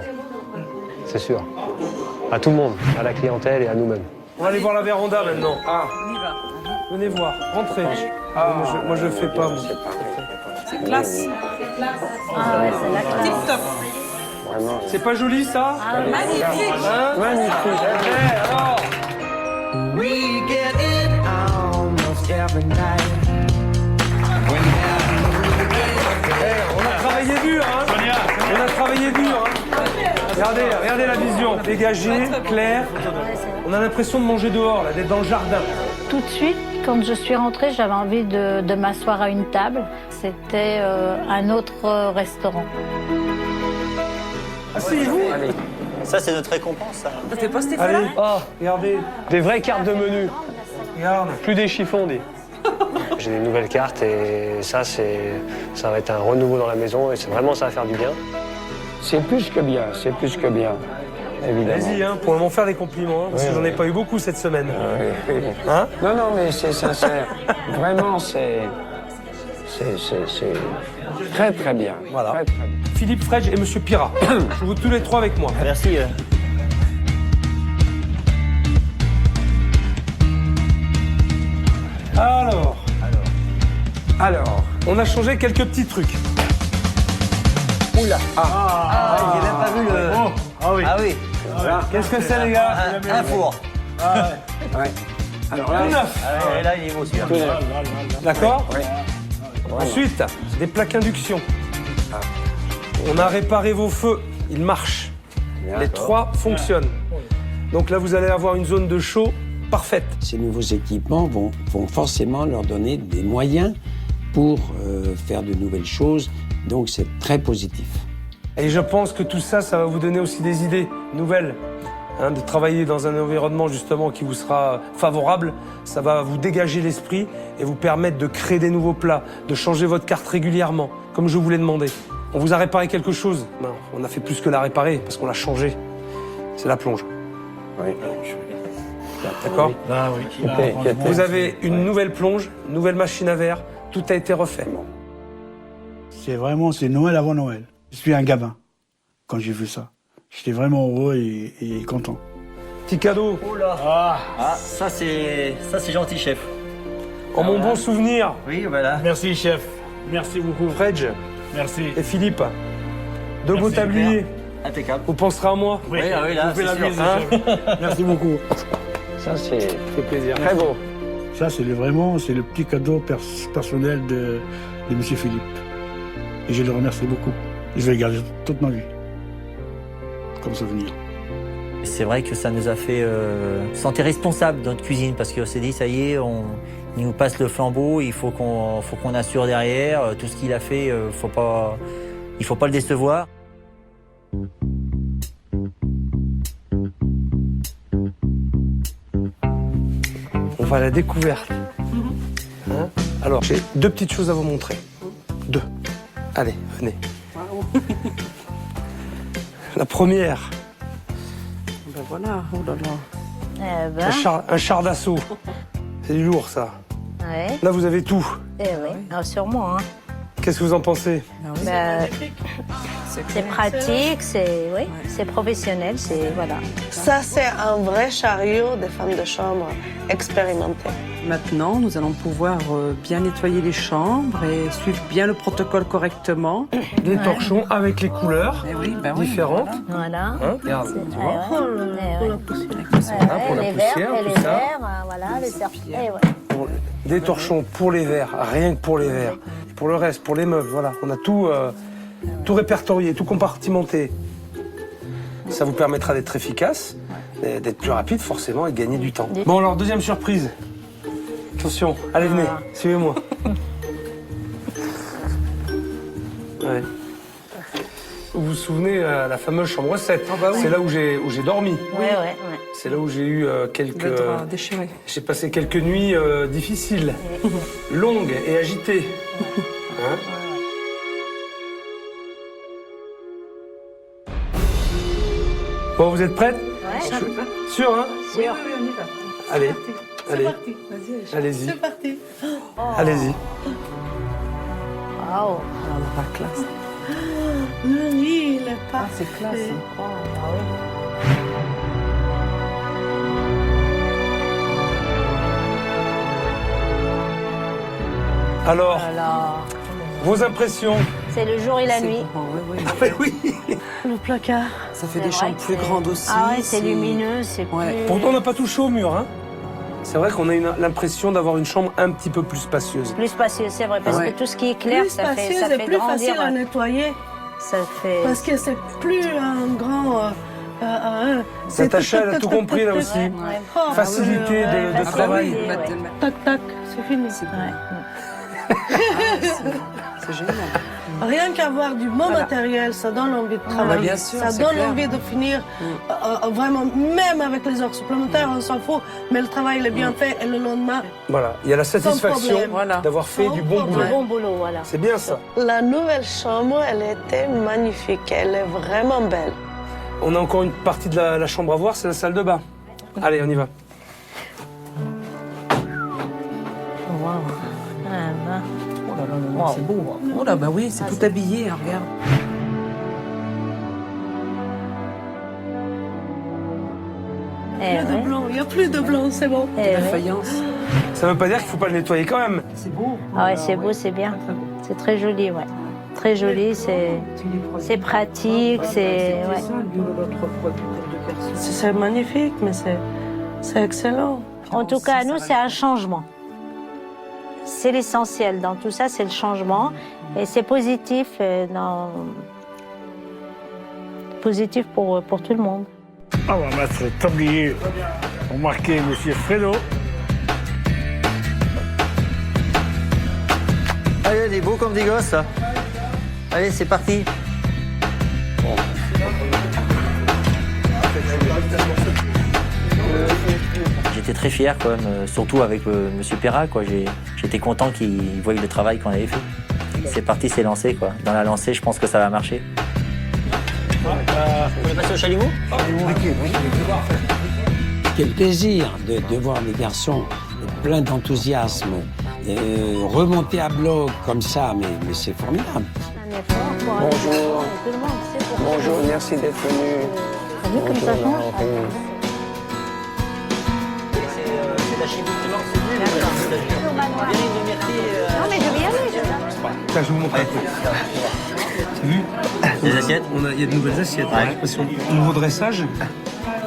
C'est sûr. À tout le monde, à la clientèle et à nous-mêmes. On va aller voir la véranda maintenant. Ah, On y va. venez voir, rentrez. Ah, moi je fais pas. C'est classe. Ah ouais, c'est la classe. Tip top. C'est pas joli ça? Magnifique. Hein? Magnifique. Alors We get it almost every night. on a travaillé dur, hein? On a travaillé dur, hein? Regardez la vision. Dégagée, claire. On a l'impression de manger dehors, là, d'être dans le jardin. Tout de suite, quand je suis rentrée, j'avais envie de m'asseoir à une table. C'était un autre restaurant. Asseyez-vous. Ça, c'est notre récompense, ça. T'es pas Stéphane? Allez, regardez. Des vraies cartes de menu. Regarde. Plus des chiffons, dit. J'ai des nouvelles cartes et ça va être un renouveau dans la maison et ça va faire du bien. C'est plus que bien, évidemment. Vas-y, hein, pour m'en faire des compliments, hein, parce que j'en ai pas eu beaucoup cette semaine. Oui. Hein? Non, mais c'est sincère. Vraiment, c'est très très bien. Voilà. Très, très bien. Philippe Fredge et monsieur Pirat. Je vous tous les trois avec moi. Merci. Alors, on a changé quelques petits trucs. Oula. J'ai même pas vu le... Ah oui. Qu'est-ce que c'est, les gars? Un four. Ouais. Alors là, Tout neuf. Et là, il est beau, celui-là. D'accord? Oui. Ensuite, des plaques induction. On a réparé vos feux. Ils marchent. Les trois fonctionnent. Donc là, vous allez avoir une zone de chaud parfaite. Ces nouveaux équipements vont forcément leur donner des moyens pour faire de nouvelles choses. Donc c'est très positif. Et je pense que tout ça, ça va vous donner aussi des idées nouvelles. Hein, de travailler dans un environnement justement qui vous sera favorable. Ça va vous dégager l'esprit et vous permettre de créer des nouveaux plats, de changer votre carte régulièrement, comme je vous l'ai demandé. On vous a réparé quelque chose. Non, on a fait plus que la réparer parce qu'on l'a changé. C'est la plonge. Oui. D'accord? Ah oui. Vous avez une nouvelle plonge, une nouvelle machine à verre. Tout a été refait. C'est Noël avant Noël. Je suis un gamin quand j'ai vu ça. J'étais vraiment heureux et content. Petit cadeau. Oh là. Ah, ça c'est gentil, chef. En mon bon souvenir. Oui, voilà. Merci, chef. Merci beaucoup. Fredge. Merci. Et Philippe. De beaux tabliers. Impeccable. Vous penserez à moi? Oui, là, c'est sûr. Merci beaucoup. Ça, c'est plaisir. Très beau. Ça, c'est vraiment le petit cadeau personnel de M. Philippe. Et je le remercie beaucoup. Je vais le garder toute ma vie, comme souvenir. C'est vrai que ça nous a fait sentir responsables dans notre cuisine parce qu'on s'est dit, ça y est, il nous passe le flambeau, il faut qu'on assure derrière. Tout ce qu'il a fait, il ne faut pas le décevoir. On va à la découverte. Hein? Alors, j'ai 2 petites choses à vous montrer. 2. Allez, venez. La première. Ben voilà, oh là là. Un char d'assaut. C'est du lourd, ça. Ouais. Là, vous avez tout. Eh oui, sûrement. Hein. Qu'est-ce que vous en pensez? C'est pratique, c'est professionnel, c'est voilà. Ça, c'est un vrai chariot des femmes de chambre expérimentées. Maintenant, nous allons pouvoir bien nettoyer les chambres et suivre bien le protocole correctement. Des torchons avec les couleurs différentes. Voilà. Hein, regarde, tu vois. Pour la poussière, les tout ça. verres, voilà, les serpillères. Des torchons pour les verres, rien que pour les verres. Pour le reste, pour les meubles, voilà. On a tout répertorié, tout compartimenté. Ça vous permettra d'être efficace, d'être plus rapide forcément et de gagner du temps. Bon alors, deuxième surprise. Attention, allez venez, suivez-moi. Ouais. Vous vous souvenez, la fameuse chambre 7, c'est là où j'ai dormi. Ouais. C'est là où j'ai eu quelques... Le drap déchiré. J'ai passé quelques nuits difficiles, longues et agitées. Hein? Bon, vous êtes prêtes? Ouais. Sûr, hein? Sûr. Oui, on y va. Allez, allez. C'est parti. Vas-y, allez-y. C'est parti. Allez-y. Waouh. La classe. Le lit, il est parfait. C'est classe. Alors, vos impressions? C'est le jour et la nuit. Oui. Le placard. Ça fait des chambres plus grandes aussi. Ah ouais, c'est lumineux, c'est plus... Pourtant, on n'a pas touché au mur, hein? C'est vrai qu'on a l'impression d'avoir une chambre un petit peu plus spacieuse. Plus spacieux, c'est vrai, parce que tout ce qui est clair, Plus ça fait spacieuse et plus grandir. facile à nettoyer. Ça fait... Parce que c'est plus un grand... Natacha, elle a tout compris là aussi. Facilité de travail. Tac, tac, c'est fini. C'est génial. Rien qu'avoir du bon matériel, ça donne envie de travailler. Bien sûr, ça donne envie de finir vraiment, même avec les heures supplémentaires, on s'en fout, mais le travail il est bien fait et le lendemain. Voilà, il y a la satisfaction problème. d'avoir fait du bon boulot. Du bon boulot, voilà. C'est bien ça. La nouvelle chambre, elle était magnifique, elle est vraiment belle. On a encore une partie de la chambre à voir, c'est la salle de bain. Allez, on y va. Waouh. C'est beau. Oh là, bah oui, c'est tout habillé, hein, regarde. De blanc, il n'y a plus de blanc, c'est bon. La faïence. Ça ne veut pas dire qu'il ne faut pas le nettoyer quand même. C'est beau. Ah ouais, c'est beau, c'est bien. C'est très joli, ouais. Très joli, c'est pratique, c'est... Ouais. C'est magnifique, mais c'est excellent. En tout cas, nous, c'est un changement. C'est l'essentiel dans tout ça, c'est le changement. Et c'est positif, positif pour tout le monde. On va mettre le tablier pour marquer M. Fredo. Allez, il est beau comme des gosses, là. Allez, c'est parti. J'étais très fier, quoi, surtout avec Monsieur Perra, quoi. J'étais content qu'il voie le travail qu'on avait fait. C'est parti, c'est lancé, quoi. Dans la lancée, je pense que ça va marcher. Vous voulez passer au chalumeau? Quel plaisir de voir les garçons pleins d'enthousiasme remonter à bloc comme ça, mais c'est formidable. Bonjour. Bonjour, merci d'être venu. T'as vu comme ça change? C'est la chibou qui lance, c'est Non, mais je vais y aller. Là, je vous montre un peu. T'as vu? Des assiettes? Il y a de nouvelles assiettes. Ouais. Nouveau dressage,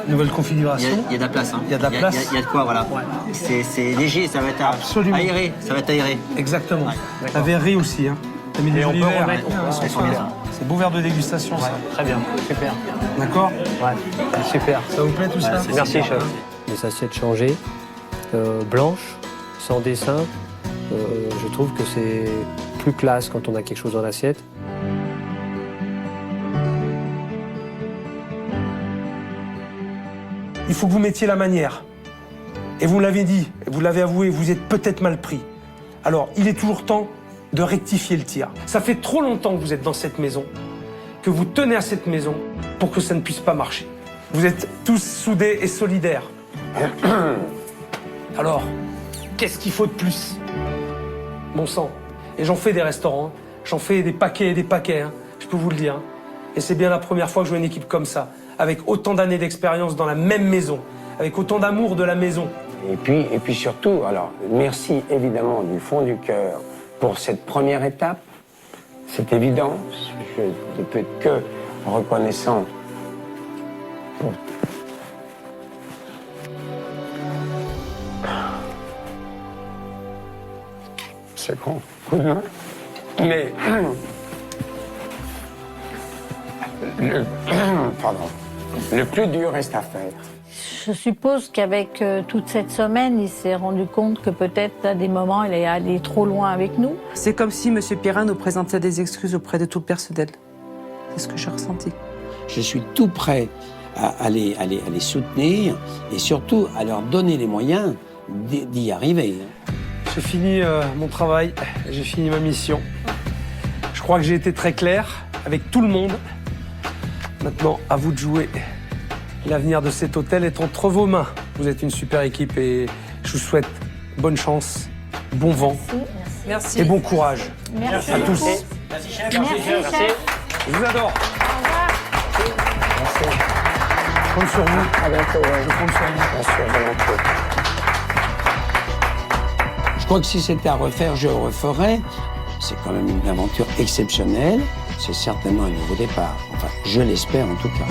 nouvelle configuration. Il y a de la place. Hein. Il y a de la place. Il y a de quoi, voilà. Ouais. C'est léger, ça va être absolument aéré. Ça va être aéré. Exactement. Ouais, la verrerie aussi. Hein. T'as mis des Et on jolis peut verres. remettre. Ils sont bien. C'est beau verre de dégustation, ça. Très bien, super. D'accord? Ouais, super. Ça vous plaît tout ça? Merci, chef. Les assiettes changées, blanches, sans dessin. Je trouve que c'est plus classe quand on a quelque chose dans l'assiette. Il faut que vous mettiez la manière. Et vous me l'avez dit, et vous l'avez avoué, vous êtes peut-être mal pris. Alors, il est toujours temps de rectifier le tir. Ça fait trop longtemps que vous êtes dans cette maison, que vous tenez à cette maison pour que ça ne puisse pas marcher. Vous êtes tous soudés et solidaires. Alors, qu'est-ce qu'il faut de plus? Bon sang. Et j'en fais des restaurants, j'en fais des paquets et des paquets, hein, je peux vous le dire. Et c'est bien la première fois que je vois une équipe comme ça, avec autant d'années d'expérience dans la même maison, avec autant d'amour de la maison. Et puis surtout, alors, merci évidemment du fond du cœur pour cette première étape. C'est évident, je ne peux être que reconnaissant pour... C'est con, coup de main. Mais... Le plus dur reste à faire. Je suppose qu'avec toute cette semaine, il s'est rendu compte que peut-être à des moments, il est allé trop loin avec nous. C'est comme si M. Pierrin nous présentait des excuses auprès de tout le personnel. C'est ce que j'ai ressenti. Je suis tout prêt à les soutenir et surtout à leur donner les moyens d'y arriver. J'ai fini mon travail, j'ai fini ma mission. Je crois que j'ai été très clair avec tout le monde. Maintenant, à vous de jouer. L'avenir de cet hôtel est entre vos mains. Vous êtes une super équipe et je vous souhaite bonne chance, bon vent Merci. et bon courage. Merci à tous. Merci, chef. Merci, chef. Je vous adore. Merci. Je compte sur vous. À bientôt. Je compte sur vous. Bien sûr, volontiers. Je crois que si c'était à refaire, je referais. C'est quand même une aventure exceptionnelle. C'est certainement un nouveau départ. Enfin, je l'espère en tout cas.